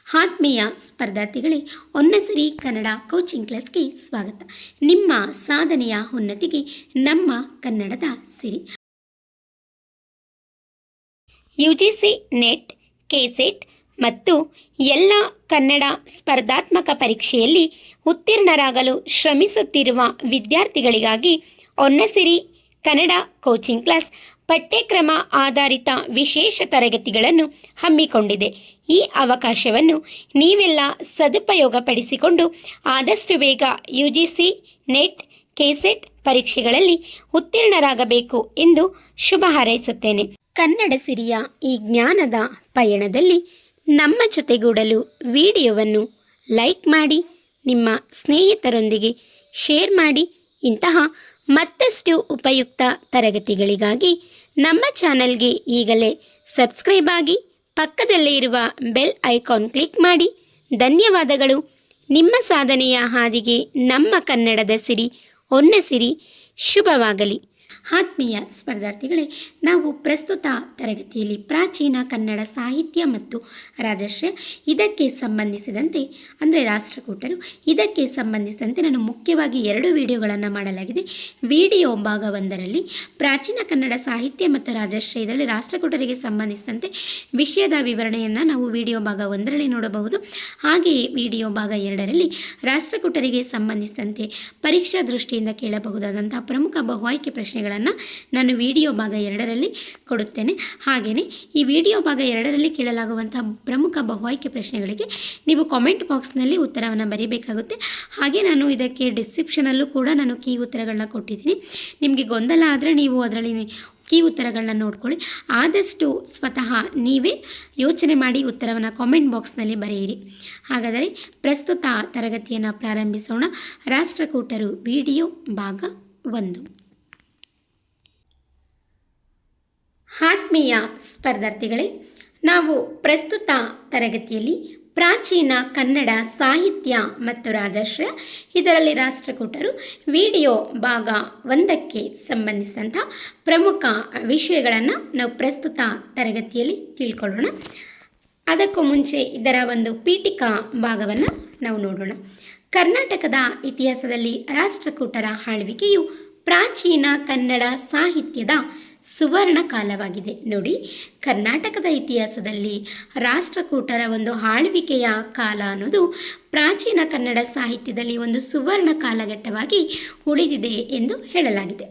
ಆತ್ಮೀಯ ಸ್ಪರ್ಧಾರ್ಥಿಗಳೇ, ಹೊನ್ನಸಿರಿ ಕನ್ನಡ ಕೋಚಿಂಗ್ ಕ್ಲಾಸ್ಗೆ ಸ್ವಾಗತ. ನಿಮ್ಮ ಸಾಧನೆಯ ಉನ್ನತಿಗೆ ನಮ್ಮ ಕನ್ನಡದ ಸಿರಿ. ಯುಜಿಸಿ ನೆಟ್, ಕೆಸೆಟ್ ಮತ್ತು ಎಲ್ಲ ಕನ್ನಡ ಸ್ಪರ್ಧಾತ್ಮಕ ಪರೀಕ್ಷೆಯಲ್ಲಿ ಉತ್ತೀರ್ಣರಾಗಲು ಶ್ರಮಿಸುತ್ತಿರುವ ವಿದ್ಯಾರ್ಥಿಗಳಿಗಾಗಿ ಹೊನ್ನಸಿರಿ ಕನ್ನಡ ಕೋಚಿಂಗ್ ಕ್ಲಾಸ್ ಪಠ್ಯಕ್ರಮ ಆಧಾರಿತ ವಿಶೇಷ ತರಗತಿಗಳನ್ನು ಹಮ್ಮಿಕೊಂಡಿದೆ. ಈ ಅವಕಾಶವನ್ನು ನೀವೆಲ್ಲ ಸದುಪಯೋಗಪಡಿಸಿಕೊಂಡು ಆದಷ್ಟು ಬೇಗ ಯುಜಿಸಿ ನೆಟ್, ಕೆಸೆಟ್ ಪರೀಕ್ಷೆಗಳಲ್ಲಿ ಉತ್ತೀರ್ಣರಾಗಬೇಕು ಎಂದು ಶುಭ ಹಾರೈಸುತ್ತೇನೆ. ಕನ್ನಡ ಸಿರಿಯ ಈ ಜ್ಞಾನದ ಪಯಣದಲ್ಲಿ ನಮ್ಮ ಜೊತೆಗೂಡಲು ವಿಡಿಯೋವನ್ನು ಲೈಕ್ ಮಾಡಿ, ನಿಮ್ಮ ಸ್ನೇಹಿತರೊಂದಿಗೆ ಶೇರ್ ಮಾಡಿ. ಇಂತಹ ಮತ್ತಷ್ಟು ಉಪಯುಕ್ತ ತರಗತಿಗಳಿಗಾಗಿ ನಮ್ಮ ಚಾನಲ್ಗೆ ಈಗಲೇ ಸಬ್ಸ್ಕ್ರೈಬ್ ಆಗಿ, ಪಕ್ಕದಲ್ಲೇ ಇರುವ ಬೆಲ್ ಐಕಾನ್ ಕ್ಲಿಕ್ ಮಾಡಿ. ಧನ್ಯವಾದಗಳು. ನಿಮ್ಮ ಸಾಧನೆಯ ಹಾದಿಗೆ ನಮ್ಮ ಕನ್ನಡದ ಸಿರಿ ಹೊನ್ನಸಿರಿ ಶುಭವಾಗಲಿ. ಆತ್ಮೀಯ ಸ್ಪರ್ಧಾರ್ಥಿಗಳೇ, ನಾವು ಪ್ರಸ್ತುತ ತರಗತಿಯಲ್ಲಿ ಪ್ರಾಚೀನ ಕನ್ನಡ ಸಾಹಿತ್ಯ ಮತ್ತು ರಾಜಶ್ರೀಯ ಇದಕ್ಕೆ ಸಂಬಂಧಿಸಿದಂತೆ ಅಂದರೆ ರಾಷ್ಟ್ರಕೂಟರು ಇದಕ್ಕೆ ಸಂಬಂಧಿಸಿದಂತೆ ನಾನು ಮುಖ್ಯವಾಗಿ 2 ವಿಡಿಯೋಗಳನ್ನು ಮಾಡಲಾಗಿದೆ. ವಿಡಿಯೋ ಭಾಗ 1ರಲ್ಲಿ ಪ್ರಾಚೀನ ಕನ್ನಡ ಸಾಹಿತ್ಯ ಮತ್ತು ರಾಜಶ್ರೀಯದಲ್ಲಿ ರಾಷ್ಟ್ರಕೂಟರಿಗೆ ಸಂಬಂಧಿಸಿದಂತೆ ವಿಷಯದ ವಿವರಣೆಯನ್ನು ನಾವು ವಿಡಿಯೋ ಭಾಗ 1ರಲ್ಲಿ ನೋಡಬಹುದು. ಹಾಗೆಯೇ ವಿಡಿಯೋ ಭಾಗ 2ರಲ್ಲಿ ರಾಷ್ಟ್ರಕೂಟರಿಗೆ ಸಂಬಂಧಿಸಿದಂತೆ ಪರೀಕ್ಷಾ ದೃಷ್ಟಿಯಿಂದ ಕೇಳಬಹುದಾದಂತಹ ಪ್ರಮುಖ ಬಹು ಆಯ್ಕೆ ಪ್ರಶ್ನೆಗಳನ್ನು ನಾನು ವಿಡಿಯೋ ಭಾಗ 2ರಲ್ಲಿ ಕೊಡುತ್ತೇನೆ. ಹಾಗೆಯೇ ಈ ವಿಡಿಯೋ ಭಾಗ 2ರಲ್ಲಿ ಕೇಳಲಾಗುವಂತಹ ಪ್ರಮುಖ ಬಹು ಆಯ್ಕೆ ಪ್ರಶ್ನೆಗಳಿಗೆ ನೀವು ಕಾಮೆಂಟ್ ಬಾಕ್ಸ್ನಲ್ಲಿ ಉತ್ತರವನ್ನು ಬರೀಬೇಕಾಗುತ್ತೆ. ಹಾಗೆ ನಾನು ಇದಕ್ಕೆ ಡಿಸ್ಕ್ರಿಪ್ಷನಲ್ಲೂ ಕೂಡ ನಾನು ಕೀ ಉತ್ತರಗಳನ್ನ ಕೊಟ್ಟಿದ್ದೀನಿ. ನಿಮಗೆ ಗೊಂದಲ ಆದರೆ ನೀವು ಅದರಲ್ಲಿ ಕೀ ಉತ್ತರಗಳನ್ನ ನೋಡ್ಕೊಳ್ಳಿ. ಆದಷ್ಟು ಸ್ವತಃ ನೀವೇ ಯೋಚನೆ ಮಾಡಿ ಉತ್ತರವನ್ನು ಕಾಮೆಂಟ್ ಬಾಕ್ಸ್ನಲ್ಲಿ ಬರೆಯಿರಿ. ಹಾಗಾದರೆ ಪ್ರಸ್ತುತ ತರಗತಿಯನ್ನು ಪ್ರಾರಂಭಿಸೋಣ. ರಾಷ್ಟ್ರಕೂಟರು ವಿಡಿಯೋ ಭಾಗ 1. ಆತ್ಮೀಯ ಸ್ಪರ್ಧಾರ್ಥಿಗಳೇ, ನಾವು ಪ್ರಸ್ತುತ ತರಗತಿಯಲ್ಲಿ ಪ್ರಾಚೀನ ಕನ್ನಡ ಸಾಹಿತ್ಯ ಮತ್ತು ರಾಜಶ್ರೀಯ ಇದರಲ್ಲಿ ರಾಷ್ಟ್ರಕೂಟರು ವಿಡಿಯೋ ಭಾಗ 1ಕ್ಕೆ ಸಂಬಂಧಿಸಿದಂಥ ಪ್ರಮುಖ ವಿಷಯಗಳನ್ನು ನಾವು ಪ್ರಸ್ತುತ ತರಗತಿಯಲ್ಲಿ ತಿಳ್ಕೊಳ್ಳೋಣ. ಅದಕ್ಕೂ ಮುಂಚೆ ಇದರ ಒಂದು ಪೀಠಿಕಾ ಭಾಗವನ್ನು ನಾವು ನೋಡೋಣ. ಕರ್ನಾಟಕದ ಇತಿಹಾಸದಲ್ಲಿ ರಾಷ್ಟ್ರಕೂಟರ ಆಳ್ವಿಕೆಯು ಪ್ರಾಚೀನ ಕನ್ನಡ ಸಾಹಿತ್ಯದ ಸುವರ್ಣ ಕಾಲವಾಗಿದೆ. ನೋಡಿ, ಕರ್ನಾಟಕದ ಇತಿಹಾಸದಲ್ಲಿ ರಾಷ್ಟ್ರಕೂಟರ ಒಂದು ಆಳ್ವಿಕೆಯ ಕಾಲ ಅನ್ನೋದು ಪ್ರಾಚೀನ ಕನ್ನಡ ಸಾಹಿತ್ಯದಲ್ಲಿ ಒಂದು ಸುವರ್ಣ ಕಾಲಘಟ್ಟವಾಗಿ ಉಳಿದಿದೆ ಎಂದು ಹೇಳಲಾಗಿದೆ.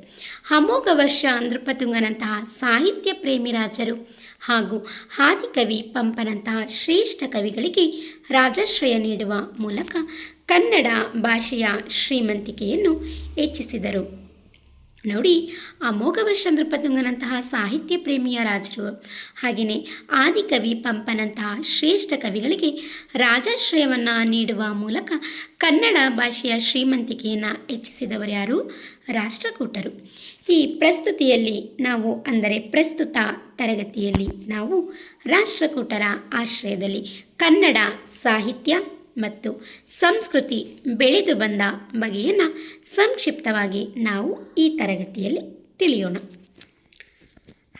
ಅಮೋಘ ವರ್ಷ ನೃಪತುಂಗನಂತಹ ಸಾಹಿತ್ಯ ಪ್ರೇಮಿ ರಾಜರು ಹಾಗೂ ಆದಿಕವಿ ಪಂಪನಂತಹ ಶ್ರೇಷ್ಠ ಕವಿಗಳಿಗೆ ರಾಜಾಶ್ರಯ ನೀಡುವ ಮೂಲಕ ಕನ್ನಡ ಭಾಷೆಯ ಶ್ರೀಮಂತಿಕೆಯನ್ನು ಹೆಚ್ಚಿಸಿದರು. ನೋಡಿ, ಅಮೋಘ ವರ್ಷ ನೃಪತುಂಗನಂತಹ ಸಾಹಿತ್ಯ ಪ್ರೇಮಿಯ ರಾಜರು ಹಾಗೆಯೇ ಆದಿಕವಿ ಪಂಪನಂತಹ ಶ್ರೇಷ್ಠ ಕವಿಗಳಿಗೆ ರಾಜಾಶ್ರಯವನ್ನು ನೀಡುವ ಮೂಲಕ ಕನ್ನಡ ಭಾಷೆಯ ಶ್ರೀಮಂತಿಕೆಯನ್ನು ಹೆಚ್ಚಿಸಿದವರು ಯಾರು? ರಾಷ್ಟ್ರಕೂಟರು. ಈ ಪ್ರಸ್ತುತಿಯಲ್ಲಿ ನಾವು ಅಂದರೆ ಪ್ರಸ್ತುತ ತರಗತಿಯಲ್ಲಿ ನಾವು ರಾಷ್ಟ್ರಕೂಟರ ಆಶ್ರಯದಲ್ಲಿ ಕನ್ನಡ ಸಾಹಿತ್ಯ ಮತ್ತು ಸಂಸ್ಕೃತಿ ಬೆಳೆದು ಬಂದ ಬಗೆಯನ್ನು ಸಂಕ್ಷಿಪ್ತವಾಗಿ ನಾವು ಈ ತರಗತಿಯಲ್ಲಿ ತಿಳಿಯೋಣ.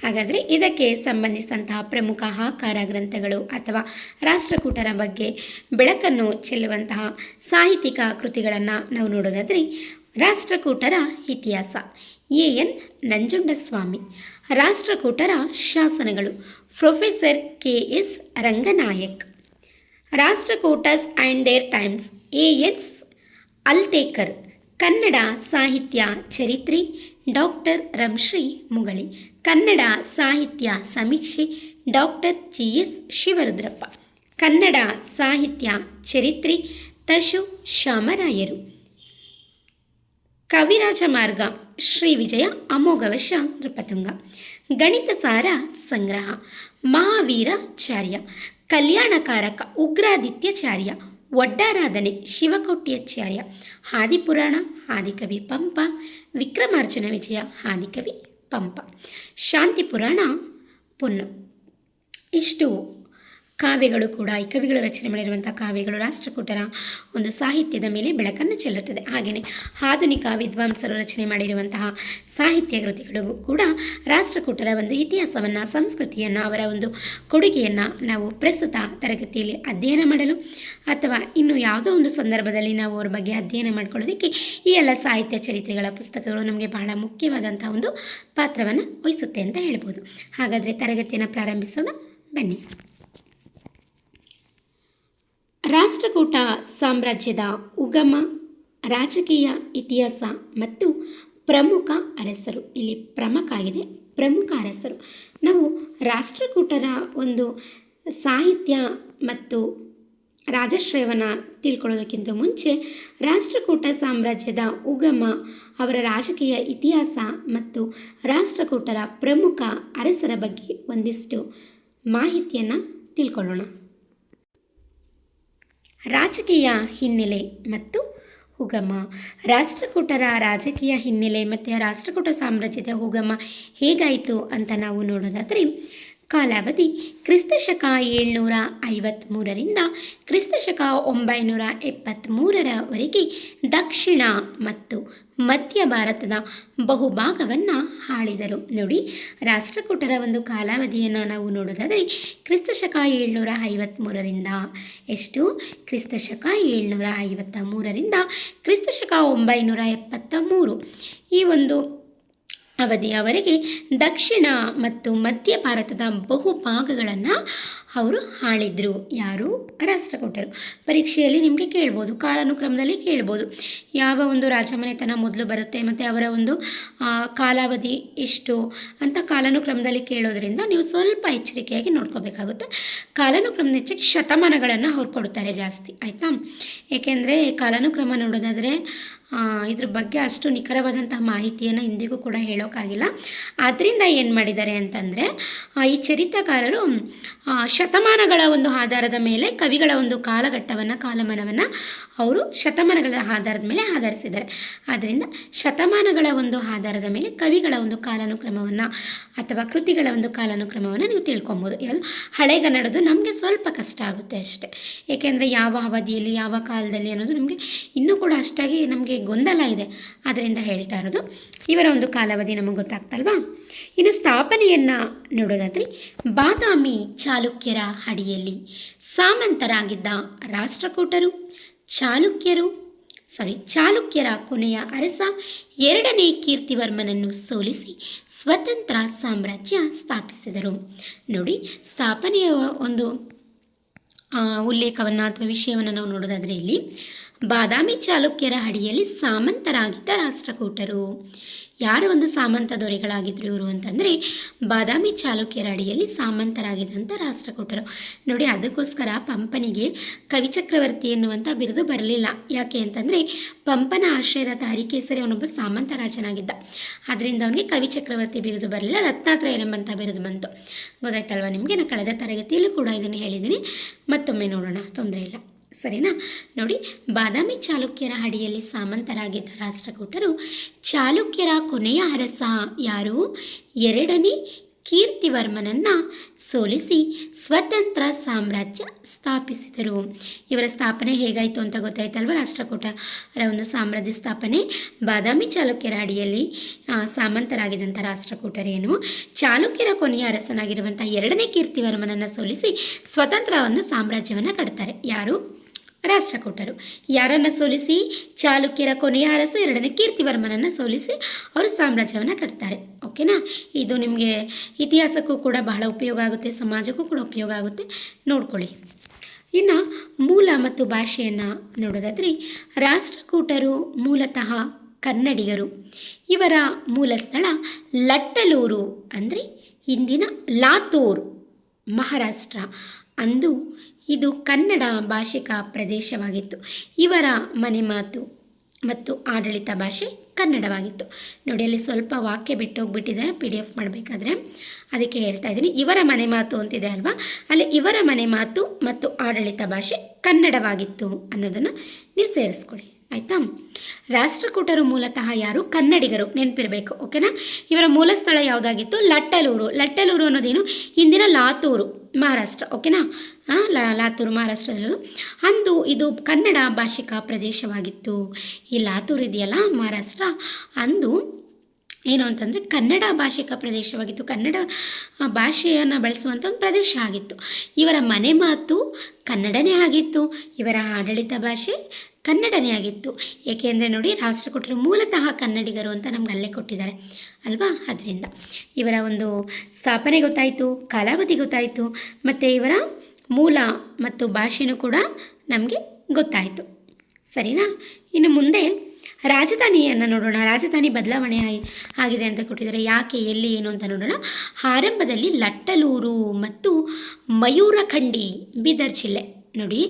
ಹಾಗಾದರೆ ಇದಕ್ಕೆ ಸಂಬಂಧಿಸಿದಂತಹ ಪ್ರಮುಖ ಆಕಾರ ಗ್ರಂಥಗಳು ಅಥವಾ ರಾಷ್ಟ್ರಕೂಟರ ಬಗ್ಗೆ ಬೆಳಕನ್ನು ಚೆಲ್ಲುವಂತಹ ಸಾಹಿತ್ಯಿಕ ಕೃತಿಗಳನ್ನು ನಾವು ನೋಡೋದಾದರೆ, ರಾಷ್ಟ್ರಕೂಟರ ಇತಿಹಾಸ ಎನ್ ನಂಜುಂಡಸ್ವಾಮಿ. ರಾಷ್ಟ್ರಕೂಟರ ಶಾಸನಗಳು professor KS Ranganayak. Rashtrakutas and their times S Altekar. Kannada ಸಾಹಿತ್ಯ ಚರಿತ್ರೆ ಡಾಕ್ಟರ್ ರಂಶ್ರೀ ಮುಗಳಿ. ಕನ್ನಡ ಸಾಹಿತ್ಯ ಸಮೀಕ್ಷೆ ಡಾಕ್ಟರ್ GS ಶಿವರುದ್ರಪ್ಪ. ಕನ್ನಡ ಸಾಹಿತ್ಯ ಚರಿತ್ರೆ ತಶು ಶಾಮರಾಯರು. ಕವಿರಾಜ ಮಾರ್ಗ ಶ್ರೀ ವಿಜಯ ಅಮೋಘವಶ ನೃಪತುಂಗ. ಗಣಿತ ಸಾರ ಸಂಗ್ರಹ ಮಹಾವೀರಾಚಾರ್ಯ. ಕಲ್ಯಾಣಕಾರಕ ಉಗ್ರಾದಿತ್ಯಾಚಾರ್ಯ. ಒಡ್ಡಾರಾಧನೆ ಶಿವಕೋಟ್ಯಾಚಾರ್ಯ. ಆದಿಪುರಾಣ ಆದಿಕವಿ ಪಂಪ. ವಿಕ್ರಮಾರ್ಜುನ ವಿಜಯ ಆದಿಕವಿ ಪಂಪ. ಶಾಂತಿ ಪುರಾಣ ಪುನ್ನ. ಇಷ್ಟು ಕಾವ್ಯಗಳು ಕೂಡ ಈ ಕವಿಗಳು ರಚನೆ ಮಾಡಿರುವಂಥ ಕಾವ್ಯಗಳು ರಾಷ್ಟ್ರಕೂಟರ ಒಂದು ಸಾಹಿತ್ಯದ ಮೇಲೆ ಬೆಳಕನ್ನು ಚೆಲ್ಲುತ್ತದೆ. ಹಾಗೆಯೇ ಆಧುನಿಕ ವಿದ್ವಾಂಸರು ರಚನೆ ಮಾಡಿರುವಂತಹ ಸಾಹಿತ್ಯ ಕೃತಿಗಳು ಕೂಡ ರಾಷ್ಟ್ರಕೂಟರ ಒಂದು ಇತಿಹಾಸವನ್ನು, ಸಂಸ್ಕೃತಿಯನ್ನು, ಅವರ ಒಂದು ಕೊಡುಗೆಯನ್ನು ನಾವು ಪ್ರಸ್ತುತ ತರಗತಿಯಲ್ಲಿ ಅಧ್ಯಯನ ಮಾಡಲು ಅಥವಾ ಇನ್ನು ಯಾವುದೋ ಒಂದು ಸಂದರ್ಭದಲ್ಲಿ ನಾವು ಅವ್ರ ಬಗ್ಗೆ ಅಧ್ಯಯನ ಮಾಡ್ಕೊಳ್ಳೋದಕ್ಕೆ ಈ ಎಲ್ಲ ಸಾಹಿತ್ಯ ಚರಿತ್ರೆಗಳ ಪುಸ್ತಕಗಳು ನಮಗೆ ಬಹಳ ಮುಖ್ಯವಾದಂಥ ಒಂದು ಪಾತ್ರವನ್ನು ವಹಿಸುತ್ತೆ ಅಂತ ಹೇಳ್ಬೋದು. ಹಾಗಾದರೆ ತರಗತಿಯನ್ನು ಪ್ರಾರಂಭಿಸೋಣ, ಬನ್ನಿ. ರಾಷ್ಟ್ರಕೂಟ ಸಾಮ್ರಾಜ್ಯದ ಉಗಮ, ರಾಜಕೀಯ ಇತಿಹಾಸ ಮತ್ತು ಪ್ರಮುಖ ಅರಸರು. ಇಲ್ಲಿ ಪ್ರಮುಖ ಆಗಿದೆ, ಪ್ರಮುಖ ಅರಸರು. ನಾವು ರಾಷ್ಟ್ರಕೂಟರ ಒಂದು ಸಾಹಿತ್ಯ ಮತ್ತು ರಾಜಾಶ್ರಯವನ್ನು ತಿಳ್ಕೊಳ್ಳೋದಕ್ಕಿಂತ ಮುಂಚೆ ರಾಷ್ಟ್ರಕೂಟ ಸಾಮ್ರಾಜ್ಯದ ಉಗಮ, ಅವರ ರಾಜಕೀಯ ಇತಿಹಾಸ ಮತ್ತು ರಾಷ್ಟ್ರಕೂಟರ ಪ್ರಮುಖ ಅರಸರ ಬಗ್ಗೆ ಒಂದಿಷ್ಟು ಮಾಹಿತಿಯನ್ನು ತಿಳ್ಕೊಳ್ಳೋಣ. ರಾಜಕೀಯ ಹಿನ್ನೆಲೆ ಮತ್ತು ಉಗಮ. ರಾಷ್ಟ್ರಕೂಟರ ರಾಜಕೀಯ ಹಿನ್ನೆಲೆ ಮತ್ತು ರಾಷ್ಟ್ರಕೂಟ ಸಾಮ್ರಾಜ್ಯದ ಉಗಮ ಹೇಗಾಯಿತು ಅಂತ ನಾವು ನೋಡೋದಾದರೆ, ಕಾಲಾವಧಿ ಕ್ರಿಸ್ತಶಕ 753ರಿಂದ ಕ್ರಿಸ್ತಶಕ 973ರವರೆಗೆ ದಕ್ಷಿಣ ಮತ್ತು ಮಧ್ಯ ಭಾರತದ ಬಹುಭಾಗವನ್ನು ಆಳಿದರು. ನೋಡಿ, ರಾಷ್ಟ್ರಕೂಟರ ಒಂದು ಕಾಲಾವಧಿಯನ್ನು ನಾವು ನೋಡೋದಾದರೆ ಕ್ರಿಸ್ತಶಕ 753ರಿಂದ ಎಷ್ಟು, ಕ್ರಿಸ್ತಶಕ 753ರಿಂದ ಕ್ರಿಸ್ತಶಕ 973 ಈ ಒಂದು ಅವಧಿಯವರೆಗೆ ದಕ್ಷಿಣ ಮತ್ತು ಮಧ್ಯ ಭಾರತದ ಬಹುಭಾಗಗಳನ್ನು ಅವರು ಆಳಿದ್ರು. ಯಾರು? ರಾಷ್ಟ್ರಕೂಟರು. ಪರೀಕ್ಷೆಯಲ್ಲಿ ನಿಮಗೆ ಕೇಳ್ಬೋದು, ಕಾಲಾನುಕ್ರಮದಲ್ಲಿ ಕೇಳ್ಬೋದು, ಯಾವ ಒಂದು ರಾಜಮನೆತನ ಮೊದಲು ಬರುತ್ತೆ ಮತ್ತು ಅವರ ಒಂದು ಕಾಲಾವಧಿ ಎಷ್ಟು ಅಂತ ಕಾಲಾನುಕ್ರಮದಲ್ಲಿ ಕೇಳೋದ್ರಿಂದ ನೀವು ಸ್ವಲ್ಪ ಎಚ್ಚರಿಕೆಯಾಗಿ ನೋಡ್ಕೋಬೇಕಾಗುತ್ತೆ. ಕಾಲಾನುಕ್ರಮದ ಹೆಚ್ಚಾಗಿ ಶತಮಾನಗಳನ್ನು ಅವ್ರು ಕೊಡ್ತಾರೆ ಜಾಸ್ತಿ, ಆಯಿತಾ? ಏಕೆಂದರೆ ಕಾಲಾನುಕ್ರಮ ನೋಡೋದಾದರೆ ಇದ್ರ ಬಗ್ಗೆ ಅಷ್ಟು ನಿಖರವಾದಂತಹ ಮಾಹಿತಿಯನ್ನು ಇಂದಿಗೂ ಕೂಡ ಹೇಳೋಕ್ಕಾಗಿಲ್ಲ. ಆದ್ದರಿಂದ ಏನು ಮಾಡಿದ್ದಾರೆ ಅಂತಂದರೆ, ಈ ಚರಿತ್ರಕಾರರು ಶತಮಾನಗಳ ಒಂದು ಆಧಾರದ ಮೇಲೆ ಕವಿಗಳ ಒಂದು ಕಾಲಘಟ್ಟವನ್ನು, ಕಾಲಮಾನವನ್ನು ಅವರು ಶತಮಾನಗಳ ಆಧಾರದ ಮೇಲೆ ಆಧರಿಸಿದ್ದಾರೆ. ಆದ್ದರಿಂದ ಶತಮಾನಗಳ ಒಂದು ಆಧಾರದ ಮೇಲೆ ಕವಿಗಳ ಒಂದು ಕಾಲಾನುಕ್ರಮವನ್ನು ಅಥವಾ ಕೃತಿಗಳ ಒಂದು ಕಾಲಾನುಕ್ರಮವನ್ನು ನೀವು ತಿಳ್ಕೊಬೋದು. ಯಾವುದು ಹಳೆಗನ್ನಡದು ನಮಗೆ ಸ್ವಲ್ಪ ಕಷ್ಟ ಆಗುತ್ತೆ ಅಷ್ಟೇ, ಏಕೆಂದರೆ ಯಾವ ಅವಧಿಯಲ್ಲಿ ಯಾವ ಕಾಲದಲ್ಲಿ ಅನ್ನೋದು ನಮಗೆ ಇನ್ನೂ ಕೂಡ ಅಷ್ಟಾಗಿ ನಮಗೆ ಗೊಂದಲ ಇದೆ. ಅದರಿಂದ ಹೇಳ್ತಾ ಇರೋದು, ಇವರ ಒಂದು ಕಾಲಾವಧಿ ನಮಗೆ ಗೊತ್ತಾಗ್ತಲ್ವಾ. ಇನ್ನು ಸ್ಥಾಪನೆಯನ್ನು ನೋಡೋದಾದರೆ, ಬಾದಾಮಿ ಚಾಲುಕ್ಯರ ಅಡಿಯಲ್ಲಿ ಸಾಮಂತರಾಗಿದ್ದ ರಾಷ್ಟ್ರಕೂಟರು ಚಾಲುಕ್ಯರ ಕೊನೆಯ ಅರಸ 2ನೇ ಕೀರ್ತಿವರ್ಮನನ್ನು ಸೋಲಿಸಿ ಸ್ವತಂತ್ರ ಸಾಮ್ರಾಜ್ಯ ಸ್ಥಾಪಿಸಿದರು. ನೋಡಿ, ಸ್ಥಾಪನೆಯ ಒಂದು ಉಲ್ಲೇಖವನ್ನು ಅಥವಾ ವಿಷಯವನ್ನು ನಾವು ನೋಡೋದಾದರೆ, ಇಲ್ಲಿ ಬಾದಾಮಿ ಚಾಲುಕ್ಯರ ಅಡಿಯಲ್ಲಿ ಸಾಮಂತರಾಗಿದ್ದ ರಾಷ್ಟ್ರಕೂಟರು. ಯಾರು ಒಂದು ಸಾಮಂತ ದೊರೆಗಳಾಗಿದ್ದರು ಇವರು ಅಂತಂದರೆ, ಬಾದಾಮಿ ಚಾಲುಕ್ಯರ ಅಡಿಯಲ್ಲಿ ಸಾಮಂತರಾಗಿದ್ದಂಥ ರಾಷ್ಟ್ರಕೂಟರು. ನೋಡಿ, ಅದಕ್ಕೋಸ್ಕರ ಪಂಪನಿಗೆ ಕವಿಚಕ್ರವರ್ತಿ ಎನ್ನುವಂಥ ಬಿರುದು ಬರಲಿಲ್ಲ. ಯಾಕೆ ಅಂತಂದರೆ, ಪಂಪನ ಆಶ್ರಯದ ಹರಿಕೇಸರಿ ಅವನೊಬ್ಬ ಸಾಮಂತ ರಾಜನಾಗಿದ್ದ. ಅದರಿಂದ ಅವನಿಗೆ ಕವಿಚಕ್ರವರ್ತಿ ಬಿರುದು ಬರಲಿಲ್ಲ, ರತ್ನಾತ್ರಯ ಎಂಬಂಥ ಬಿರುದು ಬಂತು. ಗೊತ್ತಾಯ್ತಲ್ವ ನಿಮಗೆ? ನಾನು ಕಳೆದ ತರಗತಿಯಲ್ಲೂ ಕೂಡ ಇದನ್ನು ಹೇಳಿದ್ದೀನಿ, ಮತ್ತೊಮ್ಮೆ ನೋಡೋಣ, ತೊಂದರೆ ಇಲ್ಲ, ಸರಿನಾ? ನೋಡಿ, ಬಾದಾಮಿ ಚಾಲುಕ್ಯರ ಅಡಿಯಲ್ಲಿ ಸಾಮಂತರಾಗಿದ್ದ ರಾಷ್ಟ್ರಕೂಟರು ಚಾಲುಕ್ಯರ ಕೊನೆಯ ಅರಸ ಯಾರು? 2ನೇ ಕೀರ್ತಿವರ್ಮನನ್ನು ಸೋಲಿಸಿ ಸ್ವತಂತ್ರ ಸಾಮ್ರಾಜ್ಯ ಸ್ಥಾಪಿಸಿದರು. ಇವರ ಸ್ಥಾಪನೆ ಹೇಗಾಯಿತು ಅಂತ ಗೊತ್ತಾಯ್ತಲ್ವ? ರಾಷ್ಟ್ರಕೂಟರ ಒಂದು ಸಾಮ್ರಾಜ್ಯ ಸ್ಥಾಪನೆ ಬಾದಾಮಿ ಚಾಲುಕ್ಯರ ಅಡಿಯಲ್ಲಿ ಸಾಮಂತರಾಗಿದ್ದಂಥ ರಾಷ್ಟ್ರಕೂಟರೇನು ಚಾಲುಕ್ಯರ ಕೊನೆಯ ಅರಸನಾಗಿರುವಂಥ 2ನೇ ಕೀರ್ತಿವರ್ಮನನ್ನು ಸೋಲಿಸಿ ಸ್ವತಂತ್ರ ಒಂದು ಸಾಮ್ರಾಜ್ಯವನ್ನು ಕಟ್ತಾರೆ. ಯಾರು? ರಾಷ್ಟ್ರಕೂಟರು. ಯಾರನ್ನು ಸೋಲಿಸಿ? ಚಾಲುಕ್ಯರ ಕೊನೆಯ ಅರಸ 2ನೇ ಕೀರ್ತಿವರ್ಮನನ್ನು ಸೋಲಿಸಿ ಅವರು ಸಾಮ್ರಾಜ್ಯವನ್ನು ಕಟ್ತಾರೆ. ಓಕೆನಾ? ಇದು ನಿಮಗೆ ಇತಿಹಾಸಕ್ಕೂ ಕೂಡ ಬಹಳ ಉಪಯೋಗ ಆಗುತ್ತೆ, ಸಮಾಜಕ್ಕೂ ಕೂಡ ಉಪಯೋಗ ಆಗುತ್ತೆ, ನೋಡ್ಕೊಳ್ಳಿ. ಇನ್ನು ಮೂಲ ಮತ್ತು ಭಾಷೆಯನ್ನು ನೋಡೋದಾದರೆ, ರಾಷ್ಟ್ರಕೂಟರು ಮೂಲತಃ ಕನ್ನಡಿಗರು. ಇವರ ಮೂಲ ಸ್ಥಳ ಲಟ್ಟಲೂರು, ಅಂದರೆ ಇಂದಿನ ಲಾತೂರ್, ಮಹಾರಾಷ್ಟ್ರ. ಅಂದು ಇದು ಕನ್ನಡ ಭಾಷಿಕ ಪ್ರದೇಶವಾಗಿತ್ತು. ಇವರ ಮನೆಮಾತು ಮತ್ತು ಆಡಳಿತ ಭಾಷೆ ಕನ್ನಡವಾಗಿತ್ತು. ನೋಡಿ, ಅಲ್ಲಿ ಸ್ವಲ್ಪ ವಾಕ್ಯ ಬಿಟ್ಟೋಗ್ಬಿಟ್ಟಿದೆ PDF ಮಾಡಬೇಕಾದ್ರೆ, ಅದಕ್ಕೆ ಹೇಳ್ತಾ ಇದ್ದೀನಿ. ಇವರ ಮನೆಮಾತು ಅಂತಿದೆ ಅಲ್ವಾ, ಅಲ್ಲಿ ಇವರ ಮನೆಮಾತು ಮತ್ತು ಆಡಳಿತ ಭಾಷೆ ಕನ್ನಡವಾಗಿತ್ತು ಅನ್ನೋದನ್ನು ನೀವು ಸೇರಿಸ್ಕೊಳ್ಳಿ. ಆಯಿತಾ. ರಾಷ್ಟ್ರಕೂಟರು ಮೂಲತಃ ಯಾರು? ಕನ್ನಡಿಗರು, ನೆನಪಿರಬೇಕು. ಓಕೆನಾ. ಇವರ ಮೂಲ ಸ್ಥಳ ಯಾವುದಾಗಿತ್ತು? ಲಟ್ಟಲೂರು. ಲಟ್ಟಲೂರು ಅನ್ನೋದೇನು? ಇಂದಿನ ಲಾತೂರು, ಮಹಾರಾಷ್ಟ್ರ. ಓಕೆನಾ. ಲಾತೂರು ಮಹಾರಾಷ್ಟ್ರದಲ್ಲೂ ಅಂದು ಇದು ಕನ್ನಡ ಭಾಷಿಕ ಪ್ರದೇಶವಾಗಿತ್ತು. ಈ ಲಾತೂರು ಇದೆಯಲ್ಲ ಮಹಾರಾಷ್ಟ್ರ, ಅಂದು ಏನು ಅಂತಂದರೆ ಕನ್ನಡ ಭಾಷಿಕ ಪ್ರದೇಶವಾಗಿತ್ತು. ಕನ್ನಡ ಭಾಷೆಯನ್ನು ಬಳಸುವಂಥ ಒಂದು ಪ್ರದೇಶ ಆಗಿತ್ತು. ಇವರ ಮನೆ ಮಾತು ಕನ್ನಡನೇ ಆಗಿತ್ತು. ಇವರ ಆಡಳಿತ ಭಾಷೆ ಕನ್ನಡನೇ ಆಗಿತ್ತು. ಏಕೆಂದರೆ ನೋಡಿ, ರಾಷ್ಟ್ರಕೂಟರು ಮೂಲತಃ ಕನ್ನಡಿಗರು ಅಂತ ನಮ್ಗೆ ಅಲ್ಲೇ ಕೊಟ್ಟಿದ್ದಾರೆ ಅಲ್ವಾ. ಅದರಿಂದ ಇವರ ಒಂದು ಸ್ಥಾಪನೆ ಗೊತ್ತಾಯಿತು, ಕಾಲಾವಧಿ ಗೊತ್ತಾಯಿತು, ಮತ್ತು ಇವರ ಮೂಲ ಮತ್ತು ಭಾಷೆನೂ ಕೂಡ ನಮಗೆ ಗೊತ್ತಾಯಿತು. ಸರಿನಾ. ಇನ್ನು ಮುಂದೆ ರಾಜಧಾನಿಯನ್ನು ನೋಡೋಣ. ರಾಜಧಾನಿ ಬದಲಾವಣೆ ಆಗಿದೆ ಅಂತ ಕೊಟ್ಟಿದ್ದಾರೆ. ಯಾಕೆ, ಎಲ್ಲಿ, ಏನು ಅಂತ ನೋಡೋಣ. ಆರಂಭದಲ್ಲಿ ಲಟ್ಟಲೂರು ಮತ್ತು ಮಯೂರಖಂಡಿ, ಬೀದರ್ ಜಿಲ್ಲೆ. ನೋಡಿ,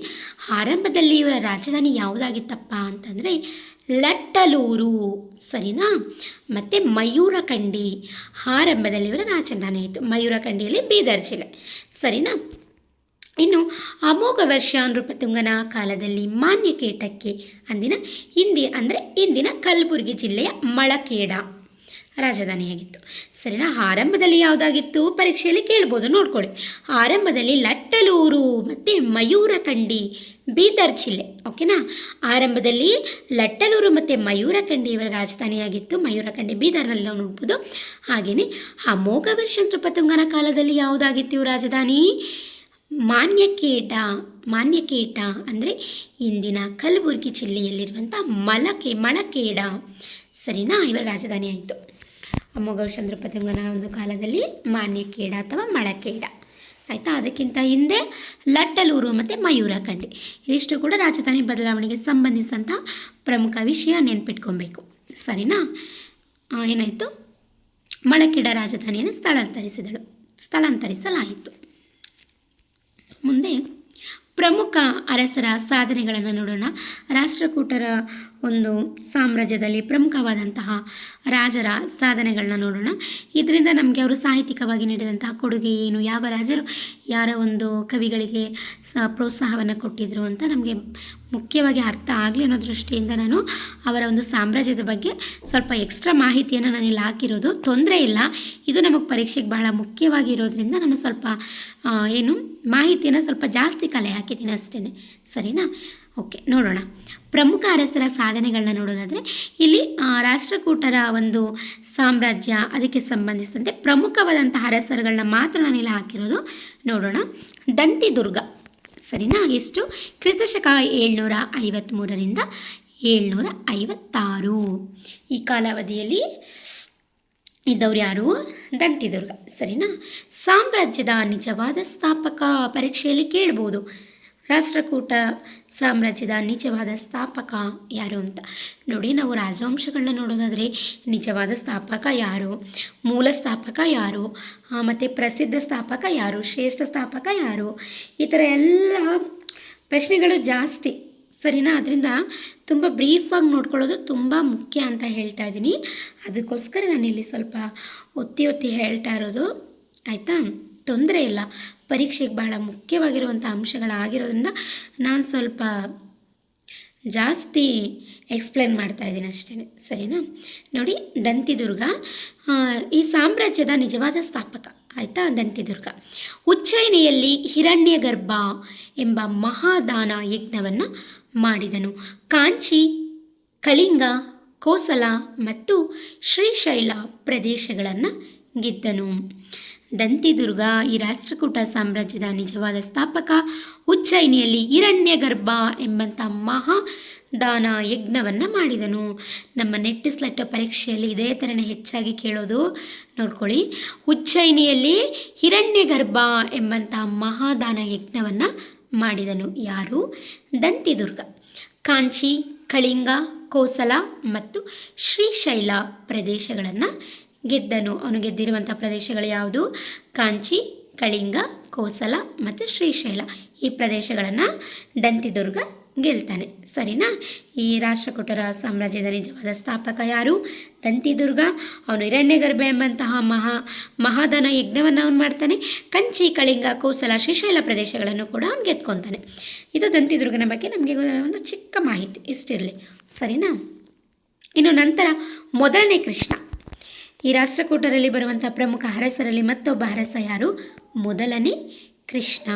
ಆರಂಭದಲ್ಲಿ ಇವರ ರಾಜಧಾನಿ ಯಾವುದಾಗಿತ್ತಪ್ಪ ಅಂತಂದರೆ ಲಟ್ಟಲೂರು. ಸರಿನಾ. ಮತ್ತು ಮಯೂರಖಂಡಿ ಆರಂಭದಲ್ಲಿ ಇವರ ರಾಜಧಾನಿ ಆಯಿತು. ಮಯೂರಖಂಡಿಯಲ್ಲಿ ಬೀದರ್ ಜಿಲ್ಲೆ. ಸರಿನಾ. ಇನ್ನು ಅಮೋಘ ವರ್ಷ ನೃಪತುಂಗನ ಕಾಲದಲ್ಲಿ ಮಾನ್ಯಕೇಟಕ್ಕೆ ಇಂದಿನ ಕಲಬುರಗಿ ಜಿಲ್ಲೆಯ ಮಳಕೇಡ ರಾಜಧಾನಿಯಾಗಿತ್ತು. ಸರಿನಾ. ಆರಂಭದಲ್ಲಿ ಯಾವುದಾಗಿತ್ತು? ಪರೀಕ್ಷೆಯಲ್ಲಿ ಕೇಳ್ಬೋದು, ನೋಡ್ಕೊಳ್ಳಿ. ಆರಂಭದಲ್ಲಿ ಲಟ್ಟಲೂರು ಮತ್ತು ಮಯೂರಖಂಡಿ, ಬೀದರ್ ಜಿಲ್ಲೆ. ಓಕೆನಾ. ಆರಂಭದಲ್ಲಿ ಲಟ್ಟಲೂರು ಮತ್ತು ಮಯೂರಖಂಡಿ ಇವರ ರಾಜಧಾನಿಯಾಗಿತ್ತು. ಮಯೂರಖಂಡಿ ಬೀದರ್ನಲ್ಲಿ ನಾವು ನೋಡ್ಬೋದು. ಹಾಗೆಯೇ ಅಮೋಘ ವರ್ಷ ನೃಪತುಂಗನ ಕಾಲದಲ್ಲಿ ಯಾವುದಾಗಿತ್ತು ಇವು ರಾಜಧಾನಿ? ಮಾನ್ಯಕೇಟ ಅಂದರೆ ಇಂದಿನ ಕಲಬುರಗಿ ಜಿಲ್ಲೆಯಲ್ಲಿರುವಂಥ ಮಳಕೇಡ. ಸರಿನಾ. ಇವರ ರಾಜಧಾನಿ ಆಯಿತು. ಅಮೋಘ ವರ್ಷ ನೃಪತುಂಗನ ಒಂದು ಕಾಲದಲ್ಲಿ ಮಾನ್ಯಕೇಡ ಅಥವಾ ಮಳಕೇಡ ಆಯಿತಾ. ಅದಕ್ಕಿಂತ ಹಿಂದೆ ಲಟ್ಟಲೂರು ಮತ್ತು ಮಯೂರಖಂಡಿ. ಇದಿಷ್ಟು ಕೂಡ ರಾಜಧಾನಿ ಬದಲಾವಣೆಗೆ ಸಂಬಂಧಿಸಿದಂಥ ಪ್ರಮುಖ ವಿಷಯ, ನೆನ್ಪಿಟ್ಕೊಬೇಕು. ಸರಿನಾ. ಏನಾಯಿತು? ಮಳಕೇಡ ರಾಜಧಾನಿಯನ್ನು ಸ್ಥಳಾಂತರಿಸಲಾಯಿತು. ಮುಂದೆ ಪ್ರಮುಖ ಅರಸರ ಸಾಧನೆಗಳನ್ನು ನೋಡೋಣ. ರಾಷ್ಟ್ರಕೂಟರ ಒಂದು ಸಾಮ್ರಾಜ್ಯದಲ್ಲಿ ಪ್ರಮುಖವಾದಂತಹ ರಾಜರ ಸಾಧನೆಗಳನ್ನ ನೋಡೋಣ. ಇದರಿಂದ ನಮಗೆ ಅವರು ಸಾಹಿತ್ಯಿಕವಾಗಿ ನೀಡಿದಂತಹ ಕೊಡುಗೆ ಏನು, ಯಾವ ರಾಜರು ಯಾರ ಒಂದು ಕವಿಗಳಿಗೆ ಪ್ರೋತ್ಸಾಹವನ್ನು ಕೊಟ್ಟಿದ್ರು ಅಂತ ನಮಗೆ ಮುಖ್ಯವಾಗಿ ಅರ್ಥ ಆಗಲಿ ಅನ್ನೋ ದೃಷ್ಟಿಯಿಂದ ನಾನು ಅವರ ಒಂದು ಸಾಮ್ರಾಜ್ಯದ ಬಗ್ಗೆ ಸ್ವಲ್ಪ ಎಕ್ಸ್ಟ್ರಾ ಮಾಹಿತಿಯನ್ನು ನಾನಿಲ್ಲಿ ಹಾಕಿರೋದು. ತೊಂದರೆ ಇಲ್ಲ, ಇದು ನಮಗೆ ಪರೀಕ್ಷೆಗೆ ಬಹಳ ಮುಖ್ಯವಾಗಿರೋದ್ರಿಂದ ನಾನು ಸ್ವಲ್ಪ ಮಾಹಿತಿಯನ್ನು ಸ್ವಲ್ಪ ಜಾಸ್ತಿ ಕಲೆ ಹಾಕಿದ್ದೀನಿ ಅಷ್ಟೇ. ಸರಿನಾ. ಓಕೆ, ನೋಡೋಣ. ಪ್ರಮುಖ ಅರಸರ ಸಾಧನೆಗಳನ್ನ ನೋಡೋದಾದರೆ ಇಲ್ಲಿ ರಾಷ್ಟ್ರಕೂಟರ ಒಂದು ಸಾಮ್ರಾಜ್ಯ, ಅದಕ್ಕೆ ಸಂಬಂಧಿಸಿದಂತೆ ಪ್ರಮುಖವಾದಂಥ ಅರಸರುಗಳನ್ನ ಮಾತ್ರ ನಾನಿಲ್ಲಿ ಹಾಕಿರೋದು. ನೋಡೋಣ. ದಂತಿದುರ್ಗ. ಸರಿನಾ. ಎಷ್ಟು? ಕ್ರಿಸ್ತಶಕ 753ರಿಂದ 756 ಈ ಕಾಲಾವಧಿಯಲ್ಲಿ ಇದ್ದವ್ರು ಯಾರು? ದಂತಿದುರ್ಗ. ಸರಿನಾ. ಸಾಮ್ರಾಜ್ಯದ ನಿಜವಾದ ಸ್ಥಾಪಕ, ಪರೀಕ್ಷೆಯಲ್ಲಿ ಕೇಳ್ಬೋದು. ರಾಷ್ಟ್ರಕೂಟ ಸಾಮ್ರಾಜ್ಯದ ನಿಜವಾದ ಸ್ಥಾಪಕ ಯಾರು ಅಂತ ನೋಡಿ. ನಾವು ರಾಜವಂಶಗಳನ್ನ ನೋಡೋದಾದರೆ ನಿಜವಾದ ಸ್ಥಾಪಕ ಯಾರು, ಮೂಲ ಸ್ಥಾಪಕ ಯಾರು, ಮತ್ತು ಪ್ರಸಿದ್ಧ ಸ್ಥಾಪಕ ಯಾರು, ಶ್ರೇಷ್ಠ ಸ್ಥಾಪಕ ಯಾರು, ಈ ಥರ ಎಲ್ಲ ಪ್ರಶ್ನೆಗಳು ಜಾಸ್ತಿ. ಸರಿನಾ. ಅದರಿಂದ ತುಂಬ ಬ್ರೀಫಾಗಿ ನೋಡ್ಕೊಳ್ಳೋದು ತುಂಬ ಮುಖ್ಯ ಅಂತ ಹೇಳ್ತಾ ಇದ್ದೀನಿ. ಅದಕ್ಕೋಸ್ಕರ ನಾನಿಲ್ಲಿ ಸ್ವಲ್ಪ ಒತ್ತಿ ಹೇಳ್ತಾ ಇರೋದು. ಆಯಿತಾ. ತೊಂದರೆ ಇಲ್ಲ, ಪರೀಕ್ಷೆಗೆ ಬಹಳ ಮುಖ್ಯವಾಗಿರುವಂಥ ಅಂಶಗಳಾಗಿರೋದ್ರಿಂದ ನಾನು ಸ್ವಲ್ಪ ಜಾಸ್ತಿ ಎಕ್ಸ್ಪ್ಲೇನ್ ಮಾಡ್ತಾ ಇದ್ದೀನಿ ಅಷ್ಟೇ. ಸರಿನಾ. ನೋಡಿ, ದಂತಿದುರ್ಗ ಈ ಸಾಮ್ರಾಜ್ಯದ ನಿಜವಾದ ಸ್ಥಾಪಕ. ಆಯಿತಾ. ದಂತಿದುರ್ಗ ಉಜ್ಜಯಿನಿಯಲ್ಲಿ ಹಿರಣ್ಯಗರ್ಭ ಎಂಬ ಮಹಾದಾನ ಯಜ್ಞವನ್ನು ಮಾಡಿದನು. ಕಾಂಚಿ, ಕಳಿಂಗ, ಕೋಸಲ ಮತ್ತು ಶ್ರೀಶೈಲ ಪ್ರದೇಶಗಳನ್ನು ಗೆದ್ದನು. ದಂತಿದುರ್ಗ ಈ ರಾಷ್ಟ್ರಕೂಟ ಸಾಮ್ರಾಜ್ಯದ ನಿಜವಾದ ಸ್ಥಾಪಕ. ಉಜ್ಜಯಿನಿಯಲ್ಲಿ ಹಿರಣ್ಯಗರ್ಭ ಎಂಬಂಥ ಮಹಾದಾನ ಯಜ್ಞವನ್ನು ಮಾಡಿದನು. ನಮ್ಮ ನೆಟ್ ಸ್ಲೆಟ್ ಪರೀಕ್ಷೆಯಲ್ಲಿ ಇದೇ ಥರನೇ ಹೆಚ್ಚಾಗಿ ಕೇಳೋದು, ನೋಡ್ಕೊಳ್ಳಿ. ಉಜ್ಜಯಿನಿಯಲ್ಲಿ ಹಿರಣ್ಯಗರ್ಭ ಎಂಬಂಥ ಮಹಾದಾನ ಯಜ್ಞವನ್ನು ಮಾಡಿದನು. ಯಾರು? ದಂತಿದುರ್ಗ. ಕಾಂಚಿ, ಕಳಿಂಗ, ಕೋಸಲ ಮತ್ತು ಶ್ರೀಶೈಲ ಪ್ರದೇಶಗಳನ್ನು ಗೆದ್ದನು. ಅವನು ಗೆದ್ದಿರುವಂಥ ಪ್ರದೇಶಗಳು ಯಾವುದು? ಕಾಂಚಿ, ಕಳಿಂಗ, ಕೋಸಲ ಮತ್ತು ಶ್ರೀಶೈಲ. ಈ ಪ್ರದೇಶಗಳನ್ನು ದಂತಿದುರ್ಗ ಗೆಲ್ತಾನೆ. ಸರಿನಾ? ಈ ರಾಷ್ಟ್ರಕೂಟರ ಸಾಮ್ರಾಜ್ಯದ ನಿಜವಾದ ಸ್ಥಾಪಕ ಯಾರು? ದಂತಿದುರ್ಗ. ಅವನು ಹಿರಣ್ಯಗರ್ಭ ಎಂಬಂತಹ ಮಹಾಧನ ಯಜ್ಞವನ್ನು ಅವನು ಮಾಡ್ತಾನೆ. ಕಂಚಿ, ಕಳಿಂಗ, ಕೋಸಲ, ಶ್ರೀಶೈಲ ಪ್ರದೇಶಗಳನ್ನು ಕೂಡ ಅವನು ಗೆದ್ಕೊತಾನೆ. ಇದು ದಂತಿದುರ್ಗನ ಬಗ್ಗೆ ನಮಗೆ ಒಂದು ಚಿಕ್ಕ ಮಾಹಿತಿ ಇಷ್ಟಿರಲಿ. ಸರಿನಾ? ಇನ್ನು ನಂತರ ಮೊದಲನೇ ಕೃಷ್ಣ. ಈ ರಾಷ್ಟ್ರಕೂಟರಲ್ಲಿ ಬರುವಂಥ ಪ್ರಮುಖ ಅರಸರಲ್ಲಿ ಮತ್ತೊಬ್ಬ ಅರಸ ಯಾರು? ಮೊದಲನೇ ಕೃಷ್ಣ.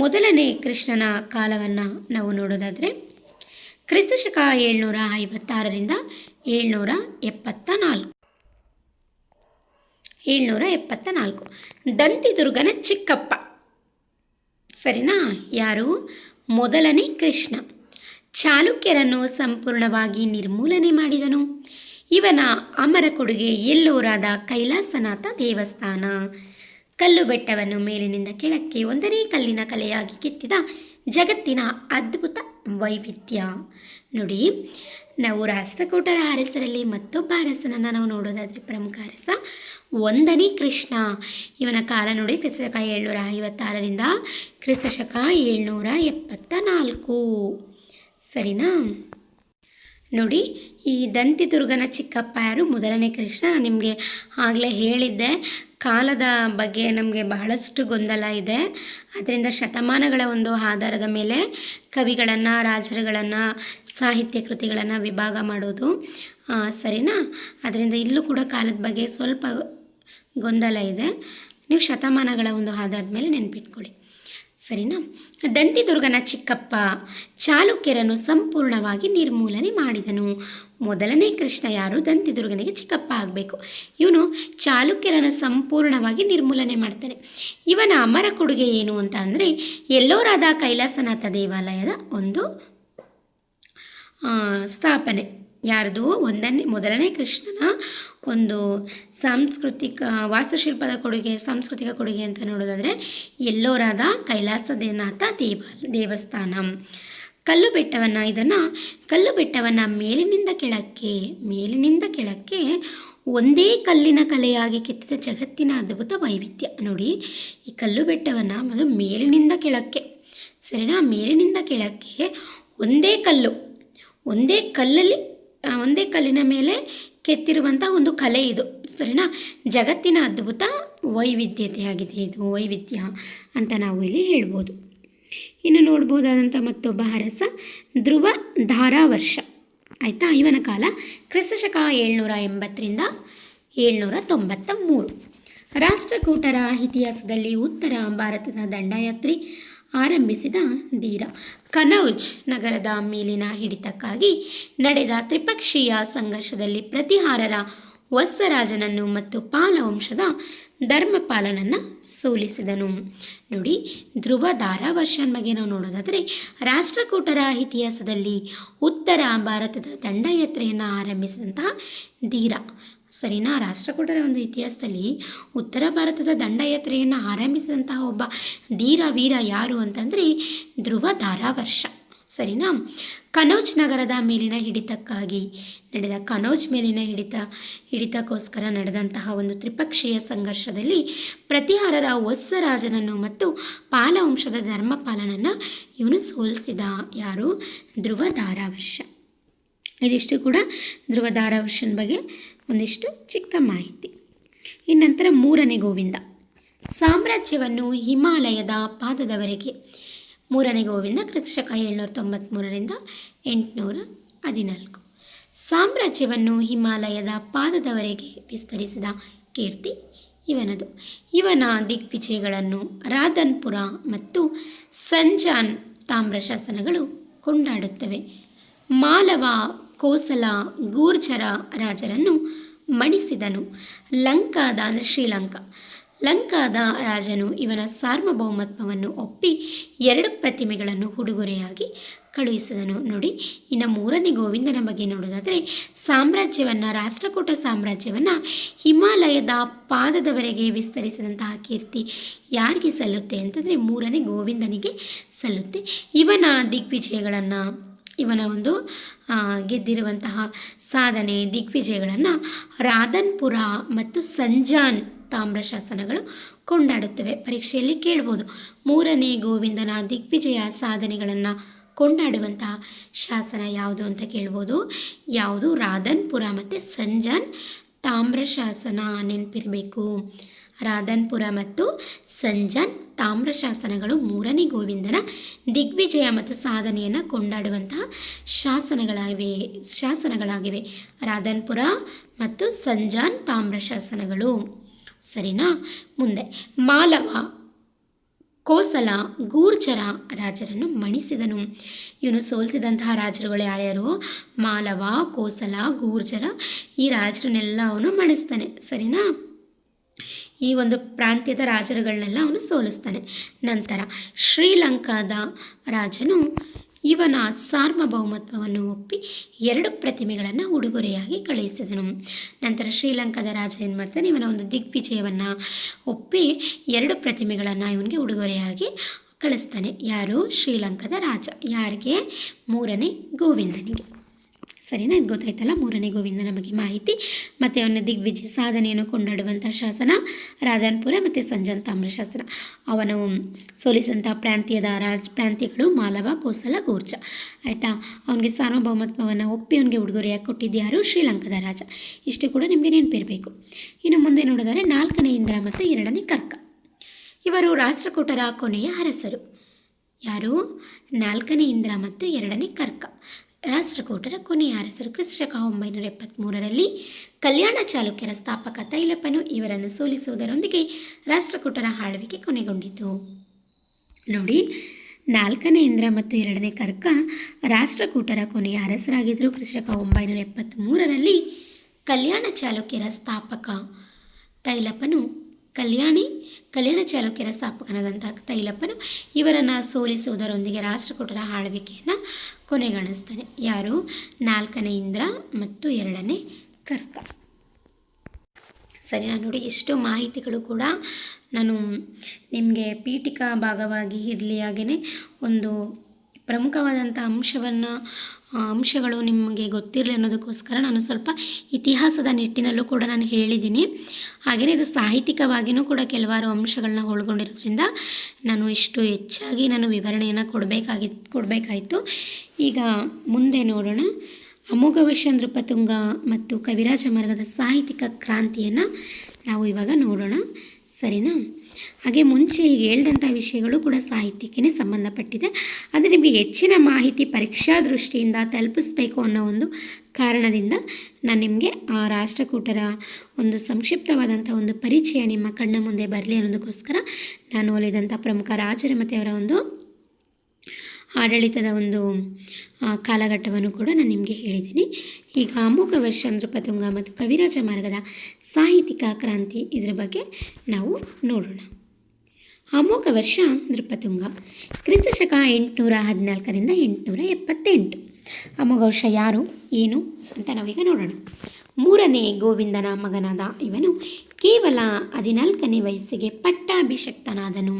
ಮೊದಲನೇ ಕೃಷ್ಣನ ಕಾಲವನ್ನು ನಾವು ನೋಡೋದಾದರೆ ಕ್ರಿಸ್ತಶಕ 756ರಿಂದ 774. ದಂತಿದುರ್ಗನ ಚಿಕ್ಕಪ್ಪ. ಸರಿನಾ? ಯಾರು? ಮೊದಲನೇ ಕೃಷ್ಣ. ಚಾಲುಕ್ಯರನ್ನು ಸಂಪೂರ್ಣವಾಗಿ ನಿರ್ಮೂಲನೆ ಮಾಡಿದನು. ಇವನ ಅಮರ ಕೊಡುಗೆ ಎಲ್ಲೋರಾದ ಕೈಲಾಸನಾಥ ದೇವಸ್ಥಾನ. ಕಲ್ಲು ಬೆಟ್ಟವನ್ನು ಮೇಲಿನಿಂದ ಕೆಳಕ್ಕೆ ಒಂದನೇ ಕಲ್ಲಿನ ಕಲೆಯಾಗಿ ಕೆತ್ತಿದ ಜಗತ್ತಿನ ಅದ್ಭುತ ವೈವಿಧ್ಯ. ನೋಡಿ, ನಾವು ರಾಷ್ಟ್ರಕೂಟರ ಅರಸರಲ್ಲಿ ಮತ್ತೊಬ್ಬ ಅರಸನನ್ನು ನಾವು ನೋಡೋದಾದರೆ ಪ್ರಮುಖ ಅರಸ ಒಂದನೇ ಕೃಷ್ಣ. ಇವನ ಕಾಲ ನೋಡಿ ಕ್ರಿಸ್ತಶಕ 756ರಿಂದ ಕ್ರಿಸ್ತಶಕ 774. ಸರಿನಾ? ನೋಡಿ, ಈ ದಂತಿದುರ್ಗನ ಚಿಕ್ಕಪ್ಪ ಯಾರು? ಮೊದಲನೇ ಕೃಷ್ಣ. ನಿಮಗೆ ಆಗಲೇ ಹೇಳಿದ್ದೆ, ಕಾಲದ ಬಗ್ಗೆ ನಮಗೆ ಬಹಳಷ್ಟು ಗೊಂದಲ ಇದೆ. ಅದರಿಂದ ಶತಮಾನಗಳ ಒಂದು ಆಧಾರದ ಮೇಲೆ ಕವಿಗಳನ್ನು, ರಾಜರುಗಳನ್ನು, ಸಾಹಿತ್ಯ ಕೃತಿಗಳನ್ನು ವಿಭಾಗ ಮಾಡೋದು. ಸರಿನಾ? ಅದರಿಂದ ಇಲ್ಲೂ ಕೂಡ ಕಾಲದ ಬಗ್ಗೆ ಸ್ವಲ್ಪ ಗೊಂದಲ ಇದೆ. ನೀವು ಶತಮಾನಗಳ ಒಂದು ಆಧಾರದ ಮೇಲೆ ನೆನಪಿಟ್ಕೊಳ್ಳಿ. ಸರಿನಾ? ದಂತಿದುರ್ಗನ ಚಿಕ್ಕಪ್ಪ ಚಾಲುಕ್ಯರನ್ನು ಸಂಪೂರ್ಣವಾಗಿ ನಿರ್ಮೂಲನೆ ಮಾಡಿದನು. ಮೊದಲನೇ ಕೃಷ್ಣ ಯಾರು? ದಂತಿದುರ್ಗನಿಗೆ ಚಿಕ್ಕಪ್ಪ ಆಗಬೇಕು. ಇವನು ಚಾಲುಕ್ಯರನ್ನು ಸಂಪೂರ್ಣವಾಗಿ ನಿರ್ಮೂಲನೆ ಮಾಡ್ತಾನೆ. ಇವನ ಅಮರ ಕೊಡುಗೆ ಏನು ಅಂತ ಅಂದರೆ ಎಲ್ಲೋರಾದ ಕೈಲಾಸನಾಥ ದೇವಾಲಯದ ಒಂದು ಸ್ಥಾಪನೆ. ಯಾರ್ದು? ಮೊದಲನೇ ಕೃಷ್ಣನ ಒಂದು ಸಾಂಸ್ಕೃತಿಕ ವಾಸ್ತುಶಿಲ್ಪದ ಕೊಡುಗೆ, ಸಾಂಸ್ಕೃತಿಕ ಕೊಡುಗೆ ಅಂತ ನೋಡೋದಾದರೆ ಎಲ್ಲೋರಾದ ಕೈಲಾಸನಾಥ ದೇವಸ್ಥಾನ. ಕಲ್ಲು ಬೆಟ್ಟವನ್ನು ಮೇಲಿನಿಂದ ಕೆಳಕ್ಕೆ ಒಂದೇ ಕಲ್ಲಿನ ಕಲೆಯಾಗಿ ಕೆತ್ತಿದ ಜಗತ್ತಿನ ಅದ್ಭುತ ವೈವಿಧ್ಯ. ನೋಡಿ, ಈ ಕಲ್ಲು ಬೆಟ್ಟವನ್ನು ಅದು ಮೇಲಿನಿಂದ ಕೆಳಕ್ಕೆ, ಸರಿನಾ? ಮೇಲಿನಿಂದ ಕೆಳಕ್ಕೆ ಒಂದೇ ಕಲ್ಲಿನ ಮೇಲೆ ಕೆತ್ತಿರುವಂಥ ಒಂದು ಕಲೆ ಇದು. ಸರಿನಾ? ಜಗತ್ತಿನ ಅದ್ಭುತ ವೈವಿಧ್ಯತೆಯಾಗಿದೆ. ಇದು ವೈವಿಧ್ಯ ಅಂತ ನಾವು ಇಲ್ಲಿ ಹೇಳ್ಬೋದು. ಇನ್ನು ನೋಡ್ಬೋದಾದಂಥ ಮತ್ತೊಬ್ಬ ಅರಸ ಧ್ರುವ ಧಾರಾವರ್ಷ. ಆಯಿತಾ? ಇವನ ಕಾಲ ಕ್ರಿಸ್ತಶಕ 780ರಿಂದ 793. ರಾಷ್ಟ್ರಕೂಟರ ಇತಿಹಾಸದಲ್ಲಿ ಉತ್ತರ ಭಾರತದ ದಂಡಯಾತ್ರೆ ಆರಂಭಿಸಿದ ಧೀರ. ಕನೌಜ್ ನಗರದ ಮೇಲಿನ ಹಿಡಿತಕ್ಕಾಗಿ ನಡೆದ ತ್ರಿಪಕ್ಷೀಯ ಸಂಘರ್ಷದಲ್ಲಿ ಪ್ರತಿಹಾರರ ವತ್ಸರಾಜನನ್ನು ಮತ್ತು ಪಾಲ ವಂಶದ ಧರ್ಮಪಾಲನನ್ನು ಸೋಲಿಸಿದನು. ನೋಡಿ, ಧ್ರುವ ಧಾರಾವರ್ಷನ ಬಗ್ಗೆ ನಾವು ನೋಡೋದಾದರೆ ರಾಷ್ಟ್ರಕೂಟರ ಇತಿಹಾಸದಲ್ಲಿ ಉತ್ತರ ಭಾರತದ ದಂಡಯಾತ್ರೆಯನ್ನು ಆರಂಭಿಸಿದಂತಹ ಧೀರ. ಸರಿನಾ? ರಾಷ್ಟ್ರಕೂಟರ ಒಂದು ಇತಿಹಾಸದಲ್ಲಿ ಉತ್ತರ ಭಾರತದ ದಂಡಯಾತ್ರೆಯನ್ನು ಆರಂಭಿಸಿದಂತಹ ಒಬ್ಬ ಧೀರ ವೀರ ಯಾರು ಅಂತಂದರೆ ಧ್ರುವ ಧಾರಾವರ್ಷ. ಸರಿನಾ? ಕನೌಜ್ ನಗರದ ಮೇಲಿನ ಹಿಡಿತಕ್ಕಾಗಿ ನಡೆದ ಹಿಡಿತಕ್ಕೋಸ್ಕರ ನಡೆದಂತಹ ಒಂದು ತ್ರಿಪಕ್ಷೀಯ ಸಂಘರ್ಷದಲ್ಲಿ ಪ್ರತಿಹಾರರ ವತ್ಸರಾಜನನ್ನು ಮತ್ತು ಪಾಲವಂಶದ ಧರ್ಮಪಾಲನನ್ನು ಇವನು ಸೋಲಿಸಿದ. ಯಾರು? ಧ್ರುವ ಧಾರಾವರ್ಷ. ಇದಿಷ್ಟು ಕೂಡ ಧ್ರುವ ಧಾರಾವರ್ಷನ ಬಗ್ಗೆ ಒಂದಿಷ್ಟು ಚಿಕ್ಕ ಮಾಹಿತಿ. ಇನ್ನಂತರ ಮೂರನೇ ಗೋವಿಂದ. ಸಾಮ್ರಾಜ್ಯವನ್ನು ಹಿಮಾಲಯದ ಪಾದದವರೆಗೆ. ಮೂರನೇ ಗೋವಿಂದ ಕ್ರಿಸ್ತಶಕ 793ರಿಂದ 814. ಸಾಮ್ರಾಜ್ಯವನ್ನು ಹಿಮಾಲಯದ ಪಾದದವರೆಗೆ ವಿಸ್ತರಿಸಿದ ಕೀರ್ತಿ ಇವನದು. ಇವನ ದಿಗ್ವಿಜಯಗಳನ್ನು ರಾಧನ್ಪುರ ಮತ್ತು ಸಂಜಾನ್ ತಾಮ್ರಶಾಸನಗಳು ಕೊಂಡಾಡುತ್ತವೆ. ಮಾಲವ, ಕೋಸಲ, ಗೂರ್ಜರ ರಾಜರನ್ನು ಮಣಿಸಿದನು. ಲಂಕಾದ ರಾಜನು ಇವನ ಸಾರ್ವಭೌಮತ್ವವನ್ನು ಒಪ್ಪಿ 2 ಪ್ರತಿಮೆಗಳನ್ನು ಉಡುಗೊರೆಯಾಗಿ ಕಳುಹಿಸಿದನು. ನೋಡಿ, ಇನ್ನು ಮೂರನೇ ಗೋವಿಂದನ ಬಗ್ಗೆ ನೋಡೋದಾದರೆ ರಾಷ್ಟ್ರಕೂಟ ಸಾಮ್ರಾಜ್ಯವನ್ನು ಹಿಮಾಲಯದ ಪಾದದವರೆಗೆ ವಿಸ್ತರಿಸಿದಂತಹ ಕೀರ್ತಿ ಯಾರಿಗೆ ಸಲ್ಲುತ್ತೆ ಅಂತಂದರೆ ಮೂರನೇ ಗೋವಿಂದನಿಗೆ ಸಲ್ಲುತ್ತೆ. ಇವನ ದಿಗ್ವಿಜಯಗಳನ್ನು, ಇವನ ಒಂದು ಗೆದ್ದಿರುವಂತಹ ದಿಗ್ವಿಜಯಗಳನ್ನು ರಾಧನ್ಪುರ ಮತ್ತು ಸಂಜಾನ್ ತಾಮ್ರಶಾಸನಗಳು ಕೊಂಡಾಡುತ್ತವೆ. ಪರೀಕ್ಷೆಯಲ್ಲಿ ಕೇಳ್ಬೋದು, ಮೂರನೇ ಗೋವಿಂದನ ದಿಗ್ವಿಜಯ ಸಾಧನೆಗಳನ್ನು ಕೊಂಡಾಡುವಂತಹ ಶಾಸನ ಯಾವುದು ಅಂತ ಕೇಳ್ಬೋದು. ಯಾವುದು? ರಾಧನ್ಪುರ ಮತ್ತು ಸಂಜಾನ್ ತಾಮ್ರ ಶಾಸನ. ನೆನಪಿರಬೇಕು. ರಾಧನ್ಪುರ ಮತ್ತು ಸಂಜಾನ್ ತಾಮ್ರ ಶಾಸನಗಳು ಮೂರನೇ ಗೋವಿಂದನ ದಿಗ್ವಿಜಯ ಮತ್ತು ಸಾಧನೆಯನ್ನು ಕೊಂಡಾಡುವಂತಹ ಶಾಸನಗಳಾಗಿವೆ. ರಾಧನ್ಪುರ ಮತ್ತು ಸಂಜಾನ್ ತಾಮ್ರ ಶಾಸನಗಳು. ಸರಿನಾ? ಮುಂದೆ ಮಾಲವ, ಕೋಸಲ, ಗೂರ್ಜರ ರಾಜರನ್ನು ಮಣಿಸಿದನು. ಇವನು ಸೋಲಿಸಿದಂತಹ ರಾಜರುಗಳು ಯಾರ್ಯಾರು? ಮಾಲವ, ಕೋಸಲ, ಗೂರ್ಜರ, ಈ ರಾಜರನ್ನೆಲ್ಲ ಅವನು ಮಣಿಸ್ತಾನೆ. ಸರಿನಾ? ಈ ಒಂದು ಪ್ರಾಂತ್ಯದ ರಾಜರುಗಳನ್ನೆಲ್ಲ ಅವನು ಸೋಲಿಸ್ತಾನೆ. ನಂತರ ಶ್ರೀಲಂಕಾದ ರಾಜನು ಇವನ ಸಾರ್ವಭೌಮತ್ವವನ್ನು ಒಪ್ಪಿ 2 ಪ್ರತಿಮೆಗಳನ್ನು ಉಡುಗೊರೆಯಾಗಿ ಕಳುಹಿಸಿದನು. ನಂತರ ಶ್ರೀಲಂಕಾದ ರಾಜ ಏನು ಮಾಡ್ತಾನೆ? ಇವನ ಒಂದು ದಿಗ್ವಿಜಯವನ್ನು ಒಪ್ಪಿ 2 ಪ್ರತಿಮೆಗಳನ್ನು ಇವನಿಗೆ ಉಡುಗೊರೆಯಾಗಿ ಕಳಿಸ್ತಾನೆ. ಯಾರು? ಶ್ರೀಲಂಕಾದ ರಾಜ. ಯಾರಿಗೆ? 3ನೇ ಗೋವಿಂದನಿಗೆ. ಸರಿನಾ? ಇದು ಗೊತ್ತಾಯ್ತಲ್ಲ, 3ನೇ ಗೋವಿಂದನ ಬಗ್ಗೆ ಮಾಹಿತಿ. ಮತ್ತು ಅವನ ದಿಗ್ವಿಜಯ ಸಾಧನೆಯನ್ನು ಕೊಂಡಾಡುವಂಥ ಶಾಸನ ರಾಧನ್ಪುರ ಮತ್ತು ಸಂಜಾನ್ ತಾಮ್ರ ಶಾಸನ. ಅವನು ಸೋಲಿಸಿದಂಥ ಪ್ರಾಂತ್ಯಗಳು ಮಾಲವ, ಕೋಸಲ, ಗೂರ್ಜ. ಆಯಿತಾ? ಅವನಿಗೆ ಸಾರ್ವಭೌಮತ್ವವನ್ನು ಒಪ್ಪಿ ಅವನಿಗೆ ಉಡುಗೊರೆಯಾಗಿ ಕೊಟ್ಟಿದ್ಯಾರು? ಶ್ರೀಲಂಕಾದ ರಾಜ. ಇಷ್ಟು ಕೂಡ ನಿಮಗೆ ನೆನಪಿರಬೇಕು. ಇನ್ನು ಮುಂದೆ ನೋಡಿದರೆ 4ನೇ ಇಂದ್ರ ಮತ್ತು 2ನೇ ಕರ್ಕ. ಇವರು ರಾಷ್ಟ್ರಕೂಟರ ಕೊನೆಯ ಅರಸರು. ಯಾರು? 4ನೇ ಇಂದ್ರ ಮತ್ತು 2ನೇ ಕರ್ಕ ರಾಷ್ಟ್ರಕೂಟರ ಕೊನೆಯ ಅರಸರು. ಕ್ರಿಸ್ತಶಕ 973ರಲ್ಲಿ ಕಲ್ಯಾಣ ಚಾಲುಕ್ಯರ ಸ್ಥಾಪಕ ತೈಲಪ್ಪನು ಇವರನ್ನು ಸೋಲಿಸುವುದರೊಂದಿಗೆ ರಾಷ್ಟ್ರಕೂಟರ ಆಳ್ವಿಕೆ ಕೊನೆಗೊಂಡಿತು. ನೋಡಿ, 4ನೇ ಇಂದ್ರ ಮತ್ತು 2ನೇ ಕರ್ಕ ರಾಷ್ಟ್ರಕೂಟರ ಕೊನೆಯ ಅರಸರಾಗಿದ್ದರು. ಕ್ರಿಸ್ತಶಕ 973ರಲ್ಲಿ ಕಲ್ಯಾಣ ಚಾಲುಕ್ಯರ ಸ್ಥಾಪಕ ತೈಲಪ್ಪನು ಕಲ್ಯಾಣ ಚಾಲುಕ್ಯರ ಸ್ಥಾಪಕನಾದಂಥ ತೈಲಪ್ಪನು ಇವರನ್ನು ಸೋಲಿಸುವುದರೊಂದಿಗೆ ರಾಷ್ಟ್ರಕೂಟರ ಆಳ್ವಿಕೆಯನ್ನು ಕೊನೆಗಾಣಿಸ್ತಾನೆ. ಯಾರು? 4ನೇ ಇಂದ್ರ ಮತ್ತು 2ನೇ ಕರ್ಕ. ಸರಿ, ನೋಡಿ, ಎಷ್ಟೋ ಮಾಹಿತಿಗಳು ಕೂಡ ನಾನು ನಿಮಗೆ ಪೀಠಿಕಾ ಭಾಗವಾಗಿ ಇರಲಿ, ಹಾಗೆಯೇ ಒಂದು ಪ್ರಮುಖವಾದಂಥ ಅಂಶಗಳು ನಿಮಗೆ ಗೊತ್ತಿರಲಿ ಅನ್ನೋದಕ್ಕೋಸ್ಕರ ನಾನು ಸ್ವಲ್ಪ ಇತಿಹಾಸದ ನಿಟ್ಟಿನಲ್ಲೂ ಕೂಡ ನಾನು ಹೇಳಿದ್ದೀನಿ. ಹಾಗೆಯೇ ಇದು ಸಾಹಿತ್ಯಿಕವಾಗಿಯೂ ಕೂಡ ಕೆಲವಾರು ಅಂಶಗಳನ್ನ ಒಳಗೊಂಡಿರೋದ್ರಿಂದ ನಾನು ಇಷ್ಟು ಹೆಚ್ಚಾಗಿ ನಾನು ವಿವರಣೆಯನ್ನು ಕೊಡಬೇಕಾಯಿತು. ಈಗ ಮುಂದೆ ನೋಡೋಣ. ಅಮೋಘವರ್ಷ ನೃಪತುಂಗ ಮತ್ತು ಕವಿರಾಜ ಮಾರ್ಗದ ಸಾಹಿತ್ಯಿಕ ಕ್ರಾಂತಿಯನ್ನು ನಾವು ಇವಾಗ ನೋಡೋಣ. ಸರಿನಾ? ಹಾಗೆ ಮುಂಚೆ ಈಗ ಹೇಳಿದಂಥ ವಿಷಯಗಳು ಕೂಡ ಸಾಹಿತ್ಯಕ್ಕೆ ಸಂಬಂಧಪಟ್ಟಿದೆ. ಆದರೆ ನಿಮಗೆ ಹೆಚ್ಚಿನ ಮಾಹಿತಿ ಪರೀಕ್ಷಾ ದೃಷ್ಟಿಯಿಂದ ತಲುಪಿಸ್ಬೇಕು ಅನ್ನೋ ಒಂದು ಕಾರಣದಿಂದ ನಾನು ನಿಮಗೆ ಆ ರಾಷ್ಟ್ರಕೂಟರ ಒಂದು ಸಂಕ್ಷಿಪ್ತವಾದಂಥ ಒಂದು ಪರಿಚಯ ನಿಮ್ಮ ಕಣ್ಣ ಮುಂದೆ ಬರಲಿ ಅನ್ನೋದಕ್ಕೋಸ್ಕರ ನಾನು ಒಲಿದಂಥ ಪ್ರಮುಖ ರಾಜರು ಮತ್ತು ಅವರ ಒಂದು ಆಡಳಿತದ ಒಂದು ಕಾಲಘಟ್ಟವನ್ನು ಕೂಡ ನಾನು ನಿಮಗೆ ಹೇಳಿದ್ದೀನಿ. ಈಗ ಅಮೋಘವರ್ಷ ನೃಪತುಂಗ ಮತ್ತು ಕವಿರಾಜ ಮಾರ್ಗದ ಸಾಹಿತ್ಯಿಕ ಕ್ರಾಂತಿ ಇದರ ಬಗ್ಗೆ ನಾವು ನೋಡೋಣ. ಅಮೋಘವರ್ಷ ನೃಪತುಂಗ ಕ್ರಿಸ್ತಶಕ 814ರಿಂದ 878. ಅಮೋಘವರ್ಷ ಯಾರು, ಏನು ಅಂತ ನಾವೀಗ ನೋಡೋಣ. 3ನೇ ಗೋವಿಂದನ ಮಗನಾದ ಇವನು ಕೇವಲ 14ನೇ ವಯಸ್ಸಿಗೆ ಪಟ್ಟಾಭಿಷಕ್ತನಾದನು.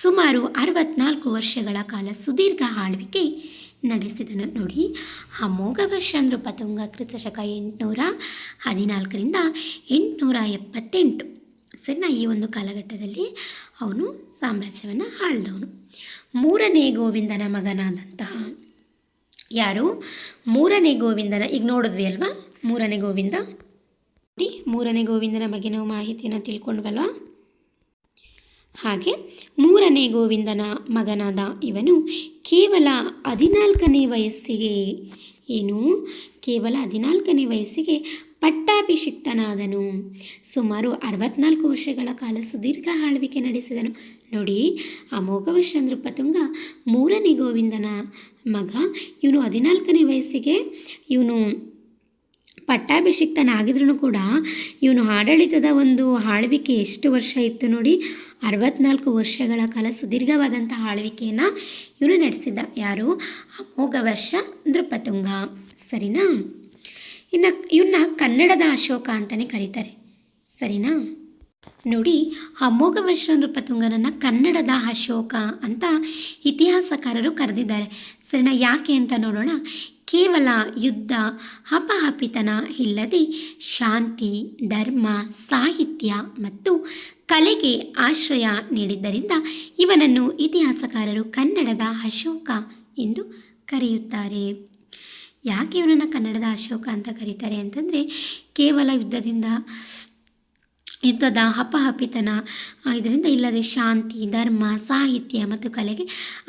ಸುಮಾರು 64 ವರ್ಷಗಳ ಕಾಲ ಸುದೀರ್ಘ ಆಳ್ವಿಕೆ ನಡೆಸಿದನು. ನೋಡಿ, ಅಮೋಘವರ್ಷ ನೃಪತುಂಗ ಕ್ರಿಸ್ತಶಕ 814ರಿಂದ 878. ಸರಿನಾ? ಈ ಒಂದು ಕಾಲಘಟ್ಟದಲ್ಲಿ ಅವನು ಸಾಮ್ರಾಜ್ಯವನ್ನು ಆಳ್ದವನು. 3ನೇ ಗೋವಿಂದನ ಮಗನಾದಂತಹ ಯಾರು? 3ನೇ ಗೋವಿಂದನ, ಈಗ ನೋಡಿದ್ವಿ ಅಲ್ವಾ 3ನೇ ಗೋವಿಂದ. ನೋಡಿ, 3ನೇ ಗೋವಿಂದನ ಬಗ್ಗೆ ನಾವು ಮಾಹಿತಿಯನ್ನು ತಿಳ್ಕೊಂಡ್ವಲ್ವ. ಹಾಗೆ 3ನೇ ಗೋವಿಂದನ ಮಗನಾದ ಇವನು ಕೇವಲ 14ನೇ ವಯಸ್ಸಿಗೆ ಕೇವಲ 14ನೇ ವಯಸ್ಸಿಗೆ ಪಟ್ಟಾಭಿಷಿಕ್ತನಾದನು. ಸುಮಾರು 64 ವರ್ಷಗಳ ಕಾಲ ಸುದೀರ್ಘ ಆಳ್ವಿಕೆ ನಡೆಸಿದನು. ನೋಡಿ, ಅಮೋಘವರ್ಷ ನೃಪತುಂಗ 3ನೇ ಗೋವಿಂದನ ಮಗ. ಇವನು 14ನೇ ವಯಸ್ಸಿಗೆ ಇವನು ಪಟ್ಟಾಭಿಷಿಕ್ತನಾಗಿದ್ರೂ ಕೂಡ ಇವನು ಆಡಳಿತದ ಒಂದು ಆಳ್ವಿಕೆ ಎಷ್ಟು ವರ್ಷ ಇತ್ತು ನೋಡಿ, 64 ವರ್ಷಗಳ ಕಾಲ ಸುದೀರ್ಘವಾದಂಥ ಆಳ್ವಿಕೆಯನ್ನು ಇವನು ನಡೆಸಿದ್ದ. ಯಾರು? ಅಮೋಘವರ್ಷ ನೃಪತುಂಗ. ಸರಿನಾ? ಇನ್ನು ಇವನ್ನ ಕನ್ನಡದ ಅಶೋಕ ಅಂತಲೇ ಕರೀತಾರೆ. ಸರಿನಾ? ನೋಡಿ, ಅಮೋಘವರ್ಷ ನೃಪತುಂಗನನ್ನು ಕನ್ನಡದ ಅಶೋಕ ಅಂತ ಇತಿಹಾಸಕಾರರು ಕರೆದಿದ್ದಾರೆ. ಸರಿನಾ? ಯಾಕೆ ಅಂತ ನೋಡೋಣ. ಕೇವಲ ಯುದ್ಧ ಹಪಹಪಿತನ ಇಲ್ಲದೆ ಶಾಂತಿ, ಧರ್ಮ, ಸಾಹಿತ್ಯ ಮತ್ತು ಕಲೆಗೆ ಆಶ್ರಯ ನೀಡಿದ್ದರಿಂದ ಇವನನ್ನು ಇತಿಹಾಸಕಾರರು ಕನ್ನಡದ ಅಶೋಕ ಎಂದು ಕರೆಯುತ್ತಾರೆ. ಯಾಕೆ ಇವನನ್ನು ಕನ್ನಡದ ಅಶೋಕ ಅಂತ ಕರೀತಾರೆ ಅಂತಂದರೆ ಕೇವಲ ಯುದ್ಧದ ಹಪಹಪಿತನ ಇದರಿಂದ ಇಲ್ಲದೆ ಶಾಂತಿ, ಧರ್ಮ, ಸಾಹಿತ್ಯ ಮತ್ತು ಕಲೆಗೆ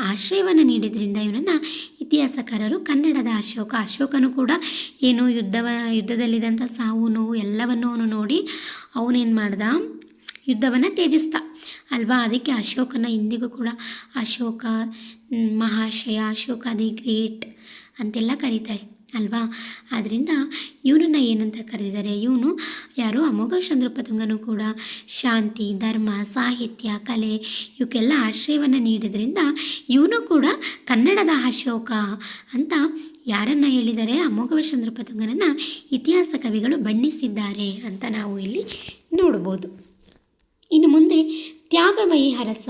ಆಶ್ರಯವನ್ನು ನೀಡಿದ್ರಿಂದ ಇವನನ್ನು ಇತಿಹಾಸಕಾರರು ಕನ್ನಡದ ಅಶೋಕನು ಕೂಡ ಏನು ಯುದ್ಧದಲ್ಲಿದ್ದಂಥ ಸಾವು ನೋವು ಎಲ್ಲವನ್ನು ಅವನು ನೋಡಿ ಅವನೇನು ಮಾಡ್ದ, ಯುದ್ಧವನ್ನು ತ್ಯಜಿಸ್ದ ಅಲ್ವಾ. ಅದಕ್ಕೆ ಅಶೋಕನ ಇಂದಿಗೂ ಕೂಡ ಅಶೋಕ ಮಹಾಶಯ, ಅಶೋಕ ದಿ ಗ್ರೇಟ್ ಅಂತೆಲ್ಲ ಕರೀತಾರೆ ಅಲ್ವಾ. ಆದ್ದರಿಂದ ಇವನನ್ನು ಏನಂತ ಕರೆದಿದ್ದಾರೆ, ಇವನು ಯಾರು ಅಮೋಘ ಚಂದ್ರಪತುಂಗನು ಕೂಡ ಶಾಂತಿ, ಧರ್ಮ, ಸಾಹಿತ್ಯ, ಕಲೆ ಇವಕ್ಕೆಲ್ಲ ಆಶ್ರಯವನ್ನು ನೀಡಿದ್ರಿಂದ ಇವನು ಕೂಡ ಕನ್ನಡದ ಅಶೋಕ ಅಂತ ಯಾರನ್ನು ಹೇಳಿದ್ದಾರೆ, ಅಮೋಘ ಚಂದ್ರಪತುಂಗನನ್ನು ಇತಿಹಾಸ ಕವಿಗಳು ಬಣ್ಣಿಸಿದ್ದಾರೆ ಅಂತ ನಾವು ಇಲ್ಲಿ ನೋಡ್ಬೋದು. ಇನ್ನು ಮುಂದೆ ತ್ಯಾಗಮಯಿ ಅರಸ,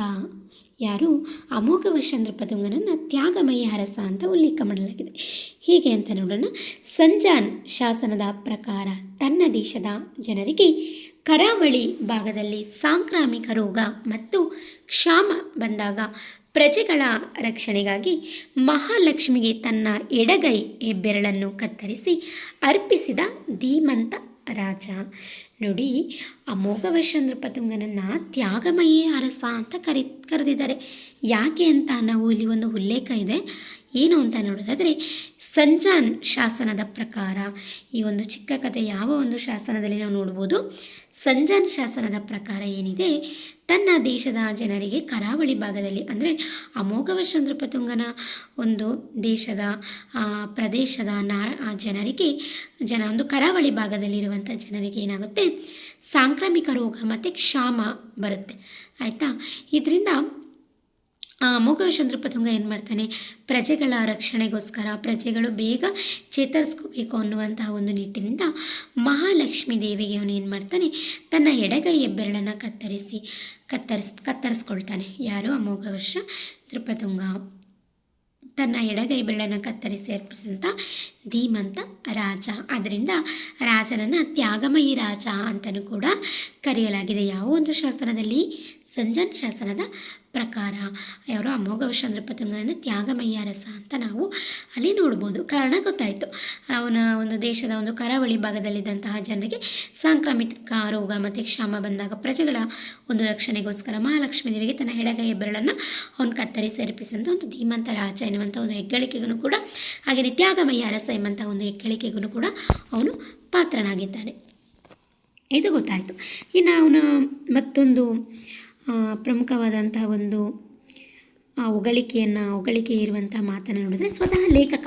ಯಾರು ಅಮೋಘ ಚಂದ್ರಪತುಂಗನನ್ನು ತ್ಯಾಗಮಯಿ ಅರಸ ಅಂತ ಉಲ್ಲೇಖ ಮಾಡಲಾಗಿದೆ. ಹೀಗೆ ಅಂತ ನೋಡೋಣ. ಸಂಜಾನ್ ಶಾಸನದ ಪ್ರಕಾರ ತನ್ನ ದೇಶದ ಜನರಿಗೆ ಕರಾವಳಿ ಭಾಗದಲ್ಲಿ ಸಾಂಕ್ರಾಮಿಕ ರೋಗ ಮತ್ತು ಕ್ಷಾಮ ಬಂದಾಗ ಪ್ರಜೆಗಳ ರಕ್ಷಣೆಗಾಗಿ ಮಹಾಲಕ್ಷ್ಮಿಗೆ ತನ್ನ ಎಡಗೈ ಹೆಬ್ಬೆರಳನ್ನು ಕತ್ತರಿಸಿ ಅರ್ಪಿಸಿದ ಧೀಮಂತ ರಾಜ. ನೋಡಿ, ಅಮೋಘ ಚಂದ್ರಪತುಂಗನನ್ನು ತ್ಯಾಗಮಯಿ ಅರಸ ಅಂತ ಕರೆದಿದ್ದಾರೆ. ಯಾಕೆ ಅಂತ ನಾವು ಇಲ್ಲಿ ಒಂದು ಉಲ್ಲೇಖ ಇದೆ, ಏನು ಅಂತ ನೋಡೋದಾದರೆ ಸಂಜಾನ್ ಶಾಸನದ ಪ್ರಕಾರ, ಈ ಒಂದು ಚಿಕ್ಕ ಕಥೆ ಯಾವ ಒಂದು ಶಾಸನದಲ್ಲಿ ನಾವು ನೋಡ್ಬೋದು, ಸಂಜಾನ್ ಶಾಸನದ ಪ್ರಕಾರ ಏನಿದೆ, ತನ್ನ ದೇಶದ ಜನರಿಗೆ ಕರಾವಳಿ ಭಾಗದಲ್ಲಿ ಅಂದರೆ ಅಮೋಘ ಚಂದ್ರಪತುಂಗನ ಒಂದು ದೇಶದ ಪ್ರದೇಶದ ಜನರಿಗೆ ಒಂದು ಕರಾವಳಿ ಭಾಗದಲ್ಲಿರುವಂಥ ಜನರಿಗೆ ಏನಾಗುತ್ತೆ, ಸಾಂಕ್ರಾಮಿಕ ರೋಗ ಮತ್ತು ಕ್ಷಾಮ ಬರುತ್ತೆ ಆಯಿತಾ. ಇದರಿಂದ ಅಮೋಘ ಚಂದ್ರಪತುಂಗ ಏನು ಮಾಡ್ತಾನೆ, ಪ್ರಜೆಗಳ ರಕ್ಷಣೆಗೋಸ್ಕರ ಪ್ರಜೆಗಳು ಬೇಗ ಚೇತರಿಸ್ಕೋಬೇಕು ಅನ್ನುವಂತಹ ಒಂದು ನಿಟ್ಟಿನಿಂದ ಮಹಾಲಕ್ಷ್ಮೀ ದೇವಿಗೆ ಅವನು ಏನು ಮಾಡ್ತಾನೆ, ತನ್ನ ಎಡಗೈ ಹೆಬ್ಬೆರಳನ್ನು ಕತ್ತರಿಸ್ಕೊಳ್ತಾನೆ. ಯಾರು ಅಮೋಘ ಚಂದ್ರಪತುಂಗ ತನ್ನ ಎಡಗೈ ಬೆರಳನ್ನು ಕತ್ತರಿಸಿ ಅರ್ಪಿಸಿದಂಥ ಧೀಮಂತ ರಾಜ. ಅದರಿಂದ ರಾಜನನ್ನು ತ್ಯಾಗಮಯಿ ರಾಜ ಅಂತಲೂ ಕೂಡ ಕರೆಯಲಾಗಿದೆ. ಯಾವ ಒಂದು ಶಾಸನದಲ್ಲಿ, ಸಂಜಾನ್ ಶಾಸನದ ಪ್ರಕಾರ ಯಾರು ಅಮೋಘ ಚಂದ್ರಪತುಂಗನನ್ನು ತ್ಯಾಗಮಯಿ ಅರಸ ಅಂತ ನಾವು ಅಲ್ಲಿ ನೋಡ್ಬೋದು. ಕಾರಣ ಗೊತ್ತಾಯಿತು, ಅವನ ಒಂದು ದೇಶದ ಒಂದು ಕರಾವಳಿ ಭಾಗದಲ್ಲಿದ್ದಂತಹ ಜನರಿಗೆ ಸಾಂಕ್ರಾಮಿಕ ರೋಗ ಮತ್ತು ಕ್ಷಾಮ ಬಂದಾಗ ಪ್ರಜೆಗಳ ಒಂದು ರಕ್ಷಣೆಗೋಸ್ಕರ ಮಹಾಲಕ್ಷ್ಮೀ ದೇವಿಗೆ ತನ್ನ ಎಡಗೈ ಹೆಬ್ಬೆರಳನ್ನು ಅವನು ಕತ್ತರಿಸಿ ಅರ್ಪಿಸಿದಂಥ ಒಂದು ಧೀಮಂತ ರಾಜ ಎನ್ನುವಂಥ ಒಂದು ಹೆಗ್ಗಳಿಕೆಗೂ ಕೂಡ, ಹಾಗೆಯೇ ತ್ಯಾಗಮಯಿ ಅರಸ ಎಂಬಂಥ ಒಂದು ಹೆಗ್ಗಳಿಕೆಗೂ ಕೂಡ ಅವನು ಪಾತ್ರನಾಗಿದ್ದಾನೆ. ಇದು ಗೊತ್ತಾಯಿತು. ಇನ್ನು ಅವನ ಮತ್ತೊಂದು ಪ್ರಮುಖವಾದಂತಹ ಒಂದು ಹೊಗಳಿಕೆ ಇರುವಂಥ ಮಾತನ್ನು ನೋಡಿದ್ರೆ, ಸ್ವತಃ ಲೇಖಕ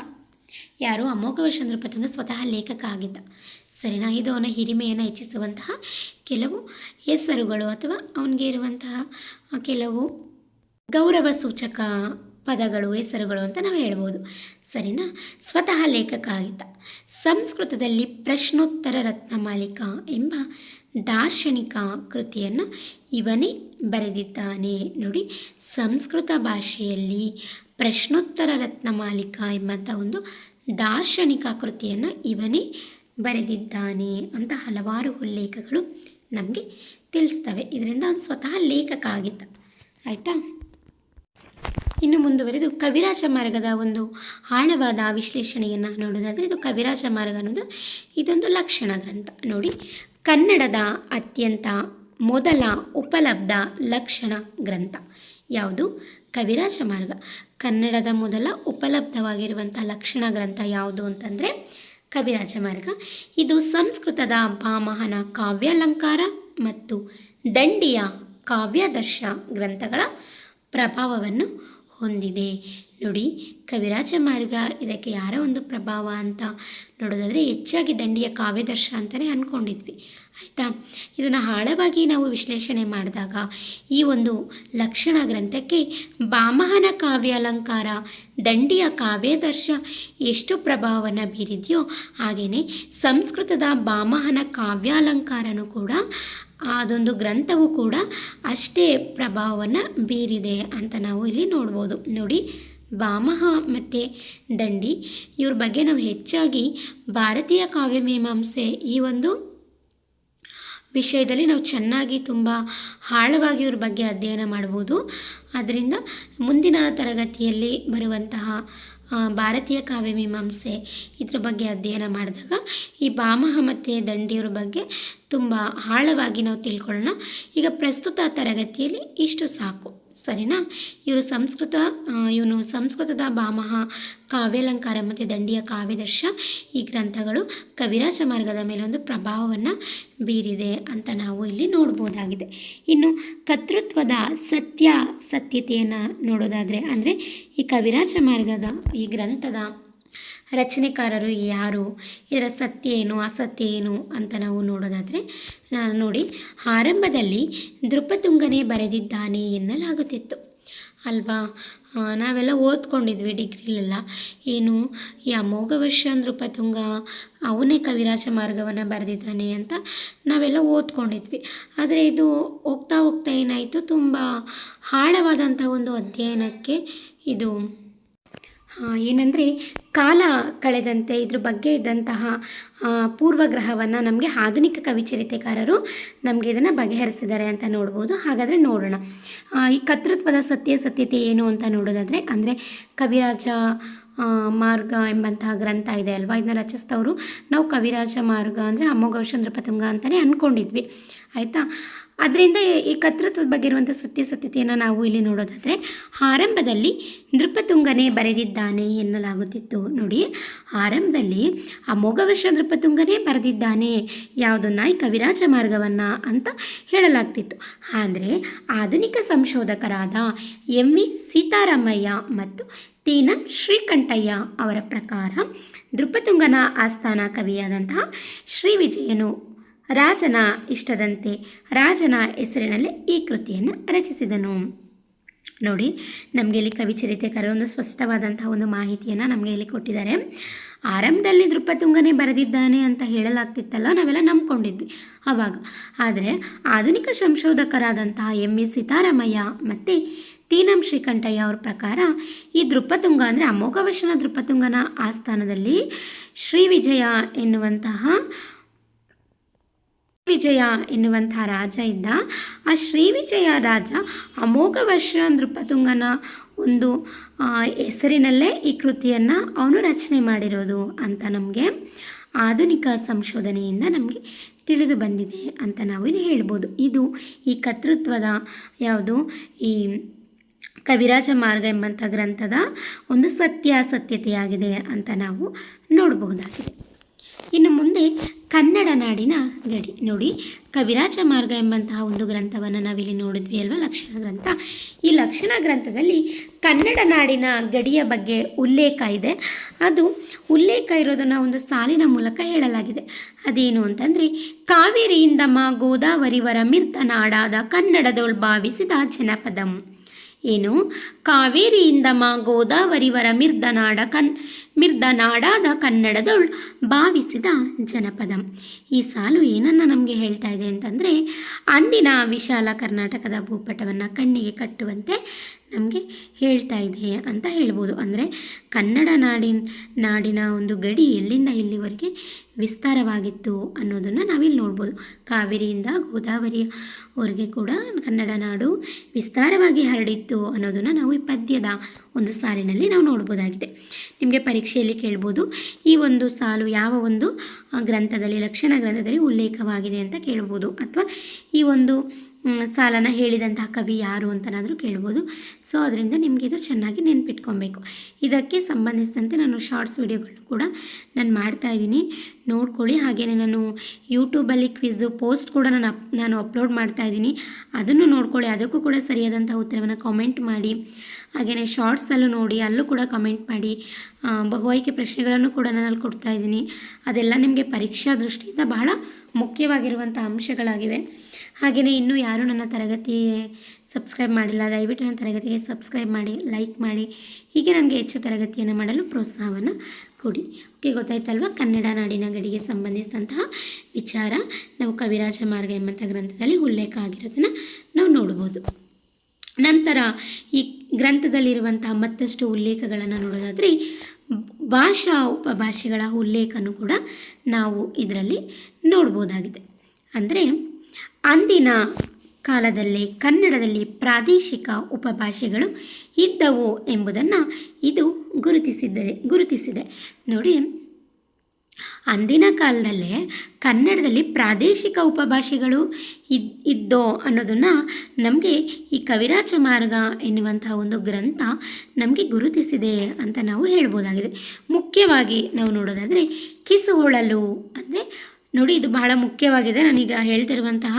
ಯಾರು ಅಮೋಘ ಚಂದ್ರಪತುಂಗ ಸ್ವತಃ ಲೇಖಕ ಆಗಿದ್ದ, ಸರಿನಾ. ಇದು ಅವನ ಹಿರಿಮೆಯನ್ನು ಹೆಚ್ಚಿಸುವಂತಹ ಕೆಲವು ಹೆಸರುಗಳು ಅಥವಾ ಅವನಿಗೆ ಇರುವಂತಹ ಕೆಲವು ಗೌರವ ಸೂಚಕ ಪದಗಳು, ಹೆಸರುಗಳು ಅಂತ ನಾವು ಹೇಳ್ಬೋದು, ಸರಿನಾ. ಸ್ವತಃ ಲೇಖಕ ಆಗಿದ್ದ. ಸಂಸ್ಕೃತದಲ್ಲಿ ಪ್ರಶ್ನೋತ್ತರ ರತ್ನಮಾಲಿಕಾ ಎಂಬ ದಾರ್ಶನಿಕ ಕೃತಿಯನ್ನು ಇವನೇ ಬರೆದಿದ್ದಾನೆ. ನೋಡಿ, ಸಂಸ್ಕೃತ ಭಾಷೆಯಲ್ಲಿ ಪ್ರಶ್ನೋತ್ತರ ರತ್ನಮಾಲಿಕಾ ಎಂಬಂಥ ಒಂದು ದಾರ್ಶನಿಕ ಕೃತಿಯನ್ನು ಇವನೇ ಬರೆದಿದ್ದಾನೆ ಅಂತ ಹಲವಾರು ಉಲ್ಲೇಖಗಳು ನಮಗೆ ತಿಳಿಸ್ತವೆ. ಇದರಿಂದ ಅವನು ಸ್ವತಃ ಲೇಖಕ ಆಗಿದ್ದ, ಆಯಿತಾ. ಇನ್ನು ಮುಂದುವರೆದು ಕವಿರಾಜ ಮಾರ್ಗದ ಒಂದು ಆಳವಾದ ವಿಶ್ಲೇಷಣೆಯನ್ನು ನೋಡೋದಾದರೆ, ಇದು ಕವಿರಾಜ ಮಾರ್ಗ ಅನ್ನೋದು ಇದೊಂದು ಲಕ್ಷಣ ಗ್ರಂಥ. ನೋಡಿ, ಕನ್ನಡದ ಅತ್ಯಂತ ಮೊದಲ ಉಪಲಬ್ಧ ಲಕ್ಷಣ ಗ್ರಂಥ ಯಾವುದು? ಕವಿರಾಜ ಮಾರ್ಗ. ಕನ್ನಡದ ಮೊದಲ ಉಪಲಬ್ಧವಾಗಿರುವಂಥ ಲಕ್ಷಣ ಗ್ರಂಥ ಯಾವುದು ಅಂತಂದರೆ ಕವಿರಾಜ ಮಾರ್ಗ. ಇದು ಸಂಸ್ಕೃತದ ಭಾಮಹನ ಕಾವ್ಯಾಲಂಕಾರ ಮತ್ತು ದಂಡಿಯ ಕಾವ್ಯಾದರ್ಶ ಗ್ರಂಥಗಳ ಪ್ರಭಾವವನ್ನು ಹೊಂದಿದೆ. ನೋಡಿ, ಕವಿರಾಜ ಮಾರ್ಗ ಇದಕ್ಕೆ ಯಾರ ಒಂದು ಪ್ರಭಾವ ಅಂತ ನೋಡೋದಾದರೆ ಹೆಚ್ಚಾಗಿ ದಂಡಿಯ ಕಾವ್ಯದರ್ಶ ಅಂತಲೇ ಅಂದ್ಕೊಂಡಿದ್ವಿ, ಆಯಿತಾ. ಇದನ್ನು ಆಳವಾಗಿ ನಾವು ವಿಶ್ಲೇಷಣೆ ಮಾಡಿದಾಗ ಈ ಒಂದು ಲಕ್ಷಣ ಗ್ರಂಥಕ್ಕೆ ಭಾಮಹನ ಕಾವ್ಯಾಲಂಕಾರ, ದಂಡಿಯ ಕಾವ್ಯದರ್ಶ ಎಷ್ಟು ಪ್ರಭಾವವನ್ನು ಬೀರಿದೆಯೋ ಹಾಗೆಯೇ ಸಂಸ್ಕೃತದ ಭಾಮಹನ ಕಾವ್ಯಾಲಂಕಾರನೂ ಕೂಡ, ಅದೊಂದು ಗ್ರಂಥವು ಕೂಡ ಅಷ್ಟೇ ಪ್ರಭಾವವನ್ನು ಬೀರಿದೆ ಅಂತ ನಾವು ಇಲ್ಲಿ ನೋಡ್ಬೋದು. ನೋಡಿ, ಭಾಮಹ ಮತ್ತು ದಂಡಿ ಇವ್ರ ಬಗ್ಗೆ ನಾವು ಹೆಚ್ಚಾಗಿ ಭಾರತೀಯ ಕಾವ್ಯಮೀಮಾಂಸೆ ಈ ಒಂದು ವಿಷಯದಲ್ಲಿ ನಾವು ಚೆನ್ನಾಗಿ ತುಂಬ ಆಳವಾಗಿ ಇವ್ರ ಬಗ್ಗೆ ಅಧ್ಯಯನ ಮಾಡ್ಬೋದು. ಆದ್ದರಿಂದ ಮುಂದಿನ ತರಗತಿಯಲ್ಲಿ ಬರುವಂತಹ ಭಾರತೀಯ ಕಾವ್ಯಮೀಮಾಂಸೆ ಇದ್ರ ಬಗ್ಗೆ ಅಧ್ಯಯನ ಮಾಡಿದಾಗ ಈ ಭಾಮಹ ಮತ್ತು ದಂಡಿಯವ್ರ ಬಗ್ಗೆ ತುಂಬ ಆಳವಾಗಿ ನಾವು ತಿಳ್ಕೊಳ್ಳೋಣ. ಈಗ ಪ್ರಸ್ತುತ ತರಗತಿಯಲ್ಲಿ ಇಷ್ಟು ಸಾಕು, ಸರಿನಾ? ಇವನು ಸಂಸ್ಕೃತದ ಭಾಮಹ, ಕಾವ್ಯಾಲಂಕಾರ ಮತ್ತು ದಂಡಿಯ ಕಾವ್ಯದರ್ಶ ಈ ಗ್ರಂಥಗಳು ಕವಿರಾಜ ಮಾರ್ಗದ ಮೇಲೆ ಒಂದು ಪ್ರಭಾವವನ್ನು ಬೀರಿದೆ ಅಂತ ನಾವು ಇಲ್ಲಿ ನೋಡ್ಬೋದಾಗಿದೆ. ಇನ್ನು ಕರ್ತೃತ್ವದ ಸತ್ಯತೆಯನ್ನು ನೋಡೋದಾದರೆ, ಅಂದರೆ ಈ ಕವಿರಾಜ ಮಾರ್ಗದ ಈ ಗ್ರಂಥದ ರಚನೆಕಾರರು ಯಾರು, ಇದರ ಸತ್ಯ ಏನು ಅಸತ್ಯ ಏನು ಅಂತ ನಾವು ನೋಡೋದಾದರೆ ನೋಡಿ, ಆರಂಭದಲ್ಲಿ ನೃಪತುಂಗನೇ ಬರೆದಿದ್ದಾನೆ ಎನ್ನಲಾಗುತ್ತಿತ್ತು ಅಲ್ವಾ. ನಾವೆಲ್ಲ ಓದ್ಕೊಂಡಿದ್ವಿ ಡಿಗ್ರಿಲೆಲ್ಲ, ಏನು ಈ ಅಮೋಘವರ್ಷ ನೃಪತುಂಗ ಅವನೇ ಕವಿರಾಜ ಮಾರ್ಗವನ್ನು ಬರೆದಿದ್ದಾನೆ ಅಂತ ನಾವೆಲ್ಲ ಓದ್ಕೊಂಡಿದ್ವಿ. ಆದರೆ ಇದು ಹೋಗ್ತಾ ಹೋಗ್ತಾ ಏನಾಯಿತು, ತುಂಬ ಆಳವಾದಂಥ ಒಂದು ಅಧ್ಯಯನಕ್ಕೆ ಇದು ಏನಂದರೆ ಕಾಲ ಕಳೆದಂತೆ ಇದ್ರ ಬಗ್ಗೆ ಇದ್ದಂತಹ ಪೂರ್ವಗ್ರಹವನ್ನು ನಮಗೆ ಆಧುನಿಕ ಕವಿಚರಿತೆಕಾರರು ನಮಗೆ ಇದನ್ನು ಬಗೆಹರಿಸಿದ್ದಾರೆ ಅಂತ ನೋಡ್ಬೋದು. ಹಾಗಾದರೆ ನೋಡೋಣ, ಈ ಕರ್ತೃತ್ವದ ಸತ್ಯತೆ ಏನು ಅಂತ ನೋಡೋದಾದರೆ, ಅಂದರೆ ಕವಿರಾಜ ಮಾರ್ಗ ಎಂಬಂತಹ ಗ್ರಂಥ ಇದೆ ಅಲ್ವಾ, ಇದನ್ನ ರಚಿಸಿದವರು ನಾವು ಕವಿರಾಜ ಮಾರ್ಗ ಅಂದರೆ ಅಮೋಘವರ್ಷ ನೃಪತುಂಗ ಅಂತಲೇ ಅಂದ್ಕೊಂಡಿದ್ವಿ, ಆಯಿತಾ. ಅದರಿಂದ ಈ ಕರ್ತೃತ್ವದ ಬಗ್ಗೆ ಇರುವಂಥ ಸತ್ಯತೆಯನ್ನು ನಾವು ಇಲ್ಲಿ ನೋಡೋದಾದರೆ, ಆರಂಭದಲ್ಲಿ ನೃಪತುಂಗನೇ ಬರೆದಿದ್ದಾನೆ ಎನ್ನಲಾಗುತ್ತಿತ್ತು. ನೋಡಿ, ಆರಂಭದಲ್ಲಿ ಅಮೋಘವರ್ಷ ನೃಪತುಂಗನೇ ಬರೆದಿದ್ದಾನೆ ಯಾವುದನ್ನ, ಈ ಕವಿರಾಜ ಮಾರ್ಗವನ್ನು ಅಂತ ಹೇಳಲಾಗ್ತಿತ್ತು. ಆದರೆ ಆಧುನಿಕ ಸಂಶೋಧಕರಾದ ಎಂ.ವಿ. ಸೀತಾರಾಮಯ್ಯ ಮತ್ತು ತೀನ ಶ್ರೀಕಂಠಯ್ಯ ಅವರ ಪ್ರಕಾರ ನೃಪತುಂಗನ ಆಸ್ಥಾನ ಕವಿಯಾದಂತಹ ಶ್ರೀವಿಜಯನು ರಾಜನ ಇಷ್ಟದಂತೆ ರಾಜನ ಹೆಸರಿನಲ್ಲಿ ಈ ಕೃತಿಯನ್ನು ರಚಿಸಿದನು. ನೋಡಿ, ನಮಗೆ ಇಲ್ಲಿ ಕವಿಚರಿತೆಕಾರರು ಒಂದು ಸ್ಪಷ್ಟವಾದಂತಹ ಒಂದು ಮಾಹಿತಿಯನ್ನು ನಮಗೆ ಇಲ್ಲಿ ಕೊಟ್ಟಿದ್ದಾರೆ. ಆರಂಭದಲ್ಲಿ ನೃಪತುಂಗನೇ ಬರೆದಿದ್ದಾನೆ ಅಂತ ಹೇಳಲಾಗ್ತಿತ್ತಲ್ಲ, ನಾವೆಲ್ಲ ನಂಬ್ಕೊಂಡಿದ್ವಿ ಆವಾಗ. ಆದರೆ ಆಧುನಿಕ ಸಂಶೋಧಕರಾದಂತಹ ಎಂ.ವಿ. ಸೀತಾರಾಮಯ್ಯ ಮತ್ತು ತೀನಂ ಶ್ರೀಕಂಠಯ್ಯ ಅವ್ರ ಪ್ರಕಾರ ಈ ನೃಪತುಂಗ ಅಂದರೆ ಅಮೋಘವರ್ಷನ ನೃಪತುಂಗನ ಆಸ್ಥಾನದಲ್ಲಿ ಶ್ರೀವಿಜಯ ಎನ್ನುವಂತಹ ರಾಜ ಇದ್ದ. ಆ ಶ್ರೀವಿಜಯ ರಾಜ ಅಮೋಘವರ್ಷ ನೃಪತುಂಗನ ಒಂದು ಹೆಸರಿನಲ್ಲೇ ಈ ಕೃತಿಯನ್ನು ಅವನು ರಚನೆ ಮಾಡಿರೋದು ಅಂತ ನಮಗೆ ಆಧುನಿಕ ಸಂಶೋಧನೆಯಿಂದ ನಮಗೆ ತಿಳಿದು ಬಂದಿದೆ ಅಂತ ನಾವು ಇಲ್ಲಿ ಹೇಳ್ಬೋದು. ಇದು ಈ ಕರ್ತೃತ್ವದ ಈ ಕವಿರಾಜ ಮಾರ್ಗ ಎಂಬಂಥ ಗ್ರಂಥದ ಒಂದು ಸತ್ಯತೆಯಾಗಿದೆ ಅಂತ ನಾವು ನೋಡಬಹುದಾಗಿದೆ. ಇನ್ನು ಮುಂದೆ ಕನ್ನಡ ನಾಡಿನ ಗಡಿ ನೋಡಿ, ಕವಿರಾಜ ಮಾರ್ಗ ಎಂಬಂತಹ ಒಂದು ಗ್ರಂಥವನ್ನು ನಾವಿಲ್ಲಿ ನೋಡಿದ್ವಿ ಅಲ್ವಾ, ಲಕ್ಷಣ ಗ್ರಂಥ. ಈ ಲಕ್ಷಣ ಗ್ರಂಥದಲ್ಲಿ ಕನ್ನಡ ನಾಡಿನ ಗಡಿಯ ಬಗ್ಗೆ ಉಲ್ಲೇಖ ಇದೆ. ಅದು ಉಲ್ಲೇಖ ಇರೋದನ್ನು ಒಂದು ಸಾಲಿನ ಮೂಲಕ ಹೇಳಲಾಗಿದೆ. ಅದೇನು ಅಂತಂದರೆ, ಕಾವೇರಿಯಿಂದ ಗೋದಾವರಿವರ ಮಿರ್ದ ನಾಡಾದ ಕನ್ನಡದೊಳ್ ಭಾವಿಸಿದ ಜನಪದಂ. ಏನು, ಕಾವೇರಿಯಿಂದ ಗೋದಾವರಿವರ ಮಿರ್ದ ನಾಡಾದ ಕನ್ನಡದೊಳ್ ಭಾವಿಸಿದ ಜನಪದಂ. ಈ ಸಾಲು ಏನನ್ನು ನಮಗೆ ಹೇಳ್ತಾ ಇದೆ ಅಂತಂದರೆ, ಅಂದಿನ ವಿಶಾಲ ಕರ್ನಾಟಕದ ಭೂಪಟವನ್ನು ಕಣ್ಣಿಗೆ ಕಟ್ಟುವಂತೆ ನಮಗೆ ಹೇಳ್ತಾ ಇದೆ ಅಂತ ಹೇಳ್ಬೋದು. ಅಂದರೆ ಕನ್ನಡ ನಾಡಿನ ಒಂದು ಗಡಿ ಎಲ್ಲಿಂದ ಇಲ್ಲಿವರೆಗೆ ವಿಸ್ತಾರವಾಗಿತ್ತು ಅನ್ನೋದನ್ನು ನಾವಿಲ್ಲಿ ನೋಡ್ಬೋದು. ಕಾವೇರಿಯಿಂದ ಗೋದಾವರಿಯವರೆಗೆ ಕೂಡ ಕನ್ನಡ ನಾಡು ವಿಸ್ತಾರವಾಗಿ ಹರಡಿತ್ತು ಅನ್ನೋದನ್ನು ನಾವು ಈ ಪದ್ಯದ ಒಂದು ಸಾಲಿನಲ್ಲಿ ನಾವು ನೋಡ್ಬೋದಾಗಿದೆ. ನಿಮಗೆ ಪರೀಕ್ಷೆಯಲ್ಲಿ ಕೇಳ್ಬೋದು, ಈ ಒಂದು ಸಾಲು ಯಾವ ಒಂದು ಗ್ರಂಥದಲ್ಲಿ, ಲಕ್ಷಣ ಗ್ರಂಥದಲ್ಲಿ ಉಲ್ಲೇಖವಾಗಿದೆ ಅಂತ ಕೇಳ್ಬೋದು, ಅಥವಾ ಈ ಒಂದು ಸಾಲನ್ನು ಹೇಳಿದಂತಹ ಕವಿ ಯಾರು ಅಂತನಾದರೂ ಕೇಳ್ಬೋದು. ಸೊ ಅದರಿಂದ ನಿಮಗೆ ಇದು ಚೆನ್ನಾಗಿ ನೆನ್ಪಿಟ್ಕೊಬೇಕು. ಇದಕ್ಕೆ ಸಂಬಂಧಿಸಿದಂತೆ ನಾನು ಶಾರ್ಟ್ಸ್ ವಿಡಿಯೋಗಳನ್ನು ಕೂಡ ನಾನು ಮಾಡ್ತಾಯಿದ್ದೀನಿ, ನೋಡ್ಕೊಳ್ಳಿ. ಹಾಗೆಯೇ ನಾನು ಯೂಟ್ಯೂಬಲ್ಲಿ ಕ್ವಿಝು ಪೋಸ್ಟ್ ಕೂಡ ನಾನು ಅಪ್ಲೋಡ್ ಮಾಡ್ತಾಯಿದ್ದೀನಿ, ಅದನ್ನು ನೋಡ್ಕೊಳ್ಳಿ. ಅದಕ್ಕೂ ಕೂಡ ಸರಿಯಾದಂಥ ಉತ್ತರವನ್ನು ಕಾಮೆಂಟ್ ಮಾಡಿ. ಹಾಗೆಯೇ ಶಾರ್ಟ್ಸಲ್ಲೂ ನೋಡಿ, ಅಲ್ಲೂ ಕೂಡ ಕಮೆಂಟ್ ಮಾಡಿ. ಬಹು ಆಯ್ಕೆ ಪ್ರಶ್ನೆಗಳನ್ನು ಕೂಡ ನಾನು ಅಲ್ಲಿ ಕೊಡ್ತಾಯಿದ್ದೀನಿ. ಅದೆಲ್ಲ ನಿಮಗೆ ಪರೀಕ್ಷಾ ದೃಷ್ಟಿಯಿಂದ ಬಹಳ ಮುಖ್ಯವಾಗಿರುವಂಥ ಅಂಶಗಳಾಗಿವೆ. ಹಾಗೆಯೇ ಇನ್ನೂ ಯಾರೂ ನನ್ನ ತರಗತಿ ಸಬ್ಸ್ಕ್ರೈಬ್ ಮಾಡಿಲ್ಲ, ದಯವಿಟ್ಟು ನನ್ನ ತರಗತಿಗೆ ಸಬ್ಸ್ಕ್ರೈಬ್ ಮಾಡಿ, ಲೈಕ್ ಮಾಡಿ. ಹೀಗೆ ನನಗೆ ಹೆಚ್ಚು ತರಗತಿಯನ್ನು ಮಾಡಲು ಪ್ರೋತ್ಸಾಹವನ್ನು ಕೊಡಿ. ಓಕೆ, ಗೊತ್ತಾಯ್ತಲ್ವ? ಕನ್ನಡ ನಾಡಿನ ಗಡಿಗೆ ಸಂಬಂಧಿಸಿದಂತಹ ವಿಚಾರ ನಾವು ಕವಿರಾಜ ಮಾರ್ಗ ಎಂಬಂಥ ಗ್ರಂಥದಲ್ಲಿ ಉಲ್ಲೇಖ ಆಗಿರೋದನ್ನು ನಾವು ನೋಡ್ಬೋದು. ನಂತರ ಈ ಗ್ರಂಥದಲ್ಲಿರುವಂತಹ ಮತ್ತಷ್ಟು ಉಲ್ಲೇಖಗಳನ್ನು ನೋಡೋದಾದರೆ, ಭಾಷಾ ಉಪಭಾಷೆಗಳ ಉಲ್ಲೇಖನೂ ಕೂಡ ನಾವು ಇದರಲ್ಲಿ ನೋಡ್ಬೋದಾಗಿದೆ. ಅಂದರೆ ಅಂದಿನ ಕಾಲದಲ್ಲಿ ಕನ್ನಡದಲ್ಲಿ ಪ್ರಾದೇಶಿಕ ಉಪಭಾಷೆಗಳು ಇದ್ದವು ಎಂಬುದನ್ನು ಇದು ಗುರುತಿಸಿದೆ. ನೋಡಿ, ಅಂದಿನ ಕಾಲದಲ್ಲೇ ಕನ್ನಡದಲ್ಲಿ ಪ್ರಾದೇಶಿಕ ಉಪಭಾಷೆಗಳು ಇದ್ದೋ ಅನ್ನೋದನ್ನು ನಮಗೆ ಈ ಕವಿರಾಜ ಮಾರ್ಗ ಎನ್ನುವಂತಹ ಒಂದು ಗ್ರಂಥ ನಮಗೆ ಗುರುತಿಸಿದೆ ಅಂತ ನಾವು ಹೇಳ್ಬೋದಾಗಿದೆ. ಮುಖ್ಯವಾಗಿ ನಾವು ನೋಡೋದಾದರೆ ಕಿಸುಹೊಳಲು ಅಂದರೆ ನೋಡಿ, ಇದು ಬಹಳ ಮುಖ್ಯವಾಗಿದೆ. ನಾನೀಗ ಹೇಳ್ತಿರುವಂತಹ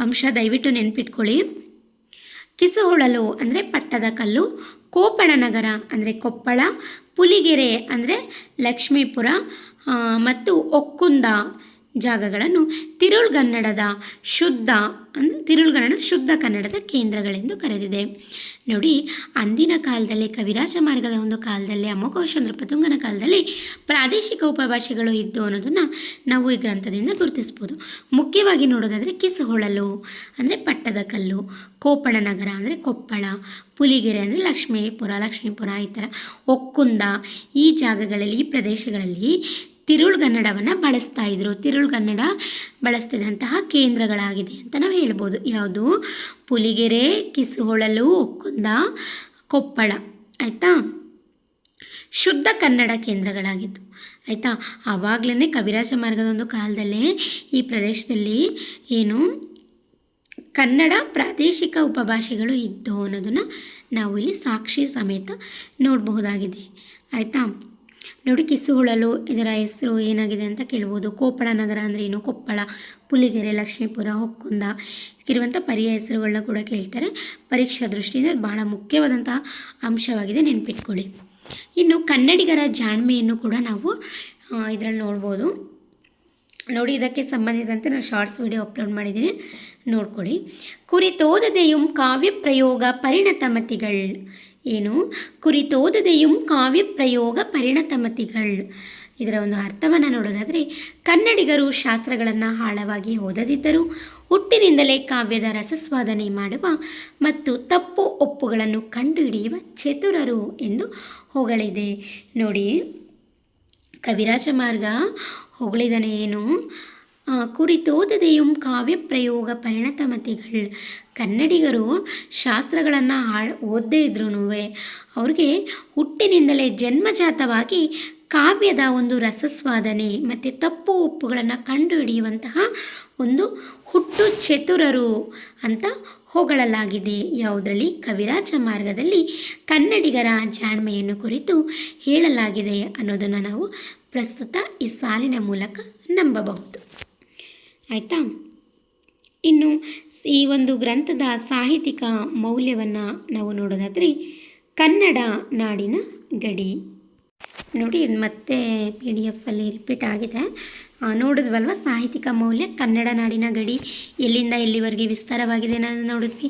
ಅಂಶ ದಯವಿಟ್ಟು ನೆನಪಿಟ್ಕೊಳ್ಳಿ. ಕಿಸುಹೊಳಲು ಅಂದರೆ ಪಟ್ಟದ ಕಲ್ಲು, ಕೋಪಣನಗರ ಅಂದರೆ ಕೊಪ್ಪಳ, ಪುಲಿಗೆರೆ ಅಂದರೆ ಲಕ್ಷ್ಮೀಪುರ ಮತ್ತು ಒಕ್ಕುಂದ ಜಾಗಗಳನ್ನು ತಿರುಳ್ಗನ್ನಡದ ಶುದ್ಧ ಕನ್ನಡದ ಕೇಂದ್ರಗಳೆಂದು ಕರೆದಿದೆ. ನೋಡಿ, ಅಂದಿನ ಕಾಲದಲ್ಲಿ ಕವಿರಾಜ ಮಾರ್ಗದ ಒಂದು ಕಾಲದಲ್ಲಿ ಅಮೋಘವರ್ಷ ನೃಪತುಂಗನ ಕಾಲದಲ್ಲಿ ಪ್ರಾದೇಶಿಕ ಉಪಭಾಷೆಗಳು ಇದ್ದು ಅನ್ನೋದನ್ನು ನಾವು ಈ ಗ್ರಂಥದಿಂದ ಗುರುತಿಸ್ಬೋದು. ಮುಖ್ಯವಾಗಿ ನೋಡೋದಾದರೆ ಕಿಸುಹೊಳಲು ಅಂದರೆ ಪಟ್ಟದ ಕಲ್ಲು, ಕೋಪಣನಗರ ಅಂದರೆ ಕೊಪ್ಪಳ, ಪುಲಿಗೆರೆ ಅಂದರೆ ಲಕ್ಷ್ಮೀಪುರ ಈ ಥರ, ಒಕ್ಕುಂದ ಈ ಜಾಗಗಳಲ್ಲಿ, ಈ ಪ್ರದೇಶಗಳಲ್ಲಿ ತಿರುಳ್ಗನ್ನಡವನ್ನು ಬಳಸ್ತಾ ಇದ್ರು. ತಿರುಳ್ಗನ್ನಡ ಬಳಸ್ತಿದ್ದಂತಹ ಕೇಂದ್ರಗಳಾಗಿದೆ ಅಂತ ನಾವು ಹೇಳ್ಬೋದು. ಯಾವುದು? ಪುಲಿಗೆರೆ, ಕಿಸುಹೊಳಲು, ಒಕ್ಕುಂದ, ಕೊಪ್ಪಳ. ಆಯಿತಾ? ಶುದ್ಧ ಕನ್ನಡ ಕೇಂದ್ರಗಳಾಗಿತ್ತು. ಆಯಿತಾ? ಆವಾಗಲೇ ಕವಿರಾಜ ಮಾರ್ಗದ ಒಂದು ಕಾಲದಲ್ಲೇ ಈ ಪ್ರದೇಶದಲ್ಲಿ ಕನ್ನಡ ಪ್ರಾದೇಶಿಕ ಉಪಭಾಷೆಗಳು ಇದ್ದು ಅನ್ನೋದನ್ನು ನಾವು ಇಲ್ಲಿ ಸಾಕ್ಷಿ ಸಮೇತ ನೋಡಬಹುದಾಗಿದೆ. ಆಯಿತಾ? ನೋಡಿ, ಕಿಸುಹೊಳಲು ಇದರ ಹೆಸರು ಏನಾಗಿದೆ ಅಂತ ಕೇಳ್ಬೋದು. ಕೋಪಣನಗರ ಅಂದರೆ ಏನು? ಕೊಪ್ಪಳ, ಪುಲಿಗೆರೆ, ಲಕ್ಷ್ಮೀಪುರ, ಒಕ್ಕುಂದ ಇರುವಂಥ ಪರ್ಯಾಯ ಹೆಸರುಗಳನ್ನ ಕೂಡ ಕೇಳ್ತಾರೆ. ಪರೀಕ್ಷಾ ದೃಷ್ಟಿಯಿಂದ ಬಹಳ ಮುಖ್ಯವಾದಂತಹ ಅಂಶವಾಗಿದೆ, ನೆನಪಿಟ್ಕೊಳ್ಳಿ. ಇನ್ನು ಕನ್ನಡಿಗರ ಜಾಣ್ಮೆಯನ್ನು ಕೂಡ ನಾವು ಇದರಲ್ಲಿ ನೋಡ್ಬೋದು. ನೋಡಿ, ಇದಕ್ಕೆ ಸಂಬಂಧಿಸಿದಂತೆ ನಾನು ಶಾರ್ಟ್ಸ್ ವಿಡಿಯೋ ಅಪ್ಲೋಡ್ ಮಾಡಿದ್ದೀನಿ, ನೋಡ್ಕೊಳ್ಳಿ. ಕುರಿತೋದದೆಯುಂ ಕಾವ್ಯ ಪ್ರಯೋಗ ಪರಿಣತಮತಿಗಳು. ಕುರಿತೋದದೆಯುಂ ಕಾವ್ಯ ಪ್ರಯೋಗ ಪರಿಣತಮತಿಗಳು. ಇದರ ಒಂದು ಅರ್ಥವನ್ನು ನೋಡೋದಾದರೆ, ಕನ್ನಡಿಗರು ಶಾಸ್ತ್ರಗಳನ್ನು ಆಳವಾಗಿ ಓದದಿದ್ದರೂ ಹುಟ್ಟಿನಿಂದಲೇ ಕಾವ್ಯದ ರಸಸ್ವಾದನೆ ಮಾಡುವ ಮತ್ತು ತಪ್ಪು ಒಪ್ಪುಗಳನ್ನು ಕಂಡುಹಿಡಿಯುವ ಚತುರರು ಎಂದು ಹೊಗಳಿದೆ. ನೋಡಿ, ಕವಿರಾಜ ಮಾರ್ಗ ಹೊಗಳಿದನೇ ಕುರಿತೋದದೆಯುಂ ಕಾವ್ಯ ಪ್ರಯೋಗ ಪರಿಣತಮತಿಗಳು. ಕನ್ನಡಿಗರು ಶಾಸ್ತ್ರಗಳನ್ನು ಓದದೇ ಇದ್ರೂ ಅವ್ರಿಗೆ ಹುಟ್ಟಿನಿಂದಲೇ ಜನ್ಮಜಾತವಾಗಿ ಕಾವ್ಯದ ಒಂದು ರಸಸ್ವಾದನೆ ಮತ್ತು ತಪ್ಪು ಒಪ್ಪುಗಳನ್ನು ಕಂಡುಹಿಡಿಯುವಂತಹ ಒಂದು ಹುಟ್ಟು ಚತುರರು ಅಂತ ಹೊಗಳಲಾಗಿದೆ. ಯಾವುದರಲ್ಲಿ? ಕವಿರಾಜ ಮಾರ್ಗದಲ್ಲಿ ಕನ್ನಡಿಗರ ಜಾಣ್ಮೆಯನ್ನು ಕುರಿತು ಹೇಳಲಾಗಿದೆ ಅನ್ನೋದನ್ನು ನಾವು ಪ್ರಸ್ತುತ ಈ ಸಾಲಿನ ಮೂಲಕ ನಂಬಬಹುದು. ಆಯಿತಾ? ಇನ್ನು ಈ ಒಂದು ಗ್ರಂಥದ ಸಾಹಿತ್ಯಿಕ ಮೌಲ್ಯವನ್ನು ನಾವು ನೋಡೋದಾದರೆ, ಕನ್ನಡ ನಾಡಿನ ಗಡಿ. ನೋಡಿ, ಇದು ಮತ್ತೆ PDF ಅಲ್ಲಿ ರಿಪೀಟ್ ಆಗಿದೆ. ನೋಡಿದ್ವಲ್ವ? ಸಾಹಿತ್ಯಿಕ ಮೌಲ್ಯ, ಕನ್ನಡ ನಾಡಿನ ಗಡಿ ಎಲ್ಲಿಂದ ಎಲ್ಲಿವರೆಗೆ ವಿಸ್ತಾರವಾಗಿದೆ ಅನ್ನೋದನ್ನು ನೋಡಿದ್ವಿ.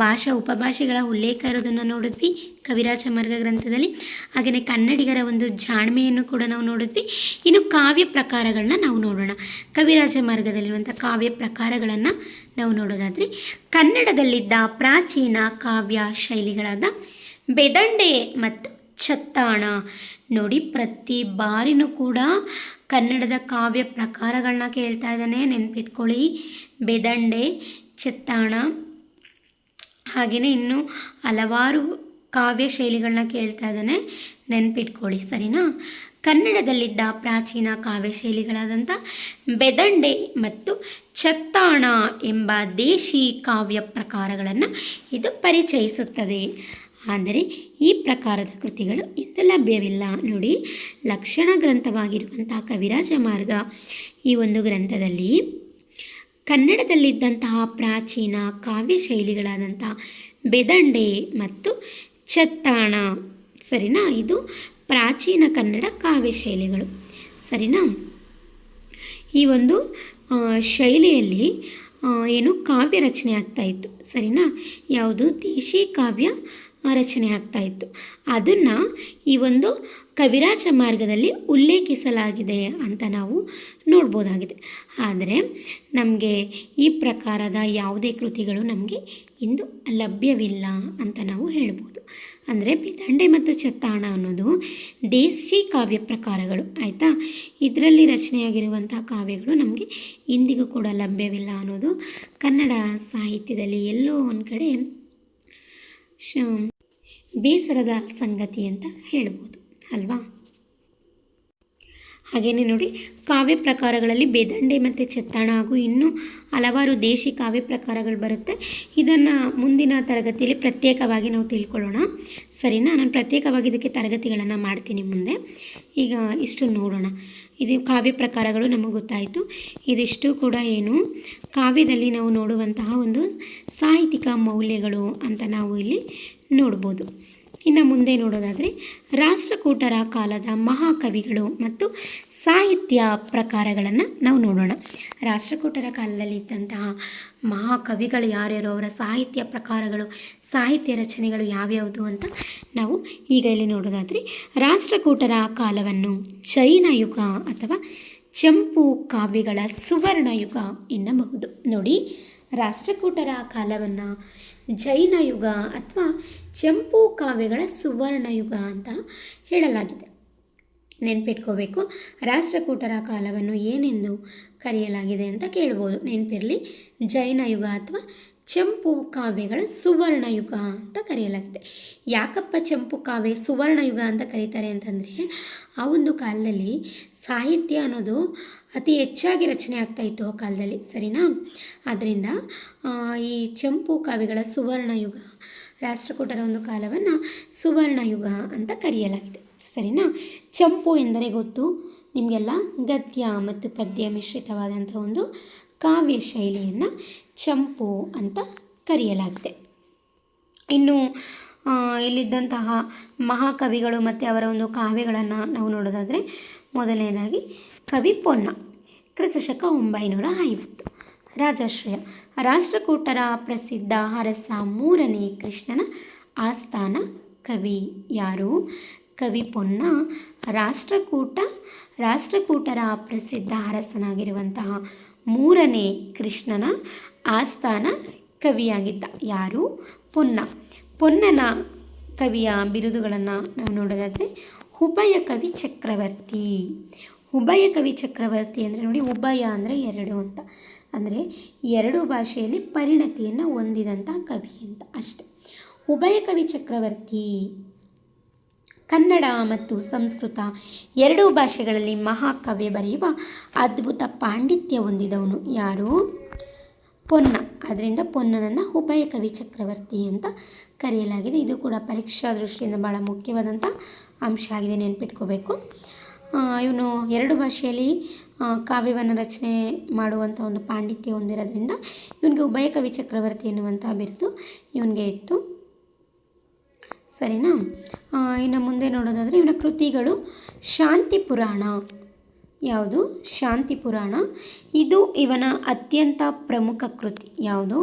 ಭಾಷಾ ಉಪಭಾಷೆಗಳ ಉಲ್ಲೇಖ ಇರೋದನ್ನು ನೋಡಿದ್ವಿ ಕವಿರಾಜ ಮಾರ್ಗ ಗ್ರಂಥದಲ್ಲಿ. ಹಾಗೆಯೇ ಕನ್ನಡಿಗರ ಒಂದು ಜಾಣ್ಮೆಯನ್ನು ಕೂಡ ನಾವು ನೋಡಿದ್ವಿ. ಇನ್ನು ಕಾವ್ಯ ಪ್ರಕಾರಗಳನ್ನ ನಾವು ನೋಡೋಣ. ಕವಿರಾಜ ಮಾರ್ಗದಲ್ಲಿರುವಂಥ ಕಾವ್ಯ ಪ್ರಕಾರಗಳನ್ನು ನಾವು ನೋಡೋದಾದರೆ, ಕನ್ನಡದಲ್ಲಿದ್ದ ಪ್ರಾಚೀನ ಕಾವ್ಯ ಶೈಲಿಗಳಾದ ಬೆದಂಡೆ ಮತ್ತು ಚತ್ತಾಣ. ನೋಡಿ, ಪ್ರತಿ ಬಾರಿನೂ ಕೂಡ ಕನ್ನಡದ ಕಾವ್ಯ ಪ್ರಕಾರಗಳನ್ನ ಕೇಳ್ತಾ ಇದ್ದಾನೆ, ನೆನಪಿಟ್ಕೊಳ್ಳಿ. ಬೆದಂಡೆ, ಚತ್ತಾಣ, ಹಾಗೆಯೇ ಇನ್ನೂ ಹಲವಾರು ಕಾವ್ಯ ಶೈಲಿಗಳನ್ನ ಕೇಳ್ತಾ ಇದ್ದಾನೆ, ನೆನಪಿಟ್ಕೊಳ್ಳಿ. ಸರಿನಾ? ಕನ್ನಡದಲ್ಲಿದ್ದ ಪ್ರಾಚೀನ ಕಾವ್ಯ ಶೈಲಿಗಳಾದಂಥ ಬೆದಂಡೆ ಮತ್ತು ಚತ್ತಾಣ ಎಂಬ ದೇಶಿ ಕಾವ್ಯ ಪ್ರಕಾರಗಳನ್ನು ಇದು ಪರಿಚಯಿಸುತ್ತದೆ. ಆದರೆ ಈ ಪ್ರಕಾರದ ಕೃತಿಗಳು ಇಂದು ಲಭ್ಯವಿಲ್ಲ. ನೋಡಿ, ಲಕ್ಷಣ ಗ್ರಂಥವಾಗಿರುವಂತಹ ಕವಿರಾಜ ಮಾರ್ಗ ಈ ಒಂದು ಗ್ರಂಥದಲ್ಲಿ ಕನ್ನಡದಲ್ಲಿದ್ದಂತಹ ಪ್ರಾಚೀನ ಕಾವ್ಯ ಶೈಲಿಗಳಾದಂತಹ ಬೆದಂಡೆ ಮತ್ತು ಚತ್ತಾಣ, ಸರಿನಾ? ಇದು ಪ್ರಾಚೀನ ಕನ್ನಡ ಕಾವ್ಯ ಶೈಲಿಗಳು. ಸರಿನಾ? ಈ ಒಂದು ಶೈಲಿಯಲ್ಲಿ ಕಾವ್ಯ ರಚನೆ ಆಗ್ತಾಯಿತ್ತು. ಸರಿನಾ? ಯಾವುದು? ದೇಶಿ ಕಾವ್ಯ ರಚನೆ ಆಗ್ತಾಯಿತ್ತು. ಅದನ್ನು ಈ ಒಂದು ಕವಿರಾಜ ಮಾರ್ಗದಲ್ಲಿ ಉಲ್ಲೇಖಿಸಲಾಗಿದೆ ಅಂತ ನಾವು ನೋಡ್ಬೋದಾಗಿದೆ. ಆದರೆ ನಮಗೆ ಈ ಪ್ರಕಾರದ ಯಾವುದೇ ಕೃತಿಗಳು ನಮಗೆ ಇಂದು ಲಭ್ಯವಿಲ್ಲ ಅಂತ ನಾವು ಹೇಳ್ಬೋದು. ಅಂದರೆ ಬಿದಂಡೆ ಮತ್ತು ಚೆತ್ತಾಣ ಅನ್ನೋದು ದೇಶಿ ಕಾವ್ಯ ಪ್ರಕಾರಗಳು ಆಯಿತಾ. ಇದರಲ್ಲಿ ರಚನೆಯಾಗಿರುವಂಥ ಕಾವ್ಯಗಳು ನಮಗೆ ಇಂದಿಗೂ ಕೂಡ ಲಭ್ಯವಿಲ್ಲ ಅನ್ನೋದು ಕನ್ನಡ ಸಾಹಿತ್ಯದಲ್ಲಿ ಎಲ್ಲೋ ಒಂದು ಕಡೆ ಬೇಸರದ ಸಂಗತಿ ಅಂತ ಹೇಳ್ಬೋದು ಅಲ್ವಾ. ಹಾಗೆಯೇ ನೋಡಿ, ಕಾವ್ಯ ಪ್ರಕಾರಗಳಲ್ಲಿ ಬೇದಂಡೆ ಮತ್ತು ಚೆತ್ತಾಣ ಹಾಗೂ ಇನ್ನೂ ಹಲವಾರು ದೇಶಿ ಕಾವ್ಯ ಪ್ರಕಾರಗಳು ಬರುತ್ತೆ. ಇದನ್ನು ಮುಂದಿನ ತರಗತಿಯಲ್ಲಿ ಪ್ರತ್ಯೇಕವಾಗಿ ನಾವು ತಿಳ್ಕೊಳ್ಳೋಣ, ಸರಿನಾ. ನಾನು ಪ್ರತ್ಯೇಕವಾಗಿ ಇದಕ್ಕೆ ತರಗತಿಗಳನ್ನು ಮಾಡ್ತೀನಿ ಮುಂದೆ. ಈಗ ಇಷ್ಟು ನೋಡೋಣ. ಇದು ಕಾವ್ಯ ಪ್ರಕಾರಗಳು ನಮಗೆ ಗೊತ್ತಾಯಿತು. ಇದಿಷ್ಟು ಕೂಡ ಏನು ಕಾವ್ಯದಲ್ಲಿ ನಾವು ನೋಡುವಂತಹ ಒಂದು ಸಾಹಿತ್ಯಿಕ ಮೌಲ್ಯಗಳು ಅಂತ ನಾವು ಇಲ್ಲಿ ನೋಡ್ಬೋದು. ಇನ್ನು ಮುಂದೆ ನೋಡೋದಾದರೆ ರಾಷ್ಟ್ರಕೂಟರ ಕಾಲದ ಮಹಾಕವಿಗಳು ಮತ್ತು ಸಾಹಿತ್ಯ ಪ್ರಕಾರಗಳನ್ನು ನಾವು ನೋಡೋಣ. ರಾಷ್ಟ್ರಕೂಟರ ಕಾಲದಲ್ಲಿ ಇದ್ದಂತಹ ಮಹಾಕವಿಗಳು ಯಾರ್ಯಾರು, ಅವರ ಸಾಹಿತ್ಯ ಪ್ರಕಾರಗಳು, ಸಾಹಿತ್ಯ ರಚನೆಗಳು ಯಾವ್ಯಾವುದು ಅಂತ ನಾವು ಈಗ ಇಲ್ಲಿ ನೋಡೋದಾದರೆ ರಾಷ್ಟ್ರಕೂಟರ ಕಾಲವನ್ನು ಜೈನ ಯುಗ ಅಥವಾ ಚಂಪು ಕಾವ್ಯಗಳ ಸುವರ್ಣ ಯುಗ ಎನ್ನಬಹುದು. ನೋಡಿ, ರಾಷ್ಟ್ರಕೂಟರ ಕಾಲವನ್ನು ಜೈನ ಯುಗ ಅಥವಾ ಚಂಪು ಕಾವ್ಯಗಳ ಸುವರ್ಣ ಯುಗ ಅಂತ ಹೇಳಲಾಗಿದೆ. ನೆನಪಿಟ್ಕೋಬೇಕು, ರಾಷ್ಟ್ರಕೂಟರ ಕಾಲವನ್ನು ಏನೆಂದು ಕರೆಯಲಾಗಿದೆ ಅಂತ ಕೇಳ್ಬೋದು. ನೆನಪಿರಲಿ, ಜೈನ ಯುಗ ಅಥವಾ ಚಂಪು ಕಾವ್ಯಗಳ ಸುವರ್ಣ ಯುಗ ಅಂತ ಕರೆಯಲಾಗಿದೆ. ಯಾಕಪ್ಪ ಚಂಪು ಕಾವ್ಯ ಸುವರ್ಣ ಯುಗ ಅಂತ ಕರೀತಾರೆ ಅಂತಂದರೆ, ಆ ಒಂದು ಕಾಲದಲ್ಲಿ ಸಾಹಿತ್ಯ ಅನ್ನೋದು ಅತಿ ಹೆಚ್ಚಾಗಿ ರಚನೆ ಆಗ್ತಾಯಿತ್ತು ಆ ಕಾಲದಲ್ಲಿ, ಸರಿನಾ. ಆದ್ದರಿಂದ ಈ ಚಂಪು ಕಾವ್ಯಗಳ ಸುವರ್ಣ ಯುಗ, ರಾಷ್ಟ್ರಕೂಟರ ಒಂದು ಕಾಲವನ್ನು ಸುವರ್ಣ ಯುಗ ಅಂತ ಕರೆಯಲಾಗಿದೆ, ಸರಿನಾ. ಚಂಪು ಎಂದರೆ ಗೊತ್ತು ನಿಮಗೆಲ್ಲ, ಗದ್ಯ ಮತ್ತು ಪದ್ಯ ಮಿಶ್ರಿತವಾದಂಥ ಒಂದು ಕಾವ್ಯ ಶೈಲಿಯನ್ನು ಚಂಪು ಅಂತ ಕರೆಯಲಾಗಿದೆ. ಇನ್ನು ಇಲ್ಲಿದ್ದಂತಹ ಮಹಾಕವಿಗಳು ಮತ್ತು ಅವರ ಒಂದು ಕಾವ್ಯಗಳನ್ನು ನಾವು ನೋಡೋದಾದರೆ, ಮೊದಲನೇದಾಗಿ ಕವಿ ಪೊನ್ನ, ಕ್ರಿಸ್ತಶಕ 950. ರಾಜಾಶ್ರಯ, ರಾಷ್ಟ್ರಕೂಟರ ಪ್ರಸಿದ್ಧ ಅರಸ ಮೂರನೇ ಕೃಷ್ಣನ ಆಸ್ಥಾನ ಕವಿ. ಯಾರು? ಕವಿ ಪೊನ್ನ ರಾಷ್ಟ್ರಕೂಟರ ಪ್ರಸಿದ್ಧ ಅರಸನಾಗಿರುವಂತಹ ಮೂರನೇ ಕೃಷ್ಣನ ಆಸ್ಥಾನ ಕವಿಯಾಗಿದ್ದ. ಯಾರು? ಪೊನ್ನ. ಪೊನ್ನನ ಕವಿಯ ಬಿರುದುಗಳನ್ನು ನಾವು ನೋಡೋದಾದರೆ ಉಭಯ ಕವಿ ಚಕ್ರವರ್ತಿ. ಉಭಯ ಕವಿ ಚಕ್ರವರ್ತಿ ಅಂದರೆ ನೋಡಿ, ಉಭಯ ಅಂದರೆ ಎರಡು ಅಂತ, ಅಂದರೆ ಎರಡು ಭಾಷೆಯಲ್ಲಿ ಪರಿಣತಿಯನ್ನು ಹೊಂದಿದಂಥ ಕವಿ ಅಂತ ಅಷ್ಟೆ. ಉಭಯ ಕವಿ ಚಕ್ರವರ್ತಿ ಕನ್ನಡ ಮತ್ತು ಸಂಸ್ಕೃತ ಎರಡೂ ಭಾಷೆಗಳಲ್ಲಿ ಮಹಾಕಾವ್ಯ ಬರೆಯುವ ಅದ್ಭುತ ಪಾಂಡಿತ್ಯ ಹೊಂದಿದವನು. ಯಾರು? ಪೊನ್ನ. ಅದರಿಂದ ಪೊನ್ನನನ್ನು ಉಭಯ ಕವಿ ಚಕ್ರವರ್ತಿ ಅಂತ ಕರೆಯಲಾಗಿದೆ. ಇದು ಕೂಡ ಪರೀಕ್ಷಾ ದೃಷ್ಟಿಯಿಂದ ಭಾಳ ಮುಖ್ಯವಾದಂಥ ಅಂಶ ಆಗಿದೆ, ನೆನ್ಪಿಟ್ಕೋಬೇಕು. ಇವನು ಎರಡು ಭಾಷೆಯಲ್ಲಿ ಕಾವ್ಯವನ್ನು ರಚನೆ ಮಾಡುವಂಥ ಒಂದು ಪಾಂಡಿತ್ಯ ಹೊಂದಿರೋದ್ರಿಂದ ಇವನಿಗೆ ಉಭಯ ಕವಿ ಚಕ್ರವರ್ತಿ ಎನ್ನುವಂಥ ಬಿರುದು ಇವನಿಗೆ ಇತ್ತು, ಸರಿನಾ. ಇನ್ನು ಮುಂದೆ ನೋಡೋದಾದರೆ ಇವನ ಕೃತಿಗಳು ಶಾಂತಿ ಪುರಾಣ. ಯಾವುದು? ಶಾಂತಿ ಪುರಾಣ. ಇದು ಇವನ ಅತ್ಯಂತ ಪ್ರಮುಖ ಕೃತಿ. ಯಾವುದು?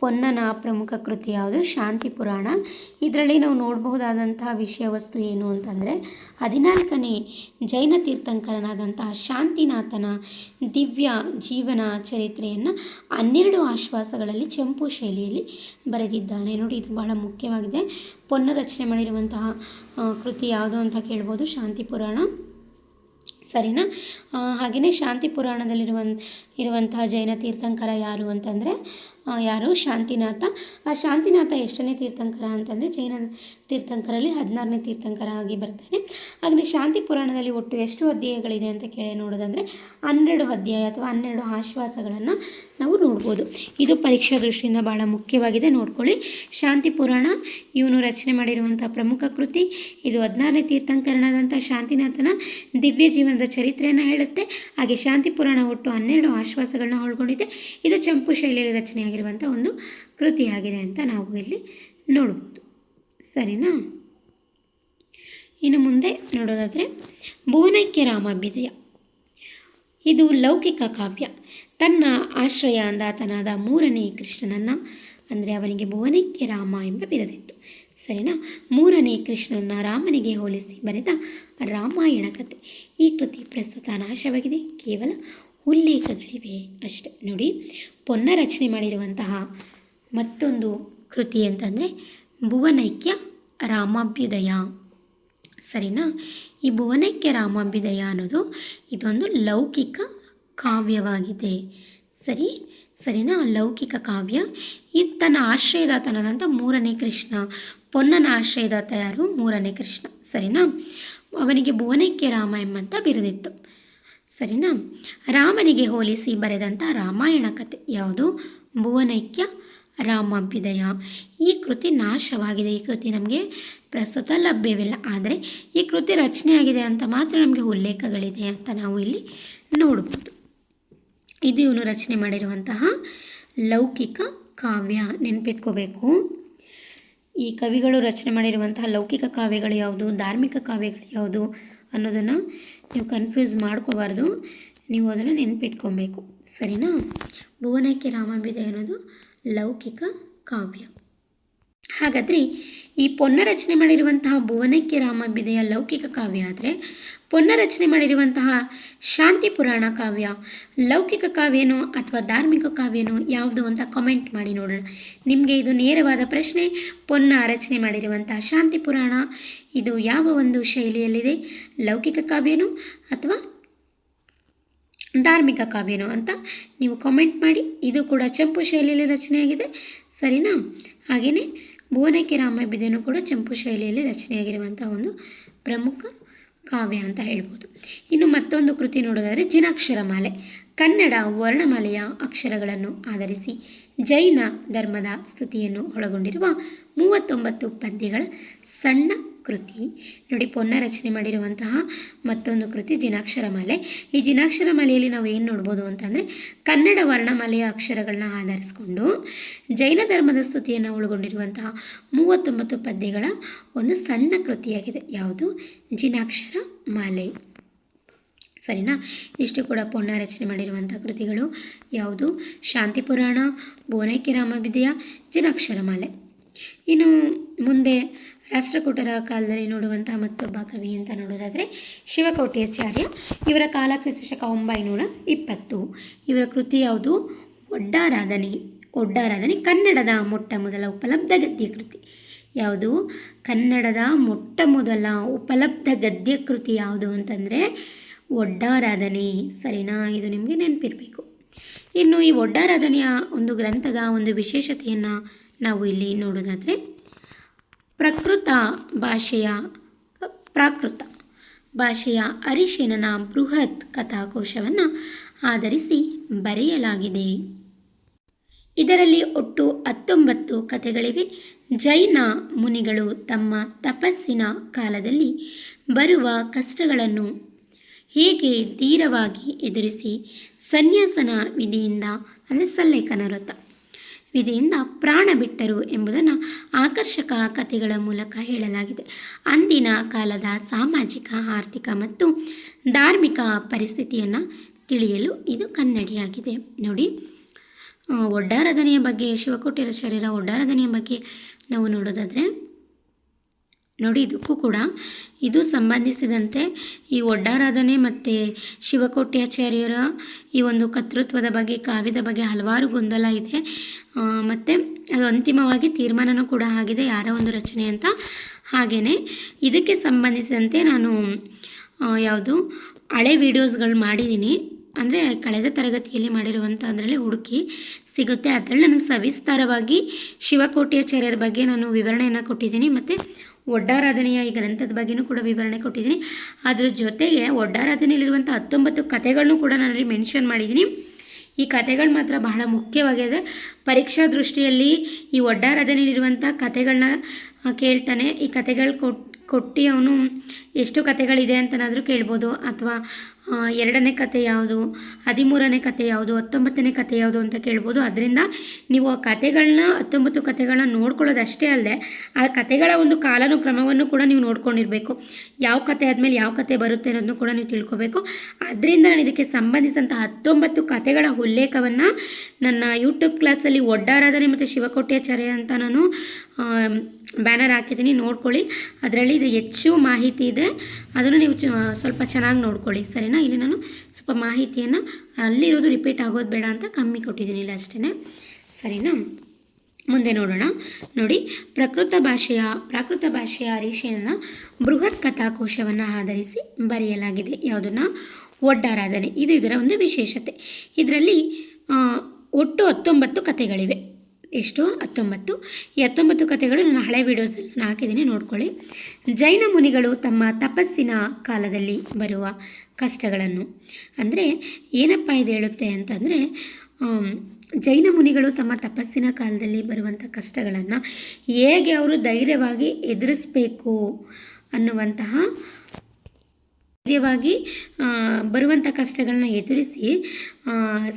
ಪೊನ್ನನ ಪ್ರಮುಖ ಕೃತಿ ಯಾವುದು? ಶಾಂತಿ ಪುರಾಣ. ಇದರಲ್ಲಿ ನಾವು ನೋಡಬಹುದಾದಂತಹ ವಿಷಯ ವಸ್ತು ಏನು ಅಂತಂದರೆ, 14ನೇ ಜೈನ ತೀರ್ಥಂಕರನಾದಂತಹ ಶಾಂತಿನಾಥನ ದಿವ್ಯ ಜೀವನ ಚರಿತ್ರೆಯನ್ನು 12 ಆಶ್ವಾಸಗಳಲ್ಲಿ ಚಂಪು ಶೈಲಿಯಲ್ಲಿ ಬರೆದಿದ್ದಾನೆ. ನೋಡಿ, ಇದು ಬಹಳ ಮುಖ್ಯವಾಗಿದೆ. ಪೊನ್ನ ರಚನೆ ಮಾಡಿರುವಂತಹ ಕೃತಿ ಯಾವುದು ಅಂತ ಕೇಳ್ಬೋದು, ಶಾಂತಿ ಪುರಾಣ, ಸರಿನಾ. ಹಾಗೆಯೇ ಶಾಂತಿ ಪುರಾಣದಲ್ಲಿರುವಂತಹ ಜೈನ ತೀರ್ಥಂಕರ ಯಾರು ಅಂತಂದರೆ, ಯಾರು? ಶಾಂತಿನಾಥ. ಆ ಶಾಂತಿನಾಥ ಎಷ್ಟನೇ ತೀರ್ಥಂಕರ ಅಂತಂದರೆ ಜೈನ ತೀರ್ಥಂಕರಲ್ಲಿ 16ನೇ ತೀರ್ಥಂಕರ ಆಗಿ ಬರ್ತಾನೆ. ಹಾಗೆ ಶಾಂತಿ ಪುರಾಣದಲ್ಲಿ ಒಟ್ಟು ಎಷ್ಟು ಅಧ್ಯಾಯಗಳಿದೆ ಅಂತ ನೋಡೋದಂದರೆ 12 ಅಧ್ಯಾಯ ಅಥವಾ 12 ಆಶ್ವಾಸಗಳನ್ನು ನಾವು ನೋಡ್ಬೋದು. ಇದು ಪರೀಕ್ಷಾ ದೃಷ್ಟಿಯಿಂದ ಭಾಳ ಮುಖ್ಯವಾಗಿದೆ, ನೋಡ್ಕೊಳ್ಳಿ. ಶಾಂತಿ ಪುರಾಣ ಇವನು ರಚನೆ ಮಾಡಿರುವಂಥ ಪ್ರಮುಖ ಕೃತಿ. ಇದು 16ನೇ ತೀರ್ಥಂಕರನಾದಂಥ ಶಾಂತಿನಾಥನ ದಿವ್ಯ ಜೀವನದ ಚರಿತ್ರೆಯನ್ನು ಹೇಳುತ್ತೆ. ಹಾಗೆ ಶಾಂತಿ ಪುರಾಣ ಒಟ್ಟು 12 ಆಶ್ವಾಸಗಳನ್ನ ಒಳಗೊಂಡಿದೆ. ಇದು ಚಂಪು ಶೈಲಿಯಲ್ಲಿ ರಚನೆಯಾಗಿರುವಂಥ ಒಂದು ಕೃತಿಯಾಗಿದೆ ಅಂತ ನಾವು ಇಲ್ಲಿ ನೋಡ್ಬೋದು, ಸರಿನಾ. ಇನ್ನು ಮುಂದೆ ನೋಡೋದಾದರೆ ಭುವನೈಕ್ಯ ರಾಮಾಭ್ಯುದಯ. ಇದು ಲೌಕಿಕ ಕಾವ್ಯ. ತನ್ನ ಆಶ್ರಯ ಅಂದಾತನಾದ ಮೂರನೇ ಕೃಷ್ಣನನ್ನು, ಅಂದರೆ ಅವನಿಗೆ ಭುವನೈಕ್ಯ ರಾಮ ಎಂಬ ಬಿರುದಿತ್ತು, ಸರಿನಾ. ಮೂರನೇ ಕೃಷ್ಣನ ರಾಮನಿಗೆ ಹೋಲಿಸಿ ಬರೆದ ರಾಮಾಯಣ ಕಥೆ. ಈ ಕೃತಿ ಪ್ರಸ್ತುತ ನಾಶವಾಗಿದೆ, ಕೇವಲ ಉಲ್ಲೇಖಗಳಿವೆ ಅಷ್ಟೆ. ನೋಡಿ, ಪೊನ್ನ ರಚನೆ ಮಾಡಿರುವಂತಹ ಮತ್ತೊಂದು ಕೃತಿ ಅಂತಂದರೆ ಭುವನೈಕ್ಯ ರಾಮಾಭ್ಯುದಯ. ಸರಿನಾ? ಈ ಭುವನೈಕ್ಯ ರಾಮಾಭ್ಯುದಯ ಅನ್ನೋದು ಇದೊಂದು ಲೌಕಿಕ ಕಾವ್ಯವಾಗಿದೆ. ಸರಿನಾ? ಲೌಕಿಕ ಕಾವ್ಯ. ಇದು ತನ್ನ ಆಶ್ರಯದಾತನಾದಂಥ 3ನೇ ಕೃಷ್ಣ, ಪೊನ್ನನ ಆಶ್ರಯದಾತ ಯಾರು? 3ನೇ ಕೃಷ್ಣ. ಸರಿನಾ? ಅವನಿಗೆ ಭುವನೈಕ್ಯ ರಾಮ ಎಂಬಂಥ ಬಿರುದಿತ್ತು. ಸರಿನಾ? ರಾಮನಿಗೆ ಹೋಲಿಸಿ ಬರೆದಂಥ ರಾಮಾಯಣ ಕಥೆ ಯಾವುದು? ಭುವನೈಕ್ಯ ರಾಮಾಭ್ಯುದಯ. ಈ ಕೃತಿ ನಾಶವಾಗಿದೆ. ಈ ಕೃತಿ ನಮಗೆ ಪ್ರಸ್ತುತ ಲಭ್ಯವಿಲ್ಲ. ಆದರೆ ಈ ಕೃತಿ ರಚನೆಯಾಗಿದೆ ಅಂತ ಮಾತ್ರ ನಮಗೆ ಉಲ್ಲೇಖಗಳಿದೆ ಅಂತ ನಾವು ಇಲ್ಲಿ ನೋಡ್ಬೋದು. ಇದು ಇವನು ರಚನೆ ಮಾಡಿರುವಂತಹ ಲೌಕಿಕ ಕಾವ್ಯ. ನೆನಪಿಟ್ಕೋಬೇಕು. ಈ ಕವಿಗಳು ರಚನೆ ಮಾಡಿರುವಂತಹ ಲೌಕಿಕ ಕಾವ್ಯಗಳು ಯಾವುದು, ಧಾರ್ಮಿಕ ಕಾವ್ಯಗಳು ಯಾವುದು ಅನ್ನೋದನ್ನು ನೀವು ಕನ್ಫ್ಯೂಸ್ ಮಾಡ್ಕೋಬಾರ್ದು. ನೀವು ಅದನ್ನು ನೆನಪಿಟ್ಕೊಬೇಕು. ಸರಿನಾ? ಭುವನೈಕ್ಯ ರಾಮಾಭ್ಯುದಯ ಅನ್ನೋದು ಲೌಕಿಕ ಕಾವ್ಯ. ಹಾಗಾದರೆ ಈ ಪೊನ್ನ ರಚನೆ ಮಾಡಿರುವಂತಹ ಭುವನೈಕ್ಯ ರಾಮಾಭ್ಯುದಯ ಲೌಕಿಕ ಕಾವ್ಯ ಆದರೆ, ಪೊನ್ನ ರಚನೆ ಮಾಡಿರುವಂತಹ ಶಾಂತಿ ಪುರಾಣ ಕಾವ್ಯ ಲೌಕಿಕ ಕಾವ್ಯನೋ ಅಥವಾ ಧಾರ್ಮಿಕ ಕಾವ್ಯನೋ ಯಾವುದು ಅಂತ ಕಾಮೆಂಟ್ ಮಾಡಿ ನೋಡೋಣ. ನಿಮಗೆ ಇದು ನೇರವಾದ ಪ್ರಶ್ನೆ. ಪೊನ್ನ ರಚನೆ ಮಾಡಿರುವಂತಹ ಶಾಂತಿ ಪುರಾಣ ಇದು ಯಾವ ಒಂದು ಶೈಲಿಯಲ್ಲಿದೆ? ಲೌಕಿಕ ಕಾವ್ಯನೋ ಅಥವಾ ಧಾರ್ಮಿಕ ಕಾವ್ಯನೋ ಅಂತ ನೀವು ಕಾಮೆಂಟ್ ಮಾಡಿ. ಇದು ಕೂಡ ಚಂಪು ಶೈಲಿಯಲ್ಲಿ ರಚನೆಯಾಗಿದೆ. ಸರಿನಾ? ಹಾಗೆಯೇ ಭುವನೈಕ್ಯ ರಾಮಾಭ್ಯುದಯನೂ ಕೂಡ ಚಂಪು ಶೈಲಿಯಲ್ಲಿ ರಚನೆಯಾಗಿರುವಂಥ ಒಂದು ಪ್ರಮುಖ ಕಾವ್ಯ ಅಂತ ಹೇಳ್ಬೋದು. ಇನ್ನು ಮತ್ತೊಂದು ಕೃತಿ ನೋಡೋದಾದರೆ ಜಿನಾಕ್ಷರಮಾಲೆ. ಕನ್ನಡ ವರ್ಣಮಾಲೆಯ ಅಕ್ಷರಗಳನ್ನು ಆಧರಿಸಿ ಜೈನ ಧರ್ಮದ ಸ್ತುತಿಯನ್ನು ಒಳಗೊಂಡಿರುವ 39 ಪದ್ಯಗಳ ಸಣ್ಣ ಕೃತಿ. ನೋಡಿ, ಪೊನ್ನ ರಚನೆ ಮಾಡಿರುವಂತಹ ಮತ್ತೊಂದು ಕೃತಿ ಜಿನಾಕ್ಷರಮಾಲೆ. ಈ ಜಿನಾಕ್ಷರಮಾಲೆಯಲ್ಲಿ ನಾವು ಏನು ನೋಡ್ಬೋದು ಅಂತಂದರೆ, ಕನ್ನಡ ವರ್ಣಮಾಲೆಯ ಅಕ್ಷರಗಳನ್ನ ಆಧರಿಸಿಕೊಂಡು ಜೈನ ಧರ್ಮದ ಸ್ತುತಿಯನ್ನು ಒಳಗೊಂಡಿರುವಂತಹ 39 ಪದ್ಯಗಳ ಒಂದು ಸಣ್ಣ ಕೃತಿಯಾಗಿದೆ. ಯಾವುದು? ಜಿನಾಕ್ಷರಮಾಲೆ. ಸರಿನಾ? ಇಷ್ಟು ಕೂಡ ಪೊನ್ನ ರಚನೆ ಮಾಡಿರುವಂಥ ಕೃತಿಗಳು ಯಾವುದು? ಶಾಂತಿ ಪುರಾಣ, ಭುವನೈಕ್ಯ ರಾಮಾಭ್ಯುದಯ, ಜಿನಾಕ್ಷರಮಾಲೆ. ಇನ್ನು ಮುಂದೆ ರಾಷ್ಟ್ರಕೂಟರ ಕಾಲದಲ್ಲಿ ನೋಡುವಂತಹ ಮತ್ತೊಬ್ಬ ಕವಿ ಅಂತ ನೋಡೋದಾದರೆ ಶಿವಕೋಟ್ಯಾಚಾರ್ಯ. ಇವರ ಕಾಲ ಕ್ರಿಸ್ತಶಕ 920. ಇವರ ಕೃತಿ ಯಾವುದು? ಒಡ್ಡಾರಾಧನೆ ಕನ್ನಡದ ಮೊಟ್ಟ ಮೊದಲ ಉಪಲಬ್ಧ ಗದ್ಯ ಕೃತಿ. ಯಾವುದು? ಕನ್ನಡದ ಮೊಟ್ಟ ಮೊದಲ ಉಪಲಬ್ಧ ಗದ್ಯ ಕೃತಿ ಯಾವುದು ಅಂತಂದರೆ ಒಡ್ಡಾರಾಧನೆ. ಸರಿನಾ? ಇದು ನಿಮಗೆ ನೆನಪಿರಬೇಕು. ಇನ್ನು ಈ ಒಡ್ಡಾರಾಧನೆಯ ಒಂದು ಗ್ರಂಥದ ಒಂದು ವಿಶೇಷತೆಯನ್ನು ನಾವು ಇಲ್ಲಿ ನೋಡೋದಾದರೆ, ಪ್ರಾಕೃತ ಭಾಷೆಯ ಅರಿಶಿನನ ಬೃಹತ್ ಕಥಾಕೋಶವನ್ನು ಆಧರಿಸಿ ಬರೆಯಲಾಗಿದೆ. ಇದರಲ್ಲಿ ಒಟ್ಟು 19 ಕಥೆಗಳಿವೆ. ಜೈನ ಮುನಿಗಳು ತಮ್ಮ ತಪಸ್ಸಿನ ಕಾಲದಲ್ಲಿ ಬರುವ ಕಷ್ಟಗಳನ್ನು ಹೇಗೆ ಧೀರವಾಗಿ ಎದುರಿಸಿ ಸನ್ಯಾಸನ ವಿಧಿಯಿಂದ ಅಂದರೆ ಸಲ್ಲೇಖನ ವ್ರತ ವಿಧಿಯಿಂದ ಪ್ರಾಣ ಬಿಟ್ಟರು ಎಂಬುದನ್ನು ಆಕರ್ಷಕ ಕಥೆಗಳ ಮೂಲಕ ಹೇಳಲಾಗಿದೆ. ಅಂದಿನ ಕಾಲದ ಸಾಮಾಜಿಕ, ಆರ್ಥಿಕ ಮತ್ತು ಧಾರ್ಮಿಕ ಪರಿಸ್ಥಿತಿಯನ್ನು ತಿಳಿಯಲು ಇದು ಕನ್ನಡಿಯಾಗಿದೆ. ನೋಡಿ, ಒಡ್ಡಾರಾಧನೆಯ ಬಗ್ಗೆ, ಶಿವಕೋಟ್ಯಾಚಾರ್ಯರ ಒಡ್ಡಾರಾಧನೆಯ ಬಗ್ಗೆ ನಾವು ನೋಡೋದಾದರೆ, ನೋಡಿ ಇದಕ್ಕೂ ಕೂಡ ಇದು ಸಂಬಂಧಿಸಿದಂತೆ ಈ ಒಡ್ಡಾರಾಧನೆ ಮತ್ತು ಶಿವಕೋಟ್ಯಾಚಾರ್ಯರ ಈ ಒಂದು ಕರ್ತೃತ್ವದ ಬಗ್ಗೆ, ಕಾವ್ಯದ ಬಗ್ಗೆ ಹಲವಾರು ಗೊಂದಲ ಇದೆ. ಮತ್ತು ಅದು ಅಂತಿಮವಾಗಿ ತೀರ್ಮಾನವೂ ಕೂಡ ಆಗಿದೆ ಯಾರ ಒಂದು ರಚನೆ ಅಂತ. ಹಾಗೆಯೇ ಇದಕ್ಕೆ ಸಂಬಂಧಿಸಿದಂತೆ ನಾನು ಯಾವುದು ಹಳೆ ವೀಡಿಯೋಸ್ಗಳು ಮಾಡಿದ್ದೀನಿ. ಅಂದರೆ ಕಳೆದ ತರಗತಿಯಲ್ಲಿ ಮಾಡಿರುವಂಥ ಅದರಲ್ಲಿ ಹುಡುಕಿ ಸಿಗುತ್ತೆ. ಅದರಲ್ಲಿ ನನಗೆ ಸವಿಸ್ತಾರವಾಗಿ ಶಿವಕೋಟ್ಯಾಚಾರ್ಯರ ಬಗ್ಗೆ ನಾನು ವಿವರಣೆಯನ್ನು ಕೊಟ್ಟಿದ್ದೀನಿ. ಮತ್ತು ಒಡ್ಡಾರಾಧನೆಯ ಈ ಗ್ರಂಥದ ಬಗ್ಗೆಯೂ ಕೂಡ ವಿವರಣೆ ಕೊಟ್ಟಿದ್ದೀನಿ. ಅದ್ರ ಜೊತೆಗೆ ಒಡ್ಡಾರಾಧನೆಯಲ್ಲಿರುವಂಥ 19 ಕಥೆಗಳನ್ನೂ ಕೂಡ ನಾನಲ್ಲಿ ಮೆನ್ಷನ್ ಮಾಡಿದ್ದೀನಿ. ಈ ಕಥೆಗಳು ಮಾತ್ರ ಬಹಳ ಮುಖ್ಯವಾಗಿದೆ. ಪರೀಕ್ಷಾ ದೃಷ್ಟಿಯಲ್ಲಿ ಈ ಒಡ್ಡಾರಾಧನೆಯಲ್ಲಿರುವಂಥ ಕಥೆಗಳನ್ನ ಕೇಳ್ತಾನೆ. ಈ ಕಥೆಗಳು ಕೊಟ್ಟು ಅವನು ಎಷ್ಟು ಕಥೆಗಳಿದೆ ಅಂತನಾದರೂ ಕೇಳ್ಬೋದು. ಅಥವಾ 2ನೇ ಕಥೆ ಯಾವುದು, 13ನೇ ಕಥೆ ಯಾವುದು, 19ನೇ ಕಥೆ ಯಾವುದು ಅಂತ ಕೇಳ್ಬೋದು. ಅದರಿಂದ ನೀವು ಆ ಕಥೆಗಳನ್ನ 19 ಕಥೆಗಳನ್ನ ನೋಡ್ಕೊಳ್ಳೋದು ಅಷ್ಟೇ ಅಲ್ಲದೆ ಆ ಕಥೆಗಳ ಒಂದು ಕಾಲಾನುಕ್ರಮವನ್ನು ಕೂಡ ನೀವು ನೋಡ್ಕೊಂಡಿರಬೇಕು. ಯಾವ ಕಥೆ ಆದಮೇಲೆ ಯಾವ ಕಥೆ ಬರುತ್ತೆ ಅನ್ನೋದನ್ನು ಕೂಡ ನೀವು ತಿಳ್ಕೊಬೇಕು. ಅದರಿಂದ ನಾನು ಇದಕ್ಕೆ ಸಂಬಂಧಿಸಿದಂಥ 19 ಕಥೆಗಳ ಉಲ್ಲೇಖವನ್ನು ನನ್ನ ಯೂಟ್ಯೂಬ್ ಕ್ಲಾಸಲ್ಲಿ ಒಡ್ಡಾರಾಧನೆ ಮತ್ತು ಶಿವಕೋಟ್ಯಾಚಾರ್ಯ ಅಂತ ನಾನು ಬ್ಯಾನರ್ ಹಾಕಿದ್ದೀನಿ, ನೋಡ್ಕೊಳ್ಳಿ. ಅದರಲ್ಲಿ ಇದು ಹೆಚ್ಚು ಮಾಹಿತಿ ಇದೆ, ಅದನ್ನು ನೀವು ಸ್ವಲ್ಪ ಚೆನ್ನಾಗಿ ನೋಡ್ಕೊಳ್ಳಿ. ಸರಿನಾ? ಇಲ್ಲಿ ನಾನು ಸ್ವಲ್ಪ ಮಾಹಿತಿಯನ್ನು ಅಲ್ಲಿರೋದು ರಿಪೀಟ್ ಆಗೋದು ಬೇಡ ಅಂತ ಕಮ್ಮಿ ಕೊಟ್ಟಿದ್ದೀನಿ ಇಲ್ಲ ಅಷ್ಟೇ. ಸರಿನಾ? ಮುಂದೆ ನೋಡೋಣ. ನೋಡಿ, ಪ್ರಾಕೃತ ಭಾಷೆಯ ಅರಿಶಿನ ಬೃಹತ್ ಕಥಾಕೋಶವನ್ನು ಆಧರಿಸಿ ಬರೆಯಲಾಗಿದೆ. ಯಾವುದನ್ನು? ಒಡ್ಡಾರಾಧನೆ. ಇದು ಇದರ ಒಂದು ವಿಶೇಷತೆ. ಇದರಲ್ಲಿ ಒಟ್ಟು 19 ಕಥೆಗಳಿವೆ. ಎಷ್ಟು? 19. ಈ 19 ಕಥೆಗಳು ನನ್ನ ಹಳೆ ವೀಡಿಯೋಸಲ್ಲಿ ನಾನು ಹಾಕಿದ್ದೀನಿ, ನೋಡ್ಕೊಳ್ಳಿ. ಜೈನ ಮುನಿಗಳು ತಮ್ಮ ತಪಸ್ಸಿನ ಕಾಲದಲ್ಲಿ ಬರುವ ಕಷ್ಟಗಳನ್ನು, ಅಂದರೆ ಏನಪ್ಪ ಇದು ಹೇಳುತ್ತೆ ಅಂತಂದರೆ, ಜೈನ ಮುನಿಗಳು ತಮ್ಮ ತಪಸ್ಸಿನ ಕಾಲದಲ್ಲಿ ಬರುವಂಥ ಕಷ್ಟಗಳನ್ನು ಹೇಗೆ ಅವರು ಧೈರ್ಯವಾಗಿ ಎದುರಿಸಬೇಕು ಅನ್ನುವಂತಹ ಧೈರ್ಯವಾಗಿ ಬರುವಂಥ ಕಷ್ಟಗಳನ್ನ ಎದುರಿಸಿ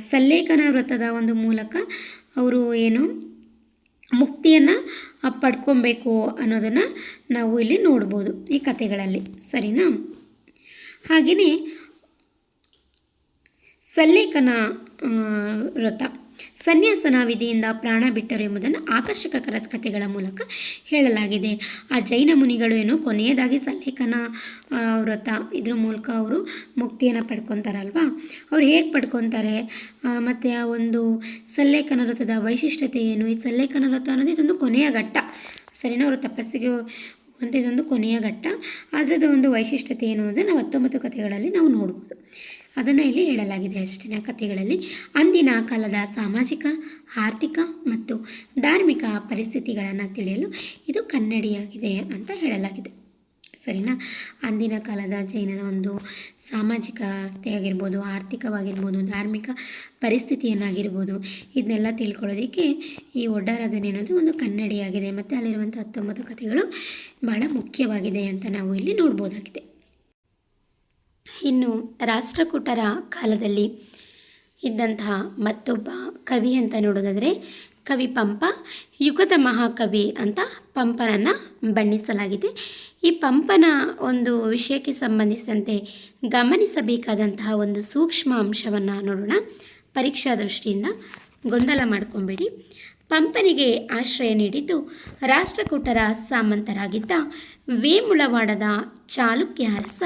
ಸಲ್ಲೇಖನ ವ್ರತದ ಒಂದು ಮೂಲಕ ಅವರು ಏನು ಮುಕ್ತಿಯನ್ನು ಪಡ್ಕೊಬೇಕು ಅನ್ನೋದನ್ನು ನಾವು ಇಲ್ಲಿ ನೋಡ್ಬೋದು ಈ ಕಥೆಗಳಲ್ಲಿ, ಸರಿನಾ? ಹಾಗೆಯೇ ಸಲ್ಲೇಖನ ವ್ರತ ಸನ್ಯಾಸನ ವಿಧಿಯಿಂದ ಪ್ರಾಣ ಬಿಟ್ಟರು ಎಂಬುದನ್ನು ಆಕರ್ಷಕ ಕಥೆಗಳ ಮೂಲಕ ಹೇಳಲಾಗಿದೆ. ಆ ಜೈನ ಮುನಿಗಳು ಏನು ಕೊನೆಯದಾಗಿ ಸಲ್ಲೇಖನ ವ್ರತ ಇದ್ರ ಮೂಲಕ ಅವರು ಮುಕ್ತಿಯನ್ನು ಪಡ್ಕೊತಾರಲ್ವ, ಅವ್ರು ಹೇಗೆ ಪಡ್ಕೊತಾರೆ ಮತ್ತು ಆ ಒಂದು ಸಲ್ಲೇಖನ ವ್ರತದ ವೈಶಿಷ್ಟ್ಯತೆ ಏನು? ಈ ಸಲ್ಲೇಖನ ವ್ರತ ಅನ್ನೋದು ಇದೊಂದು ಕೊನೆಯ ಘಟ್ಟ, ಸರಿನಾ? ಅವರು ತಪಸ್ಸಿಗೆ ಅಂತ ಇದೊಂದು ಕೊನೆಯ ಘಟ್ಟ. ಅದರದ ಒಂದು ವೈಶಿಷ್ಟ್ಯತೆ ಏನು ಅನ್ನೋದನ್ನು ನಾವು 19 ಕಥೆಗಳಲ್ಲಿ ನಾವು ನೋಡ್ಬೋದು. ಅದನ್ನು ಇಲ್ಲಿ ಹೇಳಲಾಗಿದೆ ಅಷ್ಟೇ. ಕಥೆಗಳಲ್ಲಿ ಅಂದಿನ ಕಾಲದ ಸಾಮಾಜಿಕ, ಆರ್ಥಿಕ ಮತ್ತು ಧಾರ್ಮಿಕ ಪರಿಸ್ಥಿತಿಗಳನ್ನು ತಿಳಿಯಲು ಇದು ಕನ್ನಡಿಯಾಗಿದೆ ಅಂತ ಹೇಳಲಾಗಿದೆ, ಸರಿನಾ? ಅಂದಿನ ಕಾಲದ ಜೈನನ ಒಂದು ಸಾಮಾಜಿಕತೆ ಆಗಿರ್ಬೋದು, ಆರ್ಥಿಕವಾಗಿರ್ಬೋದು, ಧಾರ್ಮಿಕ ಪರಿಸ್ಥಿತಿಯನ್ನಾಗಿರ್ಬೋದು, ಇದನ್ನೆಲ್ಲ ತಿಳ್ಕೊಳ್ಳೋದಕ್ಕೆ ಈ ಒಡ್ಡಾರಾಧನೆ ಅನ್ನೋದು ಒಂದು ಕನ್ನಡಿಯಾಗಿದೆ. ಮತ್ತು ಅಲ್ಲಿರುವಂಥ 19 ಕಥೆಗಳು ಭಾಳ ಮುಖ್ಯವಾಗಿದೆ ಅಂತ ನಾವು ಇಲ್ಲಿ ನೋಡ್ಬೋದಾಗಿದೆ. ಇನ್ನು ರಾಷ್ಟ್ರಕೂಟರ ಕಾಲದಲ್ಲಿ ಇದ್ದಂತಹ ಮತ್ತೊಬ್ಬ ಕವಿ ಅಂತ ನೋಡೋದಾದರೆ ಕವಿ ಪಂಪ. ಯುಗದ ಮಹಾಕವಿ ಅಂತ ಪಂಪನನ್ನು ಬಣ್ಣಿಸಲಾಗಿದೆ. ಈ ಪಂಪನ ಒಂದು ವಿಷಯಕ್ಕೆ ಸಂಬಂಧಿಸಿದಂತೆ ಗಮನಿಸಬೇಕಾದಂತಹ ಒಂದು ಸೂಕ್ಷ್ಮ ಅಂಶವನ್ನು ನೋಡೋಣ. ಪರೀಕ್ಷಾ ದೃಷ್ಟಿಯಿಂದ ಗೊಂದಲ ಮಾಡ್ಕೊಬೇಡಿ. ಪಂಪನಿಗೆ ಆಶ್ರಯ ನೀಡಿದ್ದು ರಾಷ್ಟ್ರಕೂಟರ ಸಾಮಂತರಾಗಿದ್ದ ವೇಮುಳವಾಡದ ಚಾಲುಕ್ಯ ಅರಸ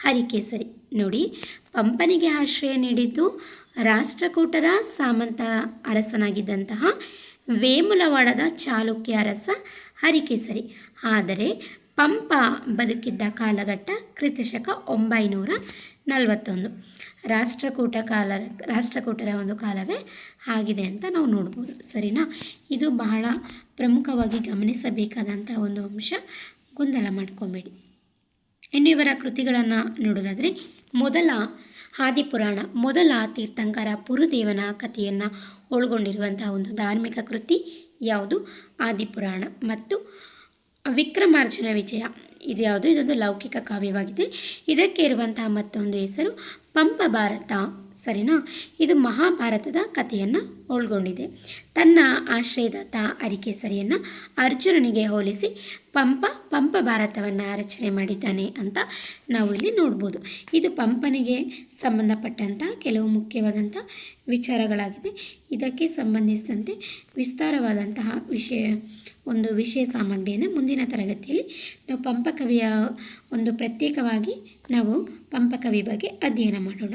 ಹರಿಕೇಸರಿ. ನೋಡಿ, ಪಂಪನಿಗೆ ಆಶ್ರಯ ನೀಡಿದ್ದು ರಾಷ್ಟ್ರಕೂಟರ ಸಾಮಂತ ಅರಸನಾಗಿದ್ದಂತಹ ವೇಮುಲವಾಡದ ಚಾಲುಕ್ಯ ಅರಸ ಹರಿಕೇಸರಿ. ಆದರೆ ಪಂಪ ಬದುಕಿದ್ದ ಕಾಲಘಟ್ಟ ಕ್ರಿಸ್ತಶಕ 941. ರಾಷ್ಟ್ರಕೂಟರ ಒಂದು ಕಾಲವೇ ಆಗಿದೆ ಅಂತ ನಾವು ನೋಡ್ಬೋದು, ಸರಿನಾ? ಇದು ಬಹಳ ಪ್ರಮುಖವಾಗಿ ಗಮನಿಸಬೇಕಾದಂಥ ಒಂದು ಅಂಶ, ಗೊಂದಲ ಮಾಡ್ಕೊಬೇಡಿ. ಇನ್ನು ಇವರ ಕೃತಿಗಳನ್ನು ನೋಡೋದಾದರೆ ಮೊದಲ ಆದಿಪುರಾಣ, ಮೊದಲ ತೀರ್ಥಂಕರ ಪುರುದೇವನ ಕಥೆಯನ್ನು ಒಳಗೊಂಡಿರುವಂತಹ ಒಂದು ಧಾರ್ಮಿಕ ಕೃತಿ ಯಾವುದು? ಆದಿಪುರಾಣ. ಮತ್ತು ವಿಕ್ರಮಾರ್ಜುನ ವಿಜಯ, ಇದು ಯಾವುದು? ಇದೊಂದು ಲೌಕಿಕ ಕಾವ್ಯವಾಗಿದೆ. ಇದಕ್ಕೆ ಇರುವಂತಹ ಮತ್ತೊಂದು ಹೆಸರು ಪಂಪ ಭಾರತ, ಸರಿನಾ? ಇದು ಮಹಾಭಾರತದ ಕಥೆಯನ್ನು ಒಳಗೊಂಡಿದೆ. ಆಶ್ರಯದಾತ ಹರಿಕೇಸರಿಯನ್ನು ಅರ್ಜುನನಿಗೆ ಹೋಲಿಸಿ ಪಂಪ ಭಾರತವನ್ನು ರಚನೆ ಮಾಡಿದ್ದಾನೆ ಅಂತ ನಾವು ಇಲ್ಲಿ ನೋಡ್ಬೋದು. ಇದು ಪಂಪನಿಗೆ ಸಂಬಂಧಪಟ್ಟಂಥ ಕೆಲವು ಮುಖ್ಯವಾದಂಥ ವಿಚಾರಗಳಾಗಿದೆ. ಇದಕ್ಕೆ ಸಂಬಂಧಿಸಿದಂತೆ ವಿಸ್ತಾರವಾದಂತಹ ವಿಷಯ ಸಾಮಗ್ರಿಯನ್ನು ಮುಂದಿನ ತರಗತಿಯಲ್ಲಿ ನಾವು ಪಂಪಕವಿಯ ಒಂದು ಪ್ರತ್ಯೇಕವಾಗಿ ನಾವು ಪಂಪಕವಿ ಬಗ್ಗೆ ಅಧ್ಯಯನ ಮಾಡೋಣ.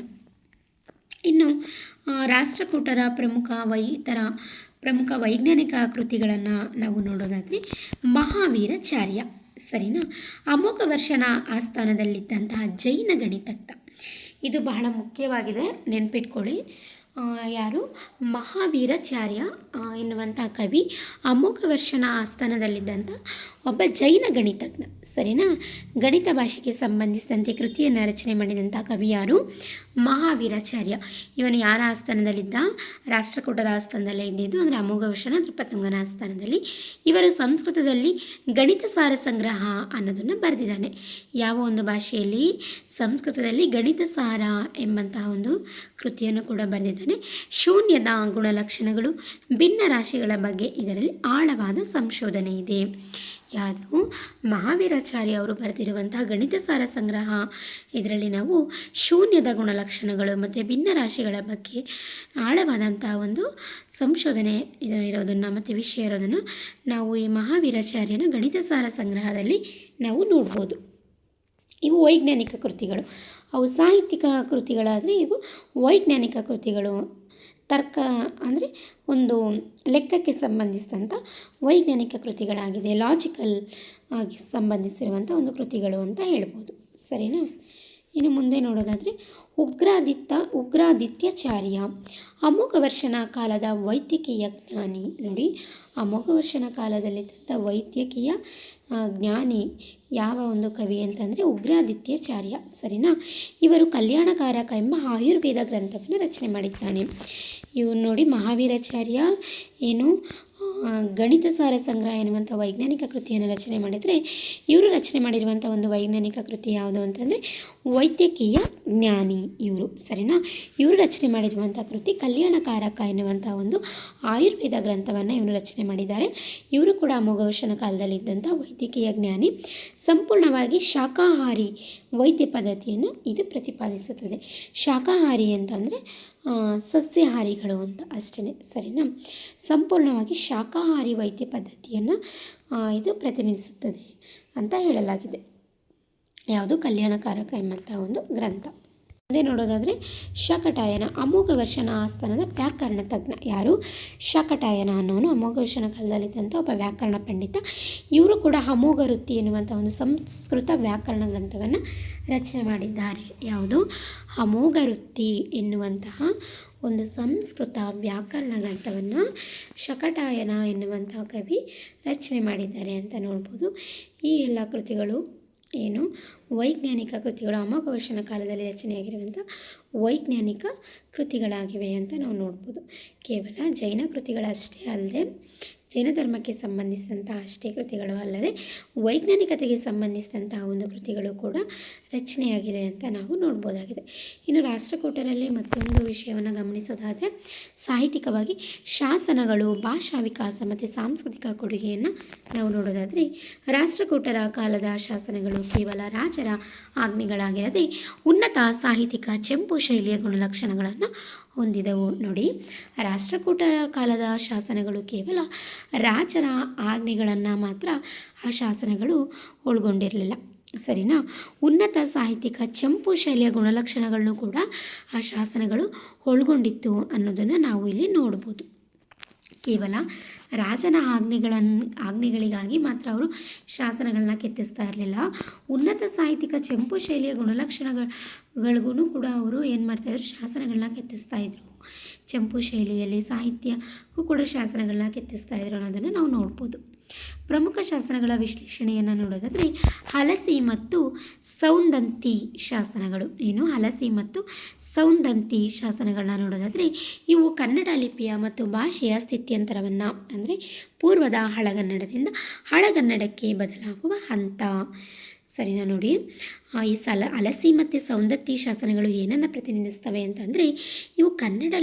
ಇನ್ನು ರಾಷ್ಟ್ರಕೂಟರ ಪ್ರಮುಖ ವೈಜ್ಞಾನಿಕ ಕೃತಿಗಳನ್ನು ನಾವು ನೋಡೋದಾದರೆ ಮಹಾವೀರಾಚಾರ್ಯ, ಸರಿನಾ? ಅಮೋಘ ವರ್ಷನ ಆಸ್ಥಾನದಲ್ಲಿದ್ದಂತಹ ಜೈನ ಗಣಿತಜ್ಞ, ಇದು ಬಹಳ ಮುಖ್ಯವಾಗಿದೆ, ನೆನ್ಪಿಟ್ಕೊಳ್ಳಿ. ಯಾರು? ಮಹಾವೀರಾಚಾರ್ಯ ಎನ್ನುವಂಥ ಕವಿ ಅಮೋಘ ವರ್ಷನ ಆಸ್ಥಾನದಲ್ಲಿದ್ದಂಥ ಒಬ್ಬ ಜೈನ ಗಣಿತಜ್ಞ, ಸರಿನಾ? ಗಣಿತ ಭಾಷೆಗೆ ಸಂಬಂಧಿಸಿದಂತೆ ಕೃತಿಯನ್ನು ರಚನೆ ಮಾಡಿದಂಥ ಕವಿ ಯಾರು? ಮಹಾವೀರಾಚಾರ್ಯ. ಇವನು ಯಾರ ಆಸ್ಥಾನದಲ್ಲಿದ್ದ? ರಾಷ್ಟ್ರಕೂಟರ ಆಸ್ಥಾನದಲ್ಲೇ ಇದ್ದಿದ್ದು, ಅಂದರೆ ಅಮೋಘ ವರ್ಷನ ನೃಪತುಂಗನ ಆಸ್ಥಾನದಲ್ಲಿ. ಇವರು ಸಂಸ್ಕೃತದಲ್ಲಿ ಗಣಿತ ಸಾರ ಸಂಗ್ರಹ ಅನ್ನೋದನ್ನು ಬರೆದಿದ್ದಾನೆ. ಯಾವ ಒಂದು ಭಾಷೆಯಲ್ಲಿ? ಸಂಸ್ಕೃತದಲ್ಲಿ ಗಣಿತ ಸಾರ ಎಂಬಂತಹ ಒಂದು ಕೃತಿಯನ್ನು ಕೂಡ ಬರೆದಿದ್ದಾನೆ. ಶೂನ್ಯದ ಗುಣಲಕ್ಷಣಗಳು, ಭಿನ್ನ ರಾಶಿಗಳ ಬಗ್ಗೆ ಇದರಲ್ಲಿ ಆಳವಾದ ಸಂಶೋಧನೆ ಇದೆ. ಯಾವುದು? ಮಹಾವೀರಾಚಾರ್ಯ ಅವರು ಬರೆದಿರುವಂತಹ ಗಣಿತ ಸಾರ ಸಂಗ್ರಹ. ಇದರಲ್ಲಿ ನಾವು ಶೂನ್ಯದ ಗುಣಲಕ್ಷಣಗಳು ಮತ್ತು ಭಿನ್ನ ರಾಶಿಗಳ ಬಗ್ಗೆ ಆಳವಾದಂತಹ ಒಂದು ಸಂಶೋಧನೆ ಇರೋದನ್ನು ಮತ್ತು ವಿಷಯ ಇರೋದನ್ನು ನಾವು ಈ ಮಹಾವೀರಾಚಾರ್ಯನ ಗಣಿತ ಸಾರ ಸಂಗ್ರಹದಲ್ಲಿ ನಾವು ನೋಡ್ಬೋದು. ಇವು ವೈಜ್ಞಾನಿಕ ಕೃತಿಗಳು. ಅವು ಸಾಹಿತ್ಯಿಕ ಕೃತಿಗಳಾದರೆ ಇವು ವೈಜ್ಞಾನಿಕ ಕೃತಿಗಳು. ತರ್ಕ ಅಂದರೆ ಒಂದು ಲೆಕ್ಕಕ್ಕೆ ಸಂಬಂಧಿಸಿದಂಥ ವೈಜ್ಞಾನಿಕ ಕೃತಿಗಳಾಗಿದೆ, ಲಾಜಿಕಲ್ ಆಗಿ ಸಂಬಂಧಿಸಿರುವಂಥ ಒಂದು ಕೃತಿಗಳು ಅಂತ ಹೇಳ್ಬೋದು. ಸರಿನಾ? ಇನ್ನು ಮುಂದೆ ನೋಡೋದಾದರೆ ಉಗ್ರಾದಿತ್ಯಾಚಾರ್ಯ ಅಮೋಘವರ್ಷನ ಕಾಲದ ವೈದ್ಯಕೀಯ ಜ್ಞಾನಿ. ನೋಡಿ, ಅಮೋಘವರ್ಷನ ಕಾಲದಲ್ಲಿದ್ದಂಥ ವೈದ್ಯಕೀಯ ಜ್ಞಾನಿ ಯಾವ ಒಂದು ಕವಿ ಅಂತಂದರೆ ಉಗ್ರಾದಿತ್ಯಾಚಾರ್ಯ. ಸರಿನಾ? ಇವರು ಕಲ್ಯಾಣಕಾರಕ ಎಂಬ ಆಯುರ್ವೇದ ಗ್ರಂಥವನ್ನು ರಚನೆ ಮಾಡಿದ್ದಾನೆ. ಇವರು ನೋಡಿ, ಮಹಾವೀರಾಚಾರ್ಯ ಏನು ಗಣಿತ ಸಾರ ಸಂಗ್ರಹ ಎನ್ನುವಂಥ ವೈಜ್ಞಾನಿಕ ಕೃತಿಯನ್ನು ರಚನೆ ಮಾಡಿದರೆ, ಇವರು ರಚನೆ ಮಾಡಿರುವಂಥ ಒಂದು ವೈಜ್ಞಾನಿಕ ಕೃತಿ ಯಾವುದು ಅಂತಂದರೆ ವೈದ್ಯಕೀಯ ಜ್ಞಾನಿ ಇವರು. ಸರಿನಾ? ಇವರು ರಚನೆ ಮಾಡಿರುವಂಥ ಕೃತಿ ಕಲ್ಯಾಣಕಾರಕ ಎನ್ನುವಂಥ ಒಂದು ಆಯುರ್ವೇದ ಗ್ರಂಥವನ್ನು ಇವರು ರಚನೆ ಮಾಡಿದ್ದಾರೆ. ಇವರು ಕೂಡ ಅಮೋಘವರ್ಷನ ಕಾಲದಲ್ಲಿದ್ದಂಥ ವೈದ್ಯಕೀಯ ಜ್ಞಾನಿ. ಸಂಪೂರ್ಣವಾಗಿ ಶಾಕಾಹಾರಿ ವೈದ್ಯ ಪದ್ಧತಿಯನ್ನು ಇದು ಪ್ರತಿಪಾದಿಸುತ್ತದೆ. ಶಾಕಾಹಾರಿ ಅಂತಂದರೆ ಸಸ್ಯಾಹಾರಿಗಳು ಅಂತ ಅಷ್ಟೇ. ಸರಿನಾ? ಸಂಪೂರ್ಣವಾಗಿ ಶಾಕಾಹಾರಿ ವೈದ್ಯ ಪದ್ಧತಿಯನ್ನು ಇದು ಪ್ರತಿನಿಧಿಸುತ್ತದೆ ಅಂತ ಹೇಳಲಾಗಿದೆ. ಯಾವುದು? ಕಲ್ಯಾಣಕಾರಕ ಎಂಬಂಥ ಒಂದು ಗ್ರಂಥ. ಅದೇ ನೋಡೋದಾದರೆ ಶಾಕಟಾಯನ ಅಮೋಘವರ್ಷನ ಆಸ್ಥಾನದ ವ್ಯಾಕರಣ ತಜ್ಞ. ಯಾರು? ಶಾಕಟಾಯನ ಅನ್ನೋನು ಅಮೋಘವರ್ಷನ ಕಾಲದಲ್ಲಿದ್ದಂಥ ಒಬ್ಬ ವ್ಯಾಕರಣ ಪಂಡಿತ. ಇವರು ಕೂಡ ಅಮೋಘ ವೃತ್ತಿ ಎನ್ನುವಂಥ ಒಂದು ಸಂಸ್ಕೃತ ವ್ಯಾಕರಣ ಗ್ರಂಥವನ್ನು ರಚನೆ ಮಾಡಿದ್ದಾರೆ. ಯಾವುದು? ಅಮೋಘ ವೃತ್ತಿ ಎನ್ನುವಂತಹ ಒಂದು ಸಂಸ್ಕೃತ ವ್ಯಾಕರಣ ಗ್ರಂಥವನ್ನು ಶಾಕಟಾಯನ ಎನ್ನುವಂತಹ ಕವಿ ರಚನೆ ಮಾಡಿದ್ದಾರೆ ಅಂತ ನೋಡ್ಬೋದು. ಈ ಎಲ್ಲ ಕೃತಿಗಳು ಏನು ವೈಜ್ಞಾನಿಕ ಕೃತಿಗಳು, ಅಮೋಘವರ್ಷನ ಕಾಲದಲ್ಲಿ ರಚನೆಯಾಗಿರುವಂಥ ವೈಜ್ಞಾನಿಕ ಕೃತಿಗಳಾಗಿವೆ ಅಂತ ನಾವು ನೋಡ್ಬೋದು. ಕೇವಲ ಜೈನ ಕೃತಿಗಳಷ್ಟೇ ಅಲ್ಲದೆ, ಜೈನ ಧರ್ಮಕ್ಕೆ ಸಂಬಂಧಿಸಿದಂಥ ಅಷ್ಟೇ ಕೃತಿಗಳು ಅಲ್ಲದೆ ವೈಜ್ಞಾನಿಕತೆಗೆ ಸಂಬಂಧಿಸಿದಂತಹ ಒಂದು ಕೃತಿಗಳು ಕೂಡ ರಚನೆಯಾಗಿದೆ ಅಂತ ನಾವು ನೋಡ್ಬೋದಾಗಿದೆ. ಇನ್ನು ರಾಷ್ಟ್ರಕೂಟರಲ್ಲಿ ಮತ್ತೊಂದು ವಿಷಯವನ್ನು ಗಮನಿಸೋದಾದರೆ, ಸಾಹಿತ್ಯಿಕವಾಗಿ ಶಾಸನಗಳು, ಭಾಷಾ ವಿಕಾಸ ಮತ್ತು ಸಾಂಸ್ಕೃತಿಕ ಕೊಡುಗೆಯನ್ನು ನಾವು ನೋಡೋದಾದರೆ, ರಾಷ್ಟ್ರಕೂಟರ ಕಾಲದ ಶಾಸನಗಳು ಕೇವಲ ರಾಜರ ಆಜ್ಞೆಗಳಾಗಿರದೆ ಉನ್ನತ ಸಾಹಿತ್ಯಿಕ ಚೆಂಪು ಶೈಲಿಯ ಗುಣಲಕ್ಷಣಗಳನ್ನು ಹೊಂದಿದವು. ನೋಡಿ, ರಾಷ್ಟ್ರಕೂಟರ ಕಾಲದ ಶಾಸನಗಳು ಕೇವಲ ರಾಜರ ಆಜ್ಞೆಗಳನ್ನು ಮಾತ್ರ ಆ ಶಾಸನಗಳು ಒಳಗೊಂಡಿರಲಿಲ್ಲ. ಸರಿನಾ? ಉನ್ನತ ಸಾಹಿತ್ಯಿಕ ಚೆಂಪು ಶೈಲಿಯ ಗುಣಲಕ್ಷಣಗಳನ್ನು ಕೂಡ ಆ ಶಾಸನಗಳು ಒಳಗೊಂಡಿತ್ತು ಅನ್ನೋದನ್ನು ನಾವು ಇಲ್ಲಿ ನೋಡ್ಬೋದು. ಕೇವಲ ರಾಜನ ಆಜ್ಞೆಗಳಿಗಾಗಿ ಮಾತ್ರ ಅವರು ಶಾಸನಗಳನ್ನ ಕೆತ್ತಿಸ್ತಾ ಇರಲಿಲ್ಲ. ಉನ್ನತ ಸಾಹಿತ್ಯಿಕ ಚೆಂಪು ಶೈಲಿಯ ಗುಣಲಕ್ಷಣಗಳಿಗೂ ಕೂಡ ಅವರು ಏನು ಮಾಡ್ತಾಯಿದ್ರು? ಶಾಸನಗಳನ್ನ ಕೆತ್ತಿಸ್ತಾ ಇದ್ರು. ಚೆಂಪು ಶೈಲಿಯಲ್ಲಿ ಸಾಹಿತ್ಯಕ್ಕೂ ಕೂಡ ಶಾಸನಗಳನ್ನ ಕೆತ್ತಿಸ್ತಾ ಇದ್ರು ಅನ್ನೋದನ್ನು ನಾವು ನೋಡ್ಬೋದು. ಪ್ರಮುಖ ಶಾಸನಗಳ ವಿಶ್ಲೇಷಣೆಯನ್ನು ನೋಡೋದಾದರೆ, ಹಲಸಿ ಮತ್ತು ಸೌಂದಂತಿ ಶಾಸನಗಳು. ಏನು? ಹಲಸಿ ಮತ್ತು ಸೌಂದಂತಿ ಶಾಸನಗಳನ್ನ ನೋಡೋದಾದರೆ, ಇವು ಕನ್ನಡ ಲಿಪಿಯ ಮತ್ತು ಭಾಷೆಯ ಸ್ಥಿತ್ಯಂತರವನ್ನು, ಅಂದರೆ ಪೂರ್ವದ ಹಳಗನ್ನಡದಿಂದ ಹಳಗನ್ನಡಕ್ಕೆ ಬದಲಾಗುವ ಹಂತ. ಸರಿನಾ? ನೋಡಿ, ಈ ಹಲಸಿ ಮತ್ತು ಸೌಂದತ್ತಿ ಶಾಸನಗಳು ಏನನ್ನು ಪ್ರತಿನಿಧಿಸ್ತವೆ ಅಂತಂದರೆ, ಇವು ಕನ್ನಡ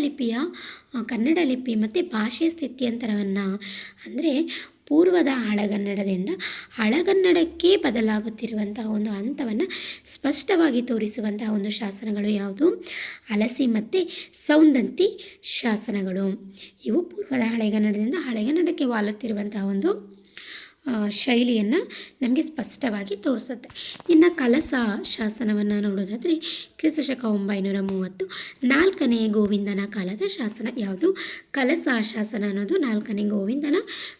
ಲಿಪಿ ಮತ್ತು ಭಾಷೆಯ ಸ್ಥಿತ್ಯಂತರವನ್ನು, ಅಂದರೆ ಪೂರ್ವದ ಹಳಗನ್ನಡದಿಂದ ಹಳಗನ್ನಡಕ್ಕೆ ಬದಲಾಗುತ್ತಿರುವಂತಹ ಒಂದು ಹಂತವನ್ನು ಸ್ಪಷ್ಟವಾಗಿ ತೋರಿಸುವಂತಹ ಒಂದು ಶಾಸನಗಳು ಯಾವುದು? ಹಲಸಿ ಮತ್ತು ಸೌಂದಂತಿ ಶಾಸನಗಳು. ಇವು ಪೂರ್ವದ ಹಳೆಗನ್ನಡದಿಂದ ಹಳೆಗನ್ನಡಕ್ಕೆ ವಾಲುತ್ತಿರುವಂತಹ ಒಂದು ಶೈಲಿಯನ್ನು ನಮಗೆ ಸ್ಪಷ್ಟವಾಗಿ ತೋರಿಸುತ್ತೆ. ಇನ್ನು ಕಲಸ ಶಾಸನವನ್ನು ನೋಡೋದಾದರೆ, ಕ್ರಿಸ್ತಶಕ 930 4ನೇ ಗೋವಿಂದನ ಕಾಲದ ಶಾಸನ. ಯಾವುದು? ಕಲಸ ಶಾಸನ ಅನ್ನೋದು 4ನೇ ಗೋವಿಂದನ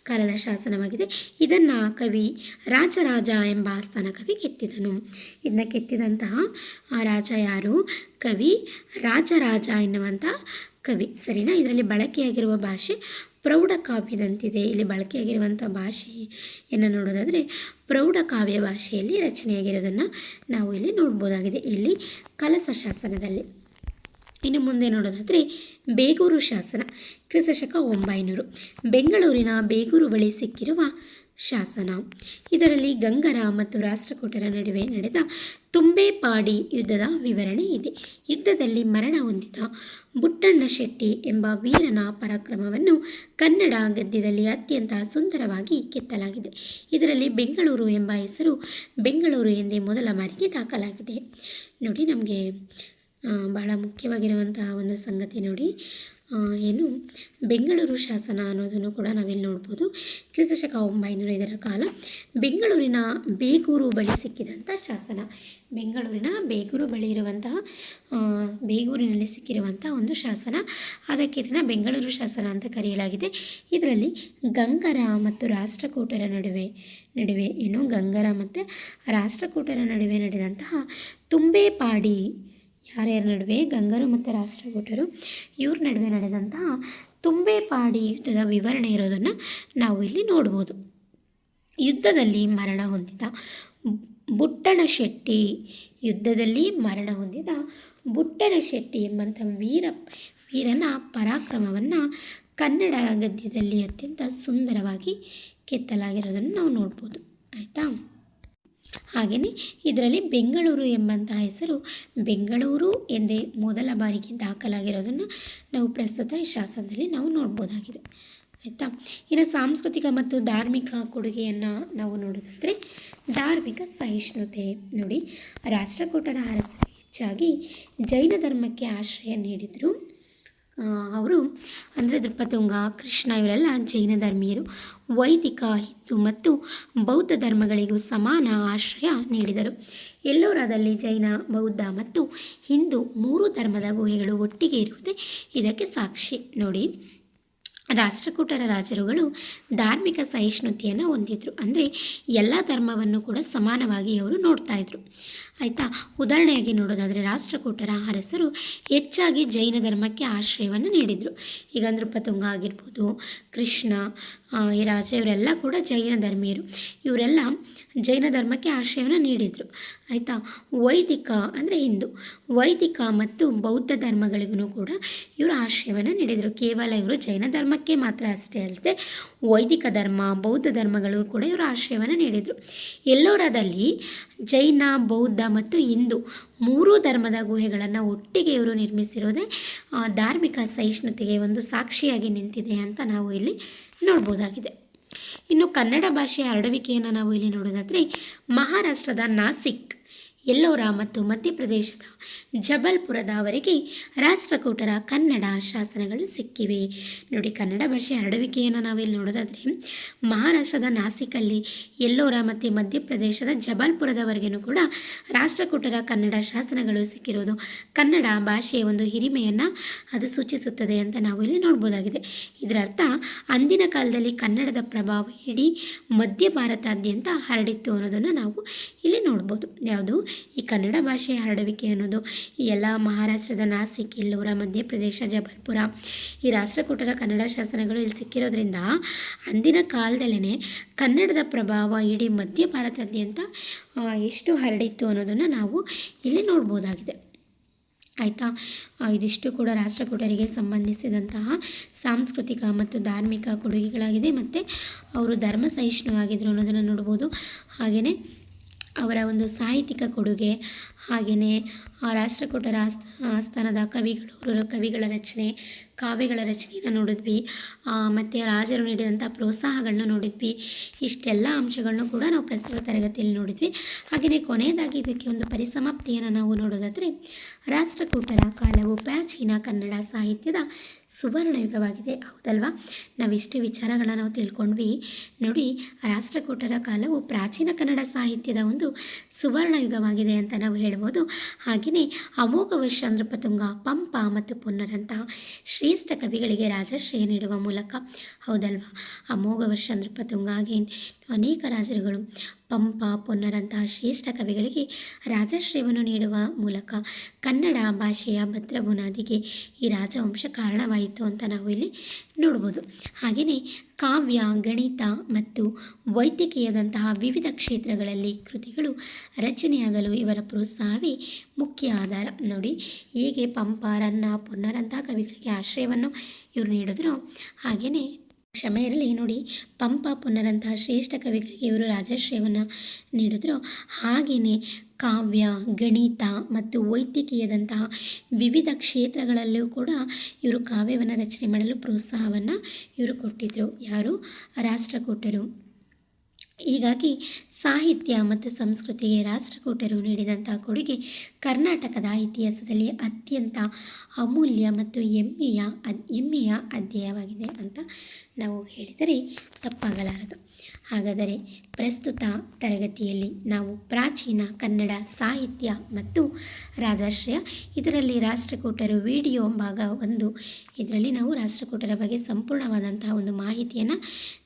ಕಾಲದ ಶಾಸನವಾಗಿದೆ. ಇದನ್ನು ಕವಿ ರಾಜರಾಜ ಎಂಬ ಆಸ್ಥಾನ ಕವಿ ಕೆತ್ತಿದನು. ಇದನ್ನು ಕೆತ್ತಿದಂತಹ ರಾಜ ಯಾರು? ಕವಿ ರಾಜರಾಜ ಎನ್ನುವಂಥ ಕವಿ. ಸರಿನಾ? ಇದರಲ್ಲಿ ಬಳಕೆಯಾಗಿರುವ ಭಾಷೆ ಪ್ರೌಢಕಾವ್ಯದಂತಿದೆ. ಇಲ್ಲಿ ಬಳಕೆಯಾಗಿರುವಂಥ ಭಾಷೆಯನ್ನು ನೋಡೋದಾದರೆ ಪ್ರೌಢಕಾವ್ಯ ಭಾಷೆಯಲ್ಲಿ ರಚನೆಯಾಗಿರೋದನ್ನು ನಾವು ಇಲ್ಲಿ ನೋಡ್ಬೋದಾಗಿದೆ, ಇಲ್ಲಿ ಕಲಸ ಶಾಸನದಲ್ಲಿ. ಇನ್ನು ಮುಂದೆ ನೋಡೋದಾದರೆ ಬೇಗೂರು ಶಾಸನ, ಕ್ರಿಸ್ತಶಕ 900 ಬೆಂಗಳೂರಿನ ಬೇಗೂರು ಬಳಿ ಸಿಕ್ಕಿರುವ ಶಾಸನ. ಇದರಲ್ಲಿ ಗಂಗರ ಮತ್ತು ರಾಷ್ಟ್ರಕೂಟರ ನಡುವೆ ನಡೆದ ತುಂಬೆಪಾಡಿ ಯುದ್ಧದ ವಿವರಣೆ ಇದೆ. ಯುದ್ಧದಲ್ಲಿ ಮರಣ ಹೊಂದಿದ ಬುಟ್ಟಣ್ಣ ಶೆಟ್ಟಿ ಎಂಬ ವೀರನ ಪರಾಕ್ರಮವನ್ನು ಕನ್ನಡ ಗದ್ಯದಲ್ಲಿ ಅತ್ಯಂತ ಸುಂದರವಾಗಿ ಕೆತ್ತಲಾಗಿದೆ. ಇದರಲ್ಲಿ ಬೆಂಗಳೂರು ಎಂಬ ಹೆಸರು ಬೆಂಗಳೂರು ಎಂದೇ ಮೊದಲ ಬಾರಿಗೆ ದಾಖಲಾಗಿದೆ. ನೋಡಿ, ನಮಗೆ ಬಹಳ ಮುಖ್ಯವಾಗಿರುವಂತಹ ಒಂದು ಸಂಗತಿ ನೋಡಿ, ಏನು ಬೆಂಗಳೂರು ಶಾಸನ ಅನ್ನೋದನ್ನು ಕೂಡ ನಾವಿಲ್ಲಿ ನೋಡ್ಬೋದು. ಕ್ರಿಸ್ತಶಕ 905 ಕಾಲ ಬೆಂಗಳೂರಿನ ಬೇಗೂರು ಬಳಿ ಸಿಕ್ಕಿದಂಥ ಶಾಸನ. ಬೆಂಗಳೂರಿನ ಬೇಗೂರು ಬಳಿ ಇರುವಂತಹ ಬೇಗೂರಿನಲ್ಲಿ ಸಿಕ್ಕಿರುವಂಥ ಒಂದು ಶಾಸನ. ಅದಕ್ಕೆ ಇದನ್ನು ಬೆಂಗಳೂರು ಶಾಸನ ಅಂತ ಕರೆಯಲಾಗಿದೆ. ಇದರಲ್ಲಿ ಗಂಗರ ಮತ್ತು ರಾಷ್ಟ್ರಕೂಟರ ನಡುವೆ ಏನು ಗಂಗರ ಮತ್ತು ರಾಷ್ಟ್ರಕೂಟರ ನಡುವೆ ನಡೆದಂತಹ ತುಂಬೆಪಾಡಿ, ಯಾರ್ಯಾರ ನಡುವೆ ಗಂಗರು ಮತ್ತು ರಾಷ್ಟ್ರಕೂಟರು ಇವ್ರ ನಡುವೆ ನಡೆದಂತಹ ತುಂಬೆಪಾಡಿ ಯುದ್ಧದ ವಿವರಣೆ ಇರೋದನ್ನು ನಾವು ಇಲ್ಲಿ ನೋಡ್ಬೋದು. ಯುದ್ಧದಲ್ಲಿ ಮರಣ ಹೊಂದಿದ ಬುಟ್ಟಣಶೆಟ್ಟಿ, ಯುದ್ಧದಲ್ಲಿ ಮರಣ ಹೊಂದಿದ ಬುಟ್ಟಣಶೆಟ್ಟಿ ಎಂಬಂಥ ವೀರನ ಪರಾಕ್ರಮವನ್ನು ಕನ್ನಡ ಗದ್ಯದಲ್ಲಿ ಅತ್ಯಂತ ಸುಂದರವಾಗಿ ಕೆತ್ತಲಾಗಿರೋದನ್ನು ನಾವು ನೋಡ್ಬೋದು. ಆಯಿತಾ? ಹಾಗೆಯೇ ಇದರಲ್ಲಿ ಬೆಂಗಳೂರು ಎಂಬಂತಹ ಹೆಸರು ಬೆಂಗಳೂರು ಎಂದೇ ಮೊದಲ ಬಾರಿಗೆ ದಾಖಲಾಗಿರೋದನ್ನು ನಾವು ಪ್ರಸ್ತುತ ಈ ಶಾಸನದಲ್ಲಿ ನಾವು ನೋಡ್ಬೋದಾಗಿದೆ. ಆಯಿತಾ? ಇನ್ನು ಸಾಂಸ್ಕೃತಿಕ ಮತ್ತು ಧಾರ್ಮಿಕ ಕೊಡುಗೆಯನ್ನು ನಾವು ನೋಡೋದಾದರೆ ಧಾರ್ಮಿಕ ಸಹಿಷ್ಣುತೆ ನೋಡಿ, ರಾಷ್ಟ್ರಕೂಟರ ಅರಸರು ಹೆಚ್ಚಾಗಿ ಜೈನ ಧರ್ಮಕ್ಕೆ ಆಶ್ರಯ ನೀಡಿದರು. ಅವರು ಅಂದರೆ ದೃಪತುಂಗ, ಕೃಷ್ಣ ಇವರೆಲ್ಲ ಜೈನ ಧರ್ಮೀಯರು. ವೈದಿಕ, ಹಿಂದೂ ಮತ್ತು ಬೌದ್ಧ ಧರ್ಮಗಳಿಗೂ ಸಮಾನ ಆಶ್ರಯ ನೀಡಿದರು. ಎಲ್ಲೋರಾದಲ್ಲಿ ಜೈನ, ಬೌದ್ಧ ಮತ್ತು ಹಿಂದೂ 3 ಧರ್ಮದ ಗುಹೆಗಳು ಒಟ್ಟಿಗೆ ಇರುವುದೇ ಇದಕ್ಕೆ ಸಾಕ್ಷಿ. ನೋಡಿ, ರಾಷ್ಟ್ರಕೂಟರ ರಾಜರುಗಳು ಧಾರ್ಮಿಕ ಸಹಿಷ್ಣುತೆಯನ್ನು ಹೊಂದಿದ್ರು. ಅಂದರೆ ಎಲ್ಲ ಧರ್ಮವನ್ನು ಕೂಡ ಸಮಾನವಾಗಿ ಅವರು ನೋಡ್ತಾ ಇದ್ರು. ಆಯಿತಾ? ಉದಾಹರಣೆಯಾಗಿ ನೋಡೋದಾದರೆ ರಾಷ್ಟ್ರಕೂಟರ ಅರಸರು ಹೆಚ್ಚಾಗಿ ಜೈನ ಧರ್ಮಕ್ಕೆ ಆಶ್ರಯವನ್ನು ನೀಡಿದರು. ಈಗ ನೃಪತುಂಗ ಆಗಿರ್ಬೋದು, ಕೃಷ್ಣ ಈ ರಾಜ ಇವರೆಲ್ಲ ಕೂಡ ಜೈನ ಧರ್ಮೀಯರು. ಇವರೆಲ್ಲ ಜೈನ ಧರ್ಮಕ್ಕೆ ಆಶ್ರಯವನ್ನು ನೀಡಿದರು. ಆಯಿತಾ? ವೈದಿಕ ಅಂದರೆ ಹಿಂದೂ, ವೈದಿಕ ಮತ್ತು ಬೌದ್ಧ ಧರ್ಮಗಳಿಗೂ ಕೂಡ ಇವರು ಆಶ್ರಯವನ್ನು ನೀಡಿದರು. ಕೇವಲ ಇವರು ಜೈನ ಧರ್ಮಕ್ಕೆ ಮಾತ್ರ ಅಷ್ಟೇ ಅಲ್ಲದೆ ವೈದಿಕ ಧರ್ಮ, ಬೌದ್ಧ ಧರ್ಮಗಳಿಗೂ ಕೂಡ ಇವರು ಆಶ್ರಯವನ್ನು ನೀಡಿದರು. ಎಲ್ಲೋರಾದಲ್ಲಿ ಜೈನ, ಬೌದ್ಧ ಮತ್ತು ಹಿಂದೂ 3 ಧರ್ಮದ ಗುಹೆಗಳನ್ನು ಒಟ್ಟಿಗೆ ಇವರು ನಿರ್ಮಿಸಿರೋದೇ ಧಾರ್ಮಿಕ ಸಹಿಷ್ಣುತೆಗೆ ಒಂದು ಸಾಕ್ಷಿಯಾಗಿ ನಿಂತಿದೆ ಅಂತ ನಾವು ಇಲ್ಲಿ ನೋಡ್ಬೋದಾಗಿದೆ. ಇನ್ನು ಕನ್ನಡ ಭಾಷೆಯ ಹರಡುವಿಕೆಯನ್ನು ನಾವು ಇಲ್ಲಿ ನೋಡೋದಾದರೆ ಮಹಾರಾಷ್ಟ್ರದ ನಾಸಿಕ್, ಎಲ್ಲೋರ ಮತ್ತು ಮಧ್ಯಪ್ರದೇಶದ ಜಬಲ್ಪುರದವರೆಗೆ ರಾಷ್ಟ್ರಕೂಟರ ಕನ್ನಡ ಶಾಸನಗಳು ಸಿಕ್ಕಿವೆ. ನೋಡಿ, ಕನ್ನಡ ಭಾಷೆಯ ಹರಡುವಿಕೆಯನ್ನು ನಾವಿಲ್ಲಿ ನೋಡೋದಾದರೆ ಮಹಾರಾಷ್ಟ್ರದ ನಾಸಿಕಲ್ಲಿ, ಎಲ್ಲೋರ ಮತ್ತು ಮಧ್ಯಪ್ರದೇಶದ ಜಬಲ್ಪುರದವರೆಗೂ ಕೂಡ ರಾಷ್ಟ್ರಕೂಟರ ಕನ್ನಡ ಶಾಸನಗಳು ಸಿಕ್ಕಿರೋದು ಕನ್ನಡ ಭಾಷೆಯ ಒಂದು ಹಿರಿಮೆಯನ್ನು ಅದು ಸೂಚಿಸುತ್ತದೆ ಅಂತ ನಾವು ಇಲ್ಲಿ ನೋಡ್ಬೋದಾಗಿದೆ. ಇದರ ಅರ್ಥ ಅಂದಿನ ಕಾಲದಲ್ಲಿ ಕನ್ನಡದ ಪ್ರಭಾವ ಇಡೀ ಮಧ್ಯ ಭಾರತಾದ್ಯಂತ ಹರಡಿತ್ತು ಅನ್ನೋದನ್ನು ನಾವು ಇಲ್ಲಿ ನೋಡ್ಬೋದು. ಯಾವುದು ಈ ಕನ್ನಡ ಭಾಷೆಯ ಹರಡುವಿಕೆ ಅನ್ನೋದು ಈ ಎಲ್ಲ ಮಹಾರಾಷ್ಟ್ರದ ನಾಸಿಕ್, ಎಲ್ಲೋರ, ಮಧ್ಯಪ್ರದೇಶ, ಜಬಲ್ಪುರ ಈ ರಾಷ್ಟ್ರಕೂಟರ ಕನ್ನಡ ಶಾಸನಗಳು ಇಲ್ಲಿ ಸಿಕ್ಕಿರೋದ್ರಿಂದ ಅಂದಿನ ಕಾಲದಲ್ಲೇ ಕನ್ನಡದ ಪ್ರಭಾವ ಇಡೀ ಮಧ್ಯ ಭಾರತಾದ್ಯಂತ ಎಷ್ಟು ಹರಡಿತ್ತು ಅನ್ನೋದನ್ನು ನಾವು ಇಲ್ಲಿ ನೋಡ್ಬೋದಾಗಿದೆ. ಆಯಿತಾ? ಇದಿಷ್ಟು ಕೂಡ ರಾಷ್ಟ್ರಕೂಟರಿಗೆ ಸಂಬಂಧಿಸಿದಂತಹ ಸಾಂಸ್ಕೃತಿಕ ಮತ್ತು ಧಾರ್ಮಿಕ ಕೊಡುಗೆಗಳಾಗಿದೆ. ಮತ್ತು ಅವರು ಧರ್ಮ ಸಹಿಷ್ಣುವಾಗಿದ್ದರು ಅನ್ನೋದನ್ನು ನೋಡ್ಬೋದು. ಹಾಗೆಯೇ ಅವರ ಒಂದು ಸಾಹಿತ್ಯಿಕ ಕೊಡುಗೆ, ಹಾಗೆಯೇ ರಾಷ್ಟ್ರಕೂಟರ ಆಸ್ಥಾನದ ಕವಿಗಳ ರಚನೆ, ಕಾವ್ಯಗಳ ರಚನೆಯನ್ನು ನೋಡಿದ್ವಿ. ಮತ್ತು ರಾಜರು ನೀಡಿದಂಥ ಪ್ರೋತ್ಸಾಹಗಳನ್ನ ನೋಡಿದ್ವಿ. ಇಷ್ಟೆಲ್ಲ ಅಂಶಗಳನ್ನು ಕೂಡ ನಾವು ಪ್ರಸ್ತುತ ತರಗತಿಯಲ್ಲಿ ನೋಡಿದ್ವಿ. ಹಾಗೆಯೇ ಕೊನೆಯದಾಗಿ ಇದಕ್ಕೆ ಒಂದು ಪರಿಸಮಾಪ್ತಿಯನ್ನು ನಾವು ನೋಡೋದಾದರೆ ರಾಷ್ಟ್ರಕೂಟರ ಕಾಲವು ಪ್ರಾಚೀನ ಕನ್ನಡ ಸಾಹಿತ್ಯದ ಸುವರ್ಣಯುಗವಾಗಿದೆ. ಹೌದಲ್ವಾ? ನಾವಿಷ್ಟು ವಿಚಾರಗಳನ್ನು ನಾವು ತಿಳ್ಕೊಂಡ್ವಿ. ನೋಡಿ, ರಾಷ್ಟ್ರಕೂಟರ ಕಾಲವು ಪ್ರಾಚೀನ ಕನ್ನಡ ಸಾಹಿತ್ಯದ ಒಂದು ಸುವರ್ಣಯುಗವಾಗಿದೆ ಅಂತ ನಾವು ಹೇಳ್ಬೋದು. ಹಾಗೆಯೇ ಅಮೋಘ ವರ್ಷ ನೃಪತುಂಗ, ಪಂಪ ಮತ್ತು ಪೊನ್ನರಂತಹ ಶ್ರೇಷ್ಠ ಕವಿಗಳಿಗೆ ರಾಜಶ್ರಯ ನೀಡುವ ಮೂಲಕ, ಹೌದಲ್ವಾ, ಅಮೋಘ ವರ್ಷ ನೃಪತುಂಗ ಹಾಗೆ ಅನೇಕ ರಾಜರುಗಳು ಪಂಪ, ಪೊನ್ನರಂತಹ ಶ್ರೇಷ್ಠ ಕವಿಗಳಿಗೆ ರಾಜಶ್ರಯವನ್ನು ನೀಡುವ ಮೂಲಕ ಕನ್ನಡ ಭಾಷೆಯ ಭದ್ರ ಬುನಾದಿಗೆ ಈ ರಾಜವಂಶ ಕಾರಣವಾಯಿತು ಅಂತ ನಾವು ಇಲ್ಲಿ ನೋಡ್ಬೋದು. ಹಾಗೆಯೇ ಕಾವ್ಯ, ಗಣಿತ ಮತ್ತು ವೈದ್ಯಕೀಯದಂತಹ ವಿವಿಧ ಕ್ಷೇತ್ರಗಳಲ್ಲಿ ಕೃತಿಗಳು ರಚನೆಯಾಗಲು ಇವರ ಪ್ರೋತ್ಸಾಹವೇ ಮುಖ್ಯ ಆಧಾರ. ನೋಡಿ, ಹೇಗೆ ಪಂಪ, ರನ್ನ, ಪೊನ್ನರಂತಹ ಕವಿಗಳಿಗೆ ಆಶ್ರಯವನ್ನು ಇವರು ನೀಡಿದ್ರು, ಹಾಗೆಯೇ ಕ್ಷಮೆ ಇರಲಿ, ನೋಡಿ, ಪಂಪ, ಪೊನ್ನರಂತಹ ಶ್ರೇಷ್ಠ ಕವಿಗಳಿಗೆ ಇವರು ರಾಜಶ್ರಯವನ್ನು ನೀಡಿದ್ರು. ಹಾಗೆಯೇ ಕಾವ್ಯ, ಗಣಿತ ಮತ್ತು ವೈದ್ಯಕೀಯದಂತಹ ವಿವಿಧ ಕ್ಷೇತ್ರಗಳಲ್ಲೂ ಕೂಡ ಇವರು ಕಾವ್ಯವನ್ನು ರಚನೆ ಮಾಡಲು ಪ್ರೋತ್ಸಾಹವನ್ನು ಇವರು ಕೊಟ್ಟಿದ್ದರು. ಯಾರು? ರಾಷ್ಟ್ರಕೂಟರು. ಹೀಗಾಗಿ ಸಾಹಿತ್ಯ ಮತ್ತು ಸಂಸ್ಕೃತಿಗೆ ರಾಷ್ಟ್ರಕೂಟರು ನೀಡಿದಂತಹ ಕೊಡುಗೆ ಕರ್ನಾಟಕದ ಇತಿಹಾಸದಲ್ಲಿ ಅತ್ಯಂತ ಅಮೂಲ್ಯ ಮತ್ತು ಹೆಮ್ಮೆಯ ಅಧ್ಯಾಯವಾಗಿದೆ ಅಂತ ನಾವು ಹೇಳಿದರೆ ತಪ್ಪಾಗಲಾರದು. ಹಾಗಾದರೆ ಪ್ರಸ್ತುತ ತರಗತಿಯಲ್ಲಿ ನಾವು ಪ್ರಾಚೀನ ಕನ್ನಡ ಸಾಹಿತ್ಯ ಮತ್ತು ರಾಜಾಶ್ರಯ, ಇದರಲ್ಲಿ ರಾಷ್ಟ್ರಕೂಟರು ವಿಡಿಯೋ ಭಾಗ 1, ಇದರಲ್ಲಿ ನಾವು ರಾಷ್ಟ್ರಕೂಟರ ಬಗ್ಗೆ ಸಂಪೂರ್ಣವಾದಂತಹ ಒಂದು ಮಾಹಿತಿಯನ್ನು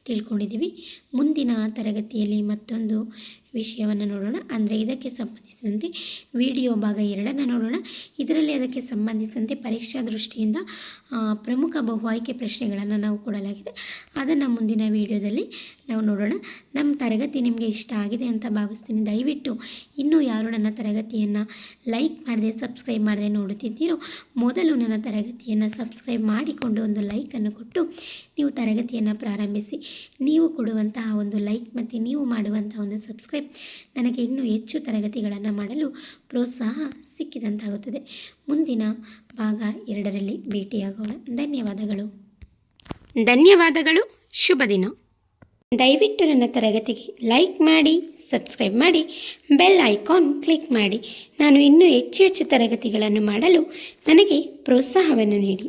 ತಿಳ್ಕೊಂಡಿದ್ದೀವಿ. ಮುಂದಿನ ತರಗತಿಯಲ್ಲಿ ಮತ್ತೊಂದು ವಿಷಯವನ್ನು ನೋಡೋಣ. ಅಂದರೆ ಇದಕ್ಕೆ ಸಂಬಂಧಿಸಿದಂತೆ ವಿಡಿಯೋ ಭಾಗ 2 ನೋಡೋಣ. ಇದರಲ್ಲಿ ಅದಕ್ಕೆ ಸಂಬಂಧಿಸಿದಂತೆ ಪರೀಕ್ಷಾ ದೃಷ್ಟಿಯಿಂದ ಪ್ರಮುಖ ಬಹು ಆಯ್ಕೆ ಪ್ರಶ್ನೆಗಳನ್ನು ನಾವು ಕೊಡಲಾಗಿದೆ. ಅದನ್ನು ಮುಂದಿನ ವಿಡಿಯೋದಲ್ಲಿ ನಾವು ನೋಡೋಣ. ನಮ್ಮ ತರಗತಿ ನಿಮಗೆ ಇಷ್ಟ ಆಗಿದೆ ಅಂತ ಭಾವಿಸ್ತೀನಿ. ದಯವಿಟ್ಟು ಇನ್ನೂ ಯಾರು ನನ್ನ ತರಗತಿಯನ್ನು ಲೈಕ್ ಮಾಡದೆ ಸಬ್ಸ್ಕ್ರೈಬ್ ಮಾಡದೆ ನೋಡುತ್ತಿದ್ದೀರೋ, ಮೊದಲು ನನ್ನ ತರಗತಿಯನ್ನು ಸಬ್ಸ್ಕ್ರೈಬ್ ಮಾಡಿಕೊಂಡು ಒಂದು ಲೈಕನ್ನು ಕೊಟ್ಟು ನೀವು ತರಗತಿಯನ್ನು ಪ್ರಾರಂಭಿಸಿ. ನೀವು ಕೊಡುವಂತಹ ಒಂದು ಲೈಕ್ ಮತ್ತು ನೀವು ಮಾಡುವಂತಹ ಒಂದು ಸಬ್ಸ್ಕ್ರೈಬ್ ನನಗೆ ಇನ್ನೂ ಹೆಚ್ಚು ತರಗತಿಗಳನ್ನು ಮಾಡಲು ಪ್ರೋತ್ಸಾಹ ಸಿಕ್ಕಿದಂತಾಗುತ್ತದೆ. ಮುಂದಿನ ಭಾಗ 2ರಲ್ಲಿ ಭೇಟಿಯಾಗೋಣ. ಧನ್ಯವಾದಗಳು. ಶುಭ ದಿನ. ದಯವಿಟ್ಟು ನನ್ನ ತರಗತಿಗೆ ಲೈಕ್ ಮಾಡಿ, ಸಬ್ಸ್ಕ್ರೈಬ್ ಮಾಡಿ, ಬೆಲ್ ಐಕಾನ್ ಕ್ಲಿಕ್ ಮಾಡಿ. ನಾನು ಇನ್ನೂ ಹೆಚ್ಚು ತರಗತಿಗಳನ್ನು ಮಾಡಲು ನನಗೆ ಪ್ರೋತ್ಸಾಹವನ್ನು ನೀಡಿ.